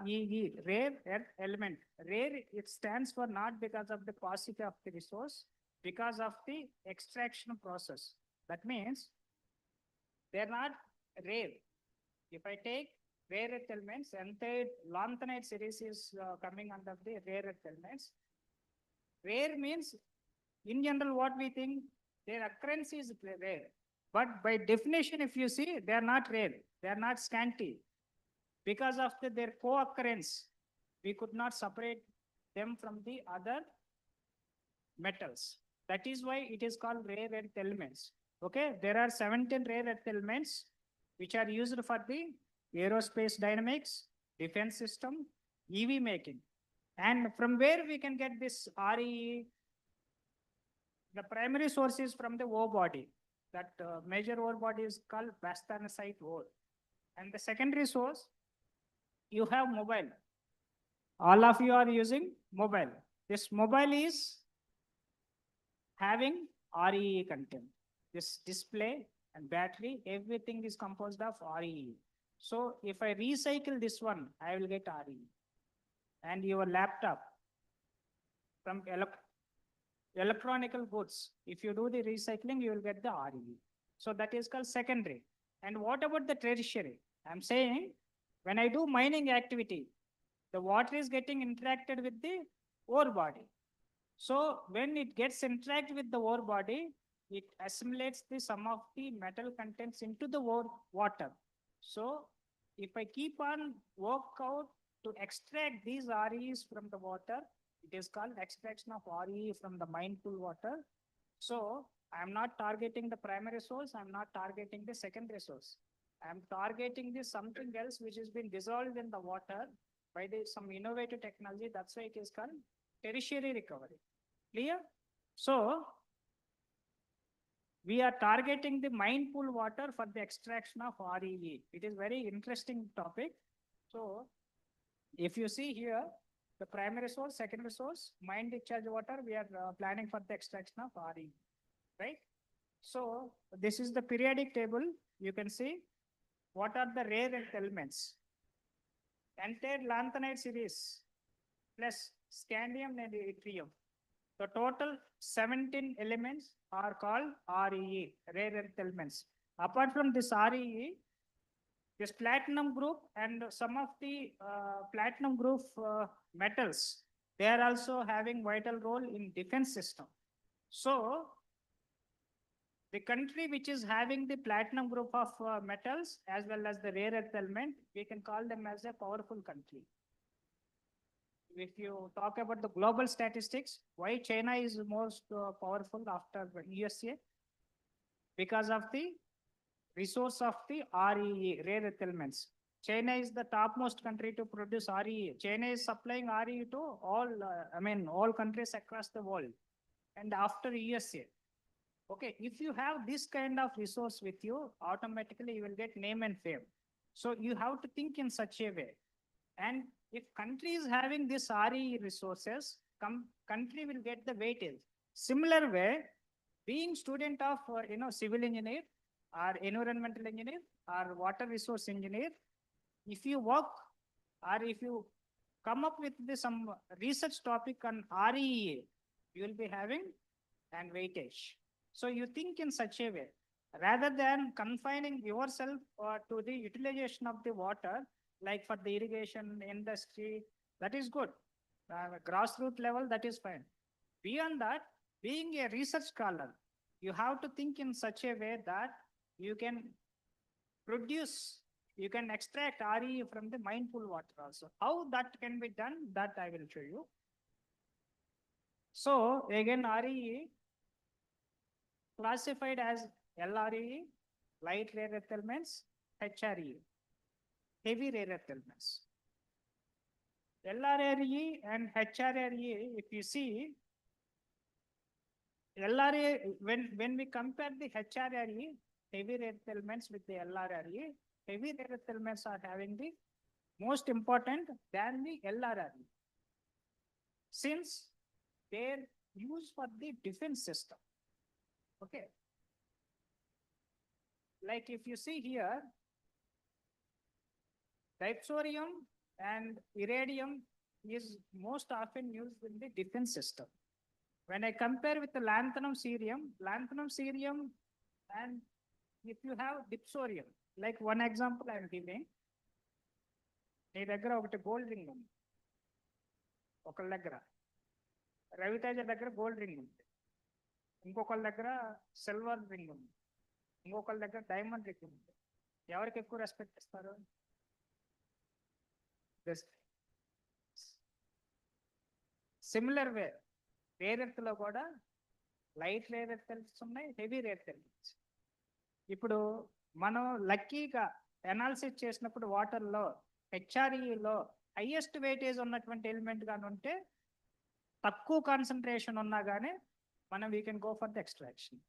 REE, rare earth element. Rare, it stands for not because of the paucity of the resource, because of the extraction process. That means they're not rare. If I take rare earth elements, entire lanthanide series is coming under the rare earth elements. Rare means, in general, what we think, their occurrence is rare. But by definition, if you see, they are not rare. They are not scanty. Because of their co-occurrence, we could not separate them from the other metals. That is why it is called rare earth elements. Okay, there are 17 rare earth elements which are used for the aerospace dynamics, defense system, EV making. And from where we can get this REE? The primary source is from the ore body. That major ore body is called bastnaesite ore. And the secondary source, you have mobile. All of you are using mobile. This mobile is having REE content. This display and battery, everything is composed of REE. So if I recycle this one, I will get REE. And your laptop, from electronical goods, if you do the recycling, you will get the REE. So that is called secondary. And what about the tertiary? I'm saying, when I do mining activity, the water is getting interacted with the ore body. So when it gets interact with the ore body, it assimilates the some of the metal contents into the water. So if I keep on work out to extract these REs from the water, it is called extraction of RE from the mine pool water. So I'm not targeting the primary source, I'm not targeting the secondary source. I'm targeting this something else which has been dissolved in the water by some innovative technology. That's why it is called tertiary recovery. Clear? So we are targeting the mine pool water for the extraction of REE. It is very interesting topic. So if you see here, the primary source, secondary source, mine discharge water, we are planning for the extraction of REE, right? So this is the periodic table. You can see what are the rare earth elements. Entire lanthanide series plus scandium and yttrium. The total 17 elements are called REE, rare earth elements. Apart from this REE, this platinum group and some of the platinum group metals, they are also having vital role in defense system. So The country which is having the platinum group of metals as well as the rare earth element, we can call them as a powerful country. If you talk about the global statistics, why China is most powerful after the USA? Because of the resource of the REE, rare earth elements. China is the topmost country to produce REE. China is supplying REE to all, all countries across the world. And after USA, okay, if you have this kind of resource with you, automatically you will get name and fame. So you have to think in such a way. And if country is having this RE resources, country will get the weightage. Similar way, being student of civil engineer or environmental engineer or water resource engineer, if you work or if you come up with some research topic on REA, you will be having an weightage. So you think in such a way, rather than confining yourself to the utilization of the water, like for the irrigation industry, that is good. Grassroots level, that is fine. Beyond that, being a research scholar, you have to think in such a way that you can produce, you can extract RE from the mine pool water also. How that can be done, that I will show you. So again, RE classified as LRE, light rare earth elements, HRE, heavy rare earth elements. LRE and HRE, if you see, LRE, when we compare the HRE, heavy rare earth elements with the LRE, heavy rare earth elements are having the most important than the LRE. Since they're used for the defense system. Okay. Like if you see here, dipsorium and iridium is most often used in the defense system. When I compare with the lanthanum cerium, and if you have dipsorium, like one example I am giving, నీ దగ్గర ఒకటి gold ring ఉంది, ఒకళ్ళ దగ్గర రవితేజ దగ్గర gold ring ఉంది, ఇంకొకళ్ళ దగ్గర సిల్వర్ రింగ్ ఉంది, ఇంకొకళ్ళ దగ్గర డైమండ్ రింగ్ ఉంది. ఎవరికి ఎక్కువ రెస్పెక్ట్ ఇస్తారు? సిమిలర్ వే రేర్ ఎర్త్ లో కూడా లైట్ రేర్ ఎర్త్ ఎలిమెంట్స్ ఉన్నాయి, హెవీ రేర్ ఎర్త్ ఎలిమెంట్స్. ఇప్పుడు మనం లక్కీగా అనాలిసిస్ చేసినప్పుడు వాటర్లో హెచ్ఆర్ఈలో హైయెస్ట్ వెయిటేజ్ ఉన్నటువంటి ఎలిమెంట్ కానీ ఉంటే, తక్కువ కాన్సన్ట్రేషన్ ఉన్నా కానీ మనం we can go for the extraction.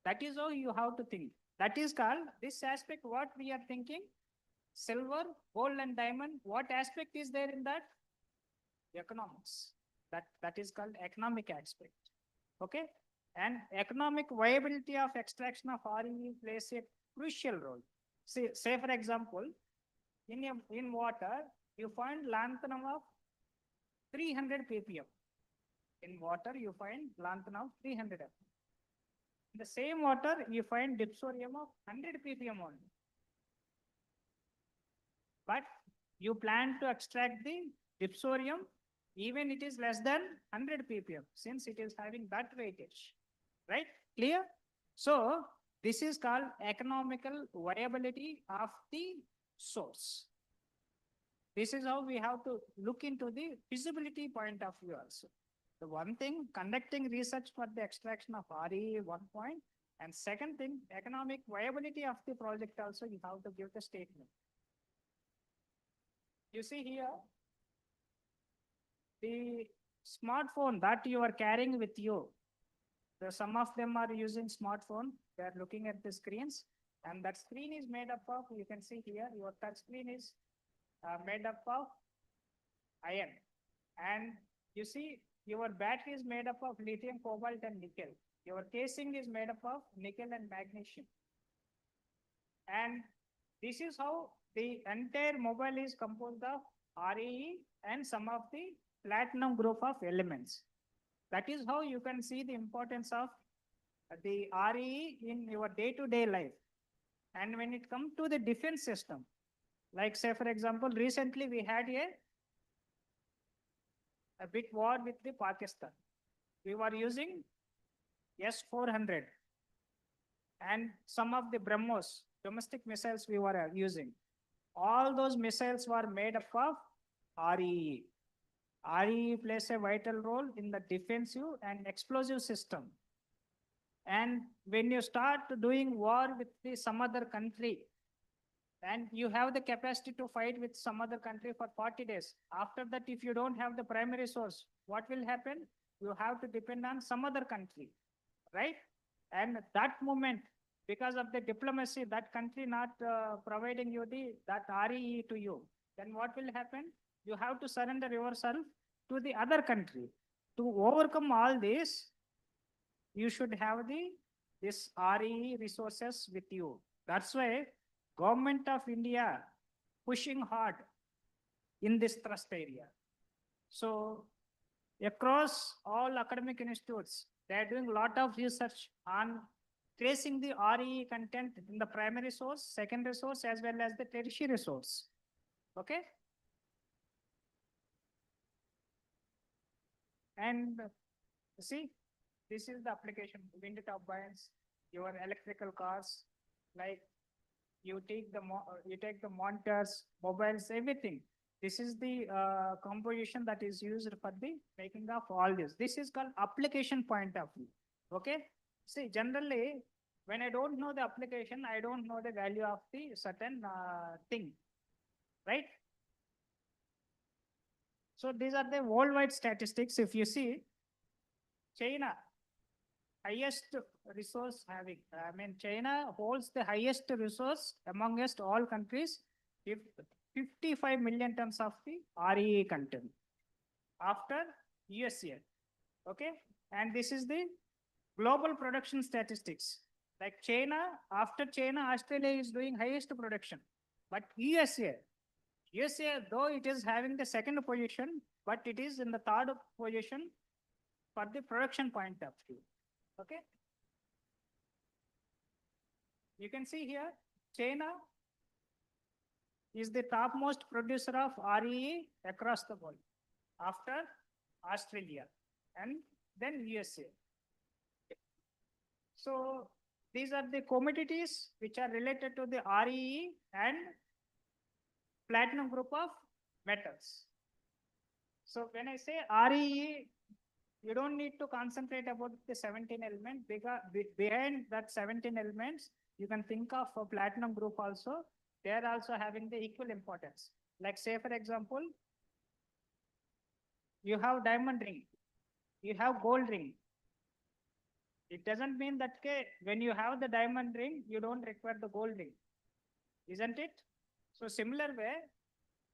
That is how you have to think. That is called this aspect what we are thinking. Silver, gold and diamond, what aspect is there in that? Economics. That is called economic aspect. Okay. And economic viability of extraction of RE plays a crucial role. Say for example, in water, you find lanthanum of 300 ppm. In water, you find lanthanum of 300 ppm. In the same water, you find dipsorium of 100 ppm only. But you plan to extract the dipsorium, even it is less than 100 ppm, since it is having that weightage, right? Clear? So this is called economical viability of the source. This is how we have to look into the feasibility point of view also. The one thing, conducting research for the extraction of RE, one point, and second thing, economic viability of the project also, you have to give the statement. You see here, the smartphone that you are carrying with you, some of them are using smartphone, they are looking at the screens, and that screen is made up of, you can see here, your touch screen is made up of iron. And you see, your battery is made up of lithium, cobalt, and nickel. Your casing is made up of nickel and magnesium. And this is how the entire mobile is composed of RE and some of the platinum group of elements. That is how you can see the importance of the RE in your day-to-day life. And when it comes to the defense system, like say for example, recently we had a big war with the Pakistan. We were using S-400 and some of the BrahMos, domestic missiles we were using. All those missiles were made up of REE. REE plays a vital role in the defensive and explosive system. And when you start doing war with some other country, and you have the capacity to fight with some other country for 40 days. After that, if you don't have the primary source, what will happen? You have to depend on some other country, right? And that moment, because of the diplomacy, that country not providing you that REE to you, then what will happen? You have to surrender yourself to the other country. To overcome all this, you should have this REE resources with you. That's why Government of India pushing hard in this thrust area. So across all academic institutes, they are doing a lot of research on tracing the REE content in the primary source, secondary source, as well as the tertiary source. Okay. And see, this is the application, wind turbines, your electrical cars, like you take the monitors, mobiles, everything. This is the composition that is used for the making of all this. This is called application point of view. Okay. See, generally, when I don't know the application, I don't know the value of the certain thing, right? So these are the worldwide statistics. If you see, China, highest resource having. I mean, China holds the highest resource amongst all countries, if 55 million tons of the REE content after USA. Okay. And this is the global production statistics. Like China, after China, Australia is doing highest production. But USA, though it is having the second position, but it is in the third position for the production point of view. Okay. You can see here, China is the topmost producer of REE across the world after Australia and then USA. So these are the commodities which are related to the REE and platinum group of metals. So when I say REE, you don't need to concentrate about the 17 elements, because behind that 17 elements, you can think of a platinum group also. They are also having the equal importance. Like say, for example, you have diamond ring, you have gold ring. It doesn't mean that when you have the diamond ring, you don't require the gold ring, isn't it? So similar way,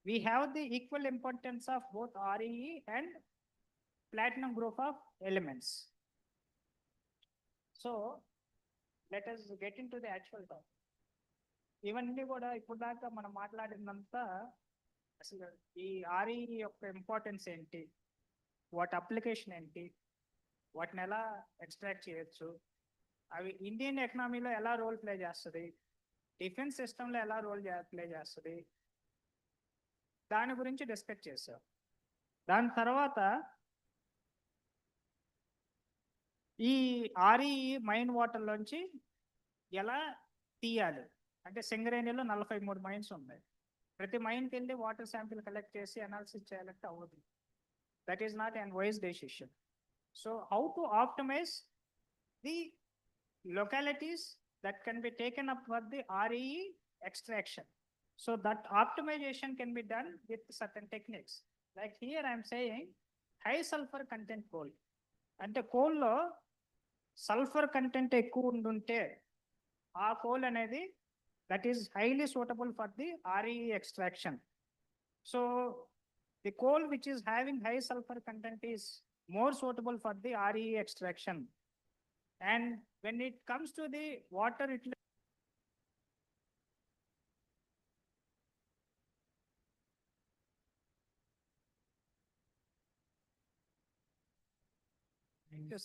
we have the equal importance of both REE and platinum group of elements. So let us get into the actual topic. ఇవన్నీ కూడా ఇప్పుడు దాకా మనం మాట్లాడినంతా అసలు ఈ REE యొక్క importance ఏంటి, వాటి అప్లికేషన్ ఏంటి, వాటిని ఎలా ఎక్స్ట్రాక్ట్ చేయొచ్చు, అవి ఇండియన్ ఎకనామీలో ఎలా రోల్ ప్లే చేస్తుంది, డిఫెన్స్ సిస్టంలో ఎలా రోల్ ప్లే చేస్తుంది, దాని గురించి డిస్కస్ చేసాం. దాని తర్వాత ఈ REE మైన్ వాటర్లోంచి ఎలా తీయాలి అంటే, సింగరేణిలో 43 మైన్స్ ఉన్నాయి. ప్రతి మైన్కి వెళ్ళి వాటర్ శాంపిల్ కలెక్ట్ చేసి అనాలిసిస్ చేయాలంటే అవ్వదు. That is not an wise decision. So how to optimise the localities that can be taken up for the REE extraction. So that optimization can be done with certain techniques. Like here I am saying high sulfur content coal. అంటే కోల్లో sulphur content ఎక్కువ ఉండుంటే ఆ coal అనేది that is highly suitable for the REE extraction. So the coal which is having high sulfur content is more suitable for the REE extraction. And when it comes to the water to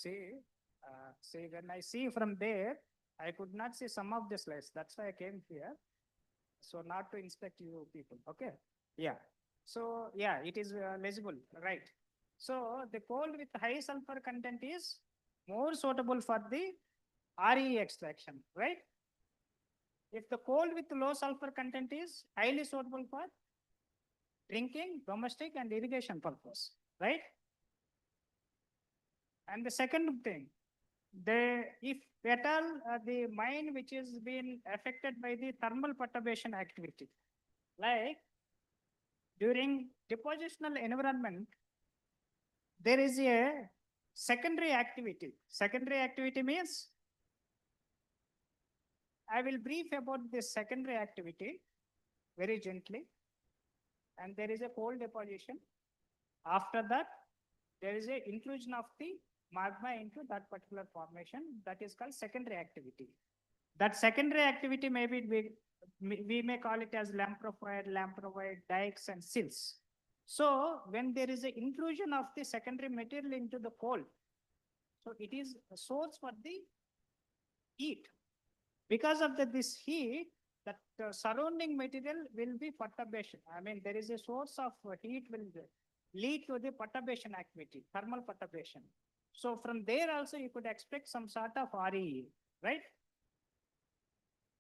say when I see from there, I could not see some of the slides. That's why I came here. So not to inspect you people. Okay. Yeah. So yeah, it is legible, right? So the coal with high sulfur content is more suitable for the RE extraction, right? If the coal with low sulfur content is highly suitable for drinking, domestic, and irrigation purpose, right? And the second thing, if at all the mine which is being affected by the thermal perturbation activity, like during depositional environment, there is a secondary activity. Secondary activity means, I will brief about this secondary activity very gently. And there is a coal deposition. After that, there is a inclusion of the magma into that particular formation. That is called secondary activity. That secondary activity we may call it as lamprophite, dikes, and silts. So when there is an inclusion of the secondary material into the coal, so it is a source for the heat. Because of this heat, that surrounding material will be perturbation. I mean, there is a source of heat will lead to the perturbation activity, thermal perturbation. So from there also you could expect some sort of RE, right?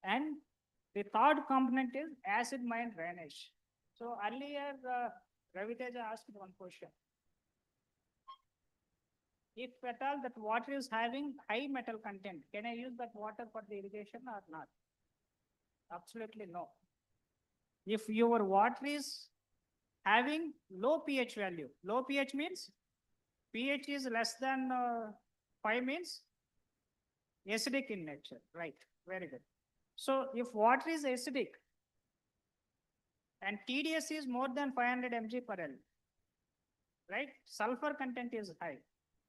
And the third component is acid mine drainage. So earlier, Ravi Teja asked one question. If at all that water is having high metal content, can I use that water for the irrigation or not? Absolutely no. If your water is having low pH value, low pH means pH is less than 5 means acidic in nature, right? Very good. So if water is acidic and TDS is more than 500 mg per L, right? Sulfur content is high.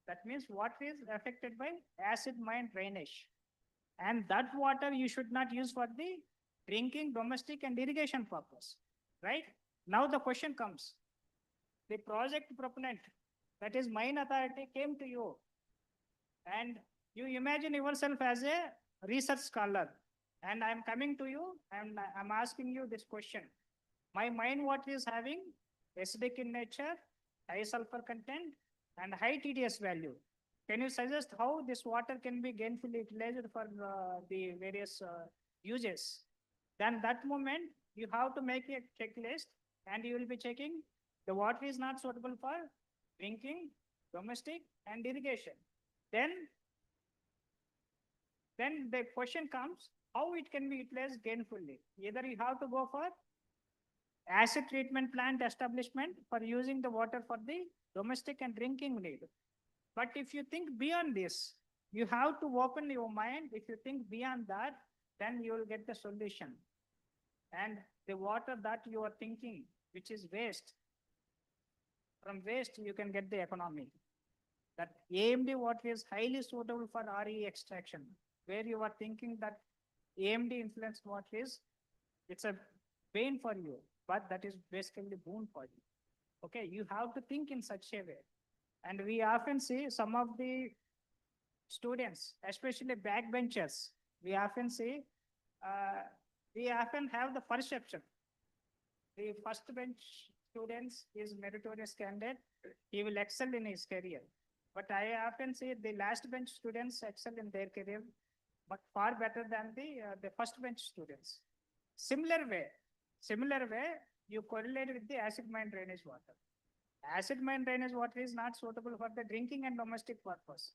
That means water is affected by acid mine drainage. And that water you should not use for the drinking, domestic, and irrigation purpose, right? Now the question comes. The project proponent, that is mine authority, came to you and you imagine yourself as a research scholar, and I'm coming to you and I'm asking you this question. My mine water is having acidic in nature, high sulfur content, and high TDS value. Can you suggest how this water can be gainfully utilized for the various uses? Then that moment, you have to make a checklist and you will be checking the water is not suitable for drinking, domestic, and irrigation. Then the question comes, how it can be utilized gainfully? Either you have to go for acid treatment plant establishment for using the water for the domestic and drinking need. But if you think beyond this, you have to open your mind. If you think beyond that, then you will get the solution. And the water that you are thinking, which is waste, from waste you can get the economy. That AMD water is highly suitable for RE extraction, where you are thinking that AMD influenced water is, it's a pain for you, but that is basically boon for you. Okay, you have to think in such a way. And we often see some of the students, especially backbenchers, we often see, we often have the perception. The first bench students is meritorious candidate, he will excel in his career. But I often see the last bench students excel in their career, but far better than the first bench students. Similar way, you correlate with the acid mine drainage water. Acid mine drainage water is not suitable for the drinking and domestic purpose.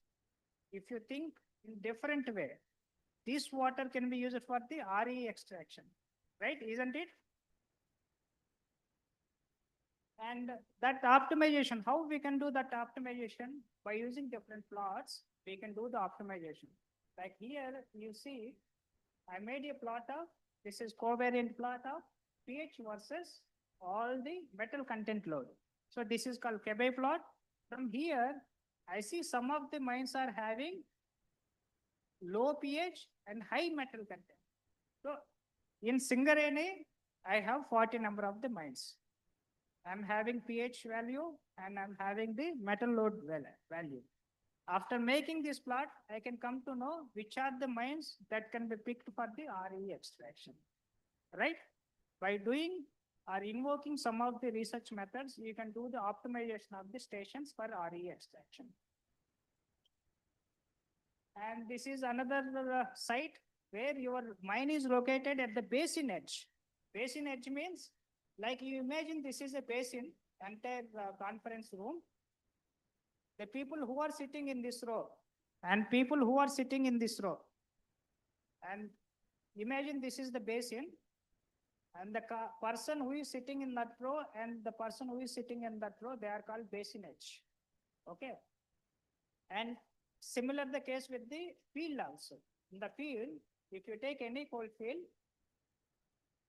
If you think in different way, this water can be used for the RE extraction, right? Isn't it? And that optimization, how we can do that optimization? By using different plots, we can do the optimization. Like here, you see, I made a plot of, this is covariant plot of pH versus all the metal content load. So this is called Kebe plot. From here, I see some of the mines are having low pH and high metal content. So in Singareni, I have 40 number of the mines. I'm having pH value and I'm having the metal load value. After making this plot, I can come to know which are the mines that can be picked for the RE extraction, right? By doing or invoking some of the research methods, you can do the optimization of the stations for RE extraction. And this is another site where your mine is located at the basin edge. Basin edge means, like you imagine this is a basin, entire conference room. The people who are sitting in this row and people who are sitting in this row. And imagine this is the basin, and the person who is sitting in that row and the person who is sitting in that row, they are called basin edge. Okay. And similar the case with the field also. In the field, if you take any coal field,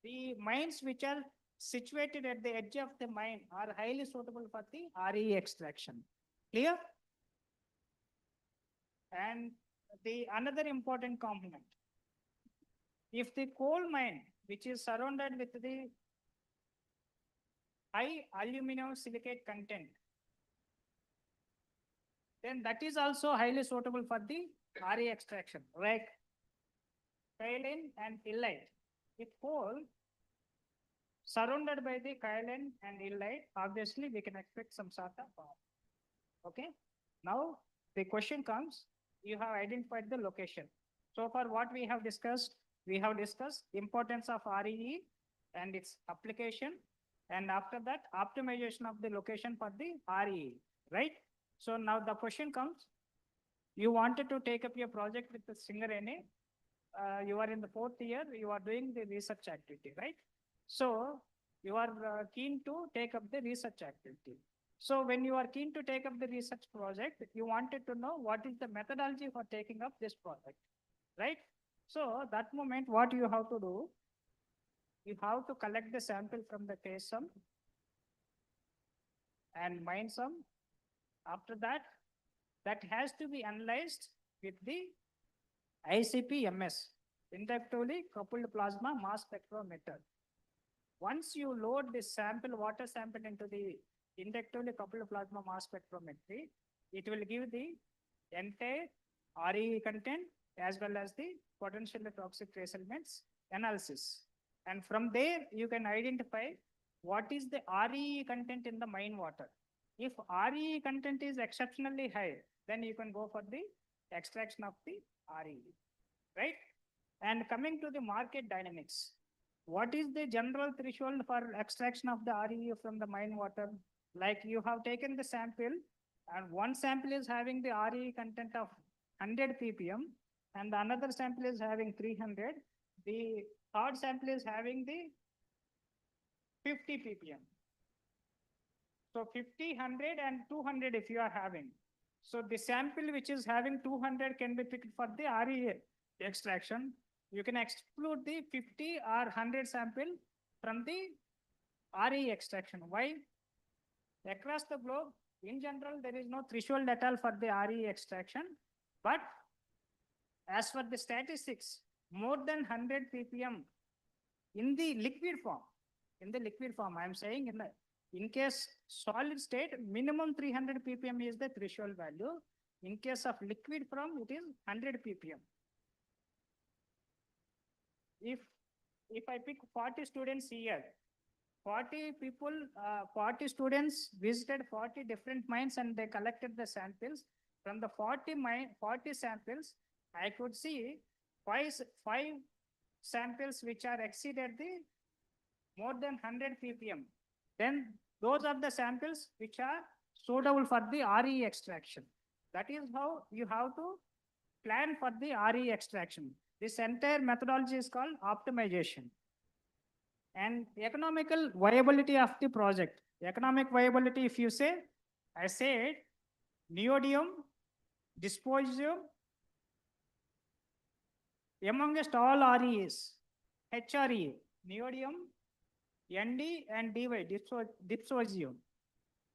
the mines which are situated at the edge of the mine are highly suitable for the RE extraction. Clear? And the another important component. If the coal mine, which is surrounded with the high aluminum silicate content, then that is also highly suitable for the RE extraction, like kaolin and illite. If coal surrounded by the kaolin and illite, obviously we can expect some sort of power. Okay. Now the question comes, you have identified the location. So far what we have discussed importance of RE and its application, and after that optimization of the location for the RE, right? So now the question comes, you wanted to take up your project with the Singareni. You are in the 4th year, you are doing the research activity, right? So you are keen to take up the research activity. So when you are keen to take up the research project, you wanted to know what is the methodology for taking up this project, right? So that moment, what you have to do, you have to collect the sample from the face sum and mine sum. After that, that has to be analyzed with the ICP-MS, inductively coupled plasma mass spectrometer. Once you load this sample, water sample into the inductively coupled plasma mass spectrometry, it will give the entire RE content as well as the potentially toxic trace elements analysis. And from there, you can identify what is the RE content in the mine water. If RE content is exceptionally high, then you can go for the extraction of the RE, right? And coming to the market dynamics, what is the general threshold for extraction of the RE from the mine water? Like you have taken the sample and one sample is having the RE content of 100 ppm and the another sample is having 300. The third sample is having the 50 ppm. So 50, 100 and 200 if you are having. So the sample which is having 200 can be picked for the RE extraction. You can exclude the 50 or 100 sample from the RE extraction. Why? Across the globe, in general, there is no threshold at all for the RE extraction. But as for the statistics, more than 100 ppm in the liquid form, I am saying in case solid state, minimum 300 ppm is the threshold value. In case of liquid form, it is 100 ppm. If I pick 40 students here, 40 people, 40 students visited 40 different mines and they collected the samples. From the 40 samples, I could see five samples which are exceeded the more than 100 ppm. Then those are the samples which are suitable for the RE extraction. That is how you have to plan for the RE extraction. This entire methodology is called optimization. And economical viability of the project. Economic viability, if you say, I said neodymium, dysprosium, amongst all REs, HRE, neodymium, ND and DY, dysprosium.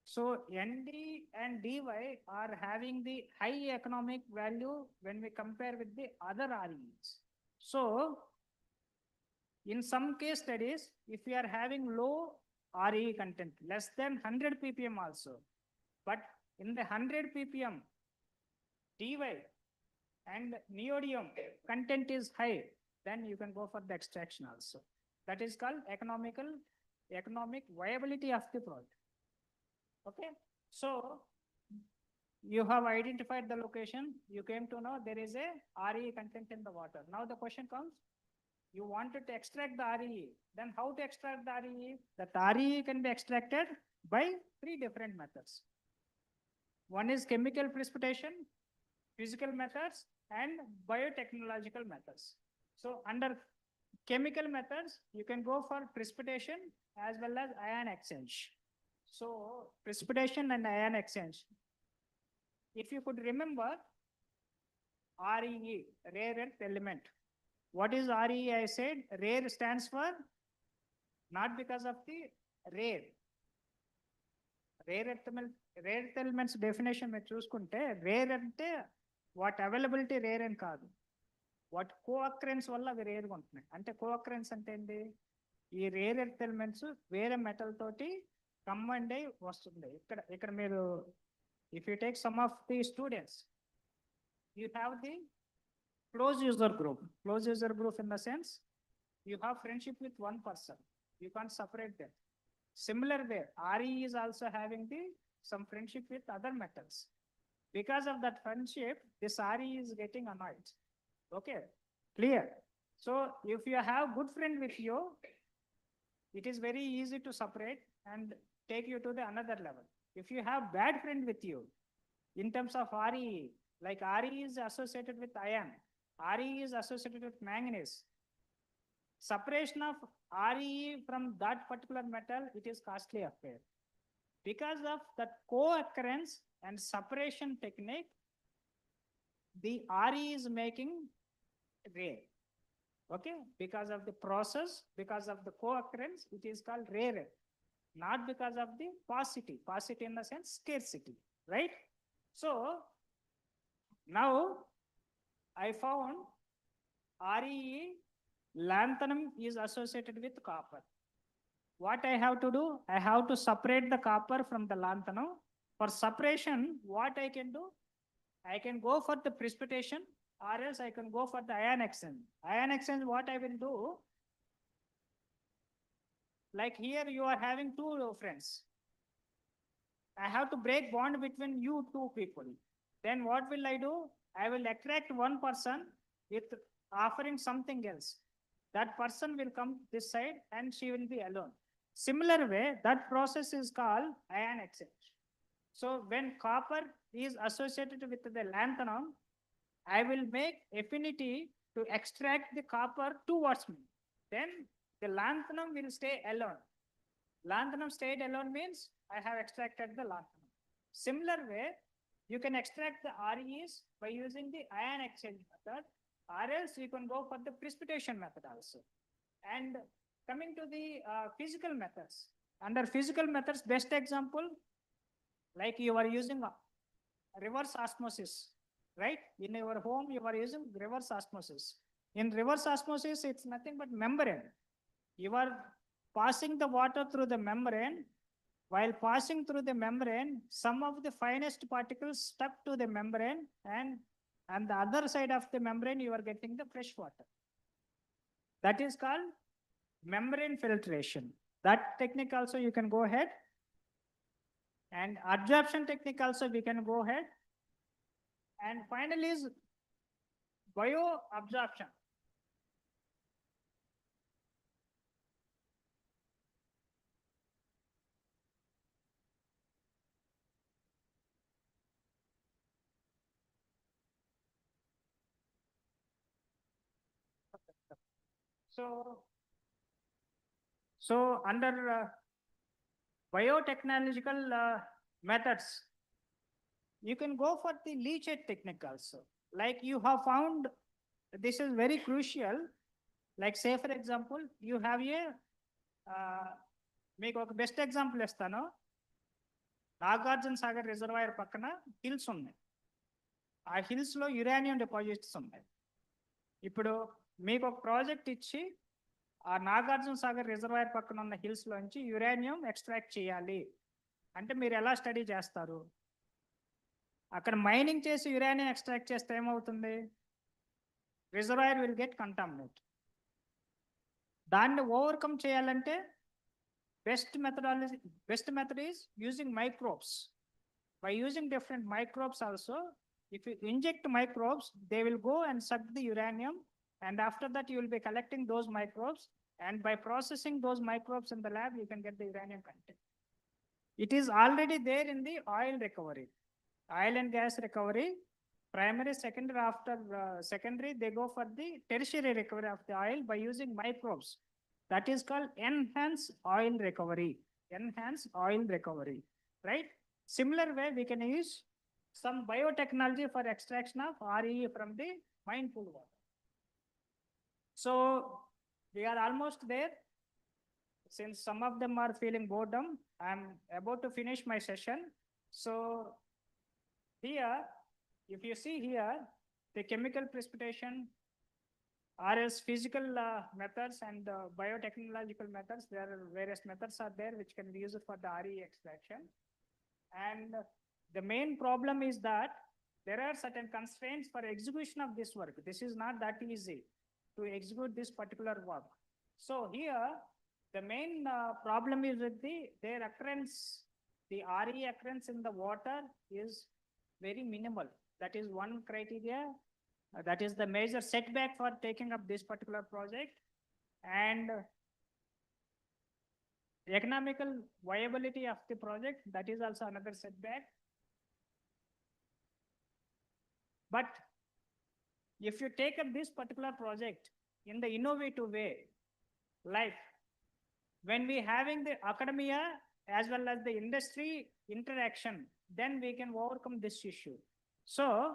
So ND and DY are having the high economic value when we compare with the other REs. So in some case studies, if we are having low RE content, less than 100 ppm also, but in the 100 ppm, DY and neodymium content is high, then you can go for the extraction also. That is called economic viability of the project. Okay, so You have identified the location. You came to know there is a RE content in the water. Now the question comes, you wanted to extract the RE. Then how to extract the RE? That RE can be extracted by 3 different methods. One is chemical precipitation, physical methods, and biotechnological methods. So under chemical methods, you can go for precipitation as well as ion exchange. So precipitation and ion exchange. If you could remember, REE, rare earth element. What is REE? I said rare stands for not because of the rare. Rare earth elements definition మీరు చూసుకుంటే rare అంటే what availability rare అని కాదు, what కో అక్రెన్స్ వల్ల అవి రేర్గా ఉంటున్నాయి. అంటే కో అక్రెన్స్ అంటే ఏంటి? ఈ రేర్ ఎర్త్ ఎలిమెంట్స్ వేరే మెటల్ తోటి కంబైండ్ అయి వస్తుంది. ఇక్కడ మీరు if you take some of the students, you have the close user group. Close user group in the sense you have friendship with one person, you can't separate them. Similar way, RE is also having some friendship with other metals. Because of that friendship, this RE is getting annoyed. Okay, clear? So if you have good friend with you, it is very easy to separate and take you to the another level. If you have bad friend with you, in terms of RE, like RE is associated with iron, RE is associated with manganese. Separation of RE from that particular metal, it is costly affair. Because of that co-occurrence and separation technique, the RE is making rare. Okay, because of the process, because of the co-occurrence, it is called rare. Not because of the paucity. Paucity in the sense scarcity, right? So now I found RE lanthanum is associated with copper. What I have to do? I have to separate the copper from the lanthanum. For separation, what I can do? I can go for the precipitation, or else I can go for the ion exchange. Ion exchange, what I will do? Like here you are having 2 friends. I have to break bond between you 2 people. Then what will I do? I will attract one person with offering something else. That person will come this side and she will be alone. Similar way, that process is called ion exchange. So when copper is associated with the lanthanum, I will make affinity to extract the copper towards me. Then the lanthanum will stay alone. Lanthanum stayed alone means I have extracted the lanthanum. Similar way, you can extract the REs by using the ion exchange method, or else you can go for the precipitation method also. And coming to the physical methods, under physical methods, best example, like you are using reverse osmosis, right? In your home, you are using reverse osmosis. In reverse osmosis, it's nothing but membrane. You are passing the water through the membrane. While passing through the membrane, some of the finest particles stuck to the membrane, and the other side of the membrane, you are getting the fresh water. That is called membrane filtration. That technique also you can go ahead. And absorption technique also we can go ahead. And finally is bioabsorption. So under biotechnological methods, you can go for the leachate technique also. Like you have found, this is very crucial. Like say for example, you have a మీకు ఒక best example ఇస్తాను. Nagarjuna Sagar reservoir పక్కన hills ఉన్నాయి. ఆ హిల్స్లో uranium deposits ఉన్నాయి. ఇప్పుడు మీకు ఒక ప్రాజెక్ట్ ఇచ్చి ఆ నాగార్జున సాగర్ రిజర్వాయర్ పక్కన ఉన్న హిల్స్లోంచి యురేనియం ఎక్స్ట్రాక్ట్ చేయాలి అంటే మీరు ఎలా స్టడీ చేస్తారు? అక్కడ మైనింగ్ చేసి యురేనియం ఎక్స్ట్రాక్ట్ చేస్తే ఏమవుతుంది? Reservoir will get contaminate. దాన్ని ఓవర్కమ్ చేయాలంటే best method is using microbes. by using different microbes also. If you inject microbes, they will go and suck the uranium. And after that, you will be collecting those microbes. And by processing those microbes in the lab, you can get the uranium content. It is already there in the oil recovery, oil and gas recovery, primary, secondary. After secondary, they go for the tertiary recovery of the oil by using microbes. That is called enhanced oil recovery. Enhanced oil recovery, right? Similar way, we can use some biotechnology for extraction of RE from the mine pool water. So we are almost there. Since some of them are feeling boredom, I'm about to finish my session. So here, if you see here, the chemical precipitation, or else physical methods and biotechnological methods, there are various methods are there which can be used for the RE extraction. And the main problem is that there are certain constraints for execution of this work. This is not that easy to execute this particular work. So here, the main problem is with their occurrence, the RE occurrence in the water is very minimal. That is one criteria. That is the major setback for taking up this particular project. And the economical viability of the project, that is also another setback. But if you take up this particular project in the innovative way, like when we having the academia as well as the industry interaction, then we can overcome this issue. So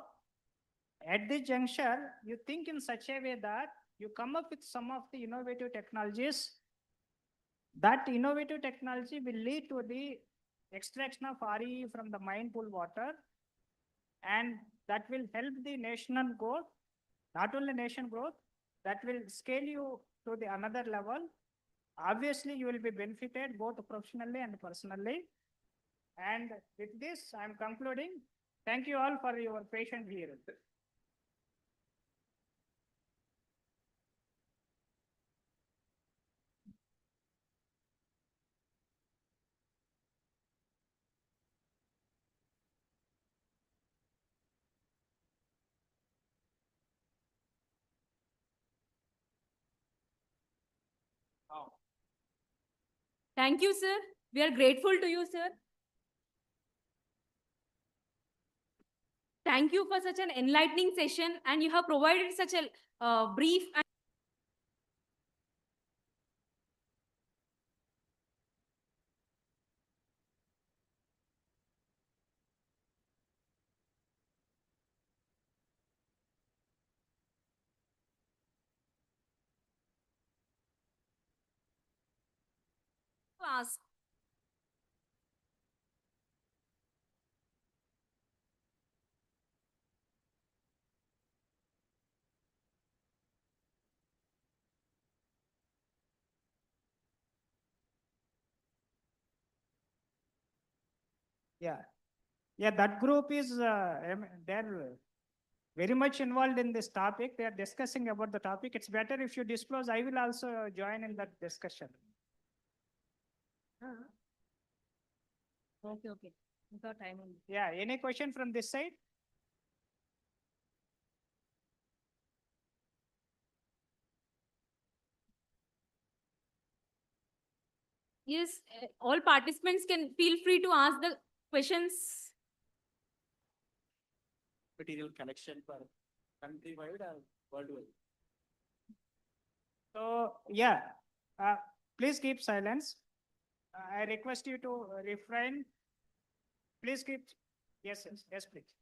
at this juncture, you think in such a way that you come up with some of the innovative technologies. That innovative technology will lead to the extraction of RE from the mine pool water, and that will help the national growth, not only nation growth, that will scale you to the another level. Obviously, you will be benefited both professionally and personally. And with this, I'm concluding. Thank you all for your patience here. Thank you, sir. We are grateful to you, sir. Thank you for such an enlightening session, and you have provided such a brief and ask. Yeah. Yeah, that group is, they're very much involved in this topic. They are discussing about the topic. It's better if you disclose. I will also join in that discussion. Okay, okay. Without time. Yeah, any question from this side? Yes, all participants can feel free to ask the questions. Material collection for countrywide or worldwide? So, yeah, please keep silence. I request you to refrain. Please keep, yes, please.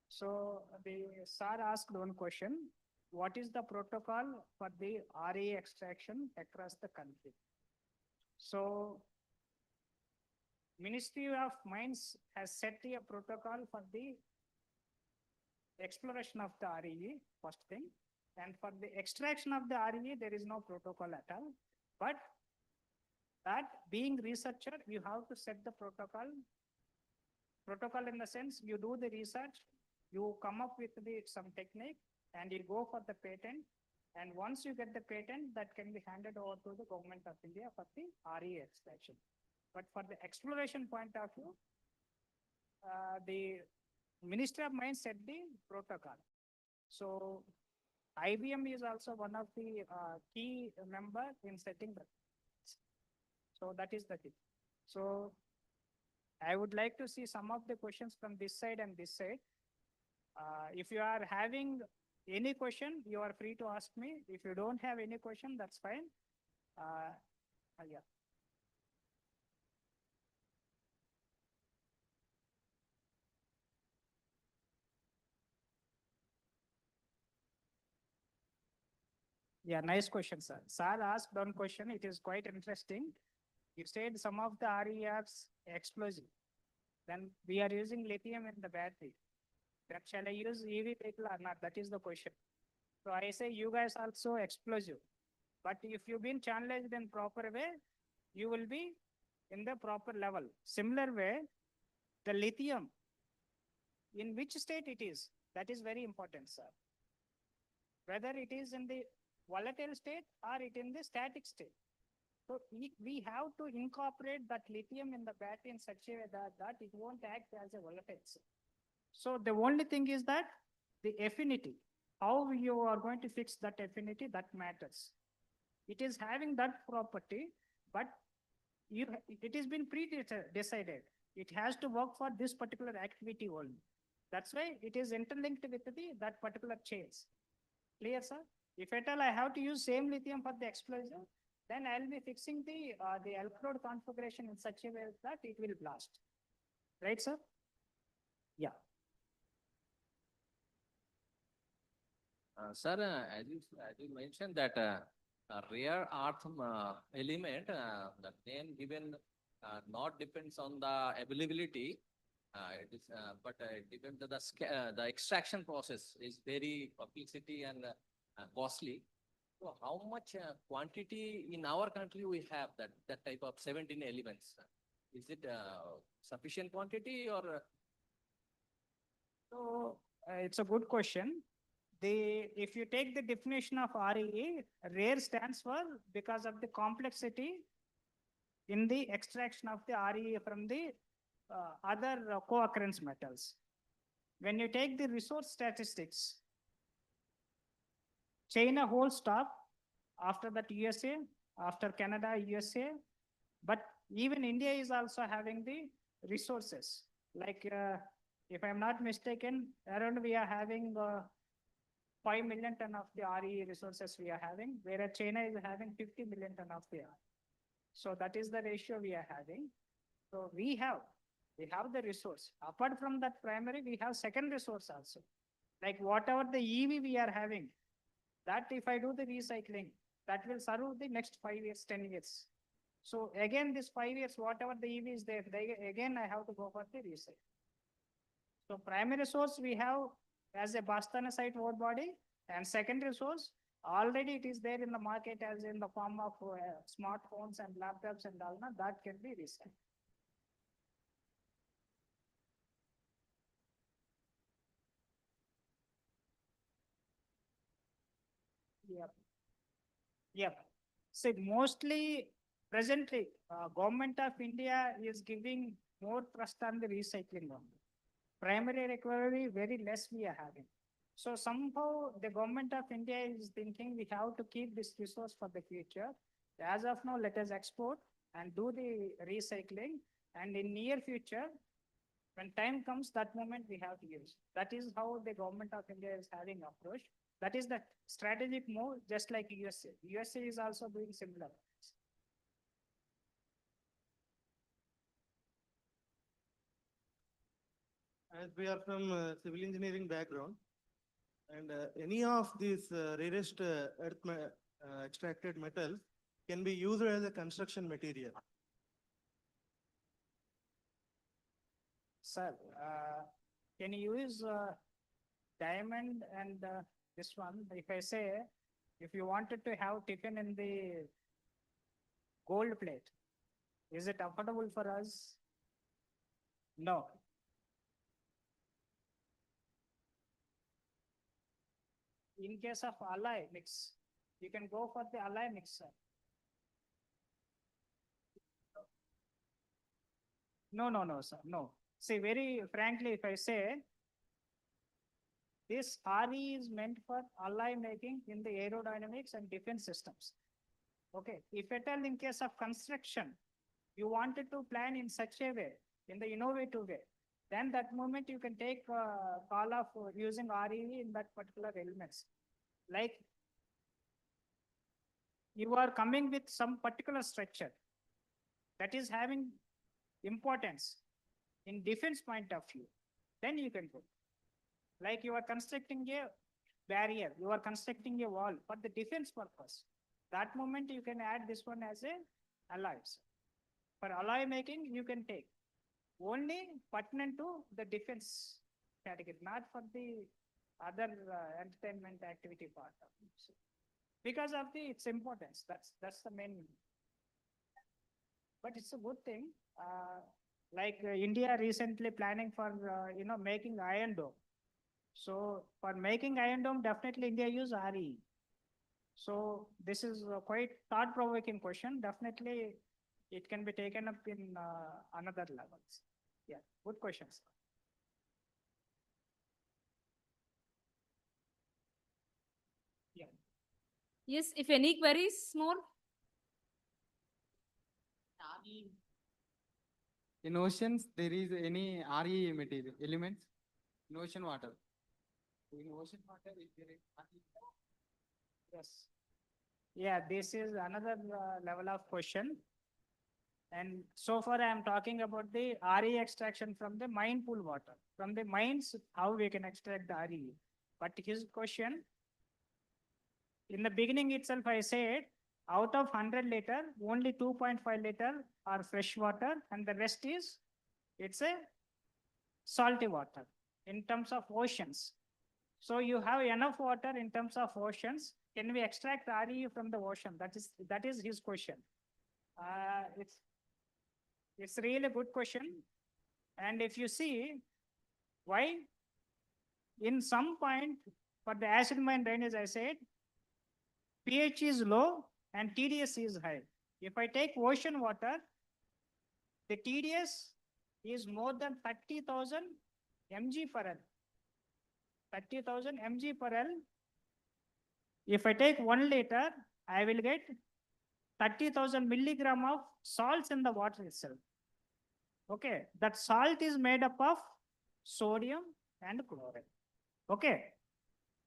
So the sir asked one question. What is the protocol for the RE extraction across the country? So Ministry of Mines has set a protocol for the exploration of the RE, first thing. And for the extraction of the RE, there is no protocol at all. But that being researcher, you have to set the protocol. Protocol in the sense you do the research, you come up with some technique, and you go for the patent. And once you get the patent, that can be handed over to the government of India for the RE extraction. But for the exploration point of view, the Ministry of Mines set the protocol. So IBM is also one of the key member in setting the. So that is the thing. So I would like to see some of the questions from this side and this side. If you are having any question, you are free to ask me. If you don't have any question, that's fine. Yeah. Yeah, nice question, sir. Sir asked one question. It is quite interesting. You said some of the RERs explosive. Then we are using lithium in the battery. Then shall I use EV vehicle or not? That is the question. So I say you guys also explosive. But if you've been channelized in proper way, you will be in the proper level. Similar way, the lithium, in which state it is, that is very important, sir. Whether it is in the volatile state or it in the static state. So we have to incorporate that lithium in the battery in such a way that it won't act as a volatile state. So the only thing is that the affinity, how you are going to fix that affinity, that matters. It is having that property, but it has been pre-decided. It has to work for this particular activity only. That's why it is interlinked with that particular chains. Clear, sir? If at all I have to use same lithium for the explosive, then I'll be fixing the electrode configuration in such a way that it will blast. Right, sir? Yeah. Sir, as you mentioned that rare earth element, the name given not depends on the availability. It is, but it depends on the extraction process is very complexity and costly. So how much quantity in our country we have that type of 17 elements? Is it sufficient quantity or? So it's a good question. If you take the definition of REE, rare stands for because of the complexity in the extraction of the REE from the other co-occurrence metals. When you take the resource statistics, China holds top, after that USA, after Canada, USA, but even India is also having the resources. Like, if I'm not mistaken, around we are having 5 million ton of the RE resources we are having, whereas China is having 50 million ton of the RE. So that is the ratio we are having. So we have the resource. Apart from that primary, we have second resource also. Like whatever the EV we are having, that if I do the recycling, that will serve the next 5 years, 10 years. So again, this 5 years, whatever the EV is there, again, I have to go for the recycling. So primary source we have as a Bastanasite ore body, and secondary source, already it is there in the market as in the form of smartphones and laptops and all that can be recycled. Yep. Yep. So mostly presently, government of India is giving more trust on the recycling only. Primary recovery, very less we are having. So somehow the government of India is thinking we have to keep this resource for the future. As of now, let us export and do the recycling. And in near future, when time comes, that moment we have to use. That is how the government of India is having approach. That is the strategic move, just like USA. USA is also doing similar. As we are from civil engineering background, and any of these rarest extracted metals can be used as a construction material. Sir, can you use diamond and this one? If I say, if you wanted to have tiffin in the gold plate, is it affordable for us? No. In case of alloy mix, you can go for the alloy mixer. No, sir, no. See, very frankly, if I say, this RE is meant for alloy making in the aerodynamics and defense systems. Okay, if at all in case of construction, you wanted to plan in such a way, in the innovative way, then that moment you can take call of using RE in that particular elements. Like you are coming with some particular structure that is having importance in defense point of view, then you can go. Like you are constructing a barrier, you are constructing a wall for the defense purpose. That moment you can add this one as a alloys. For alloy making, you can take only pertinent to the defense category, not for the other entertainment activity part of it. So, because of its importance, that's the main. But it's a good thing. Like India recently planning for making Iron Dome. So for making Iron Dome, definitely India use RE. So this is a quite thought-provoking question. Definitely, it can be taken up in another levels. Yeah, good questions. Yeah. Yes, if any queries more? In oceans, there is any RE material elements in ocean water. In ocean water, is there RE? Yes. Yeah, this is another level of question. And so far I am talking about the RE extraction from the mine pool water. From the mines, how we can extract the RE. But his question, in the beginning itself, I said, out of 100 liter, only 2.5 liter are fresh water and the rest is, it's a salty water in terms of oceans. So you have enough water in terms of oceans. Can we extract RE from the ocean? That is his question. It's really a good question. And if you see why, in some point for the acid mine drainage, I said, pH is low and TDS is high. If I take ocean water, the TDS is more than 30,000 mg per L. 30,000 mg per L. If I take 1 liter, I will get 30,000 milligram of salts in the water itself. Okay, that salt is made up of sodium and chloride. Okay,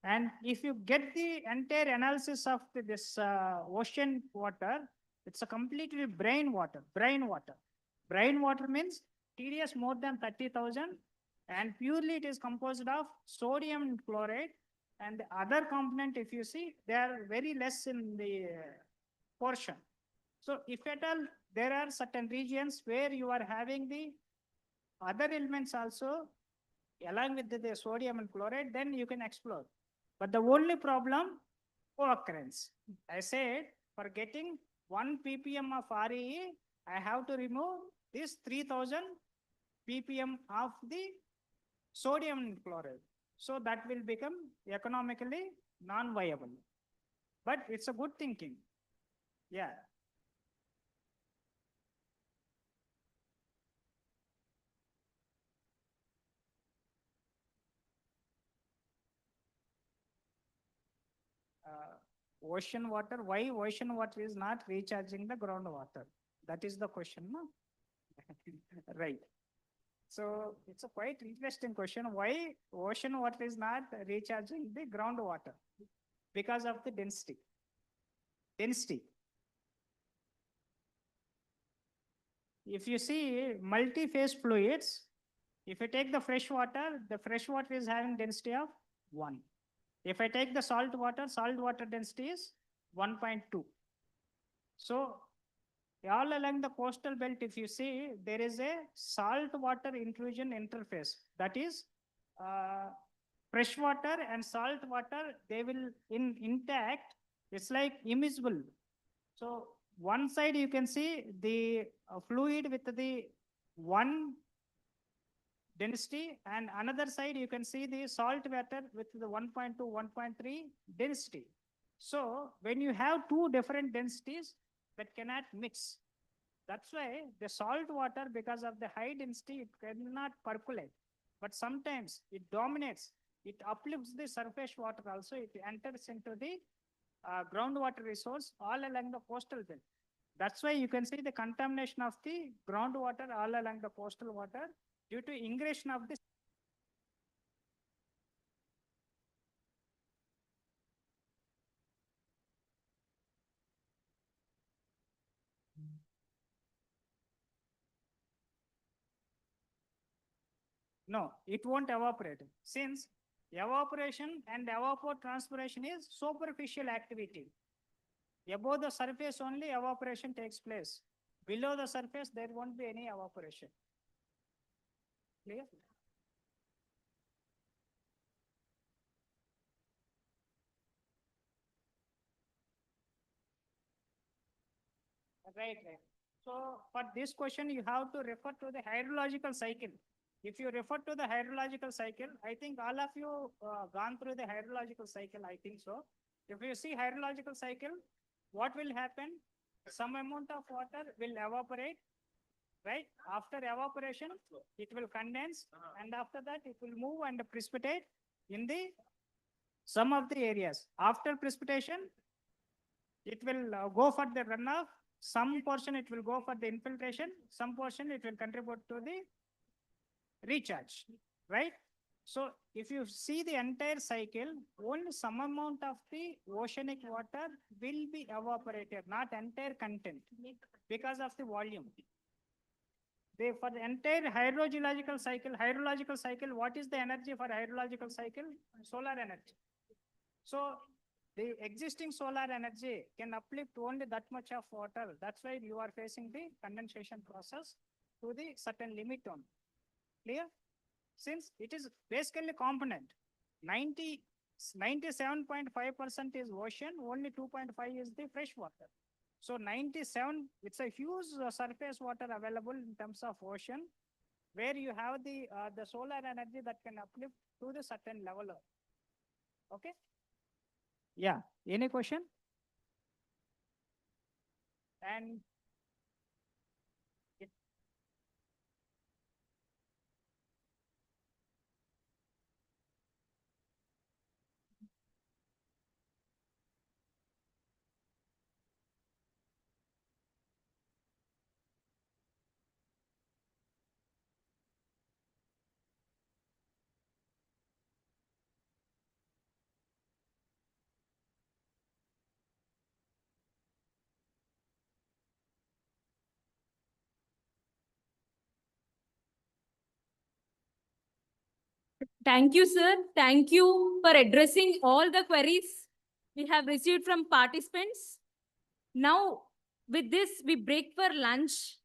and if you get the entire analysis of this ocean water, it's a completely brine water. Brine water means TDS more than 30,000 and purely it is composed of sodium and chloride, and the other component, if you see, they are very less in the portion. So if at all there are certain regions where you are having the other elements also along with the sodium and chloride, then you can explore. But the only problem, co-occurrence. I said for getting 1 ppm of RE, I have to remove this 3000 ppm of the sodium and chloride. So that will become economically non-viable. But it's a good thinking. Yeah. Ocean water, why ocean water is not recharging the groundwater? That is the question, no? Right. So it's a quite interesting question. Why ocean water is not recharging the groundwater? Because of the density. Density. If you see multi-phase fluids, if you take the fresh water is having density of 1. If I take the salt water density is 1.2. So all along the coastal belt, if you see, there is a salt water intrusion interface. That is fresh water and salt water, they will intact. It's like immiscible. So one side you can see the fluid with the 1 density, and another side you can see the salt water with the 1.2, 1.3 density. So when you have 2 different densities that cannot mix, That's why the salt water, because of the high density, it cannot percolate. But sometimes it dominates. It uplifts the surface water also. It enters into the groundwater resource all along the coastal belt. That's why you can see the contamination of the groundwater all along the coastal water due to ingression of the No, it won't evaporate. Since evaporation and evapotranspiration is superficial activity. Above the surface only evaporation takes place. Below the surface, there won't be any evaporation. Clear? Right. So for this question, you have to refer to the hydrological cycle. If you refer to the hydrological cycle, I think all of you gone through the hydrological cycle, I think so. If you see hydrological cycle, what will happen? Some amount of water will evaporate, right? After evaporation, it will condense, and after that, it will move and precipitate in the some of the areas. After precipitation, it will go for the runoff. Some portion it will go for the infiltration. Some portion it will contribute to the recharge, right? So if you see the entire cycle, only some amount of the oceanic water will be evaporated, not entire content, because of the volume. For the entire hydrological cycle, what is the energy for hydrological cycle? Solar energy. So the existing solar energy can uplift only that much of water. That's why you are facing the condensation process to the certain limit on. Clear? Since it is basically component, 97.5% is ocean, only 2.5 is the fresh water. So 97, it's a huge surface water available in terms of ocean, where you have the solar energy that can uplift to the certain level. Okay? Yeah. Any question? And Thank you, sir. Thank you for addressing all the queries we have received from participants. Now, with this, we break for lunch.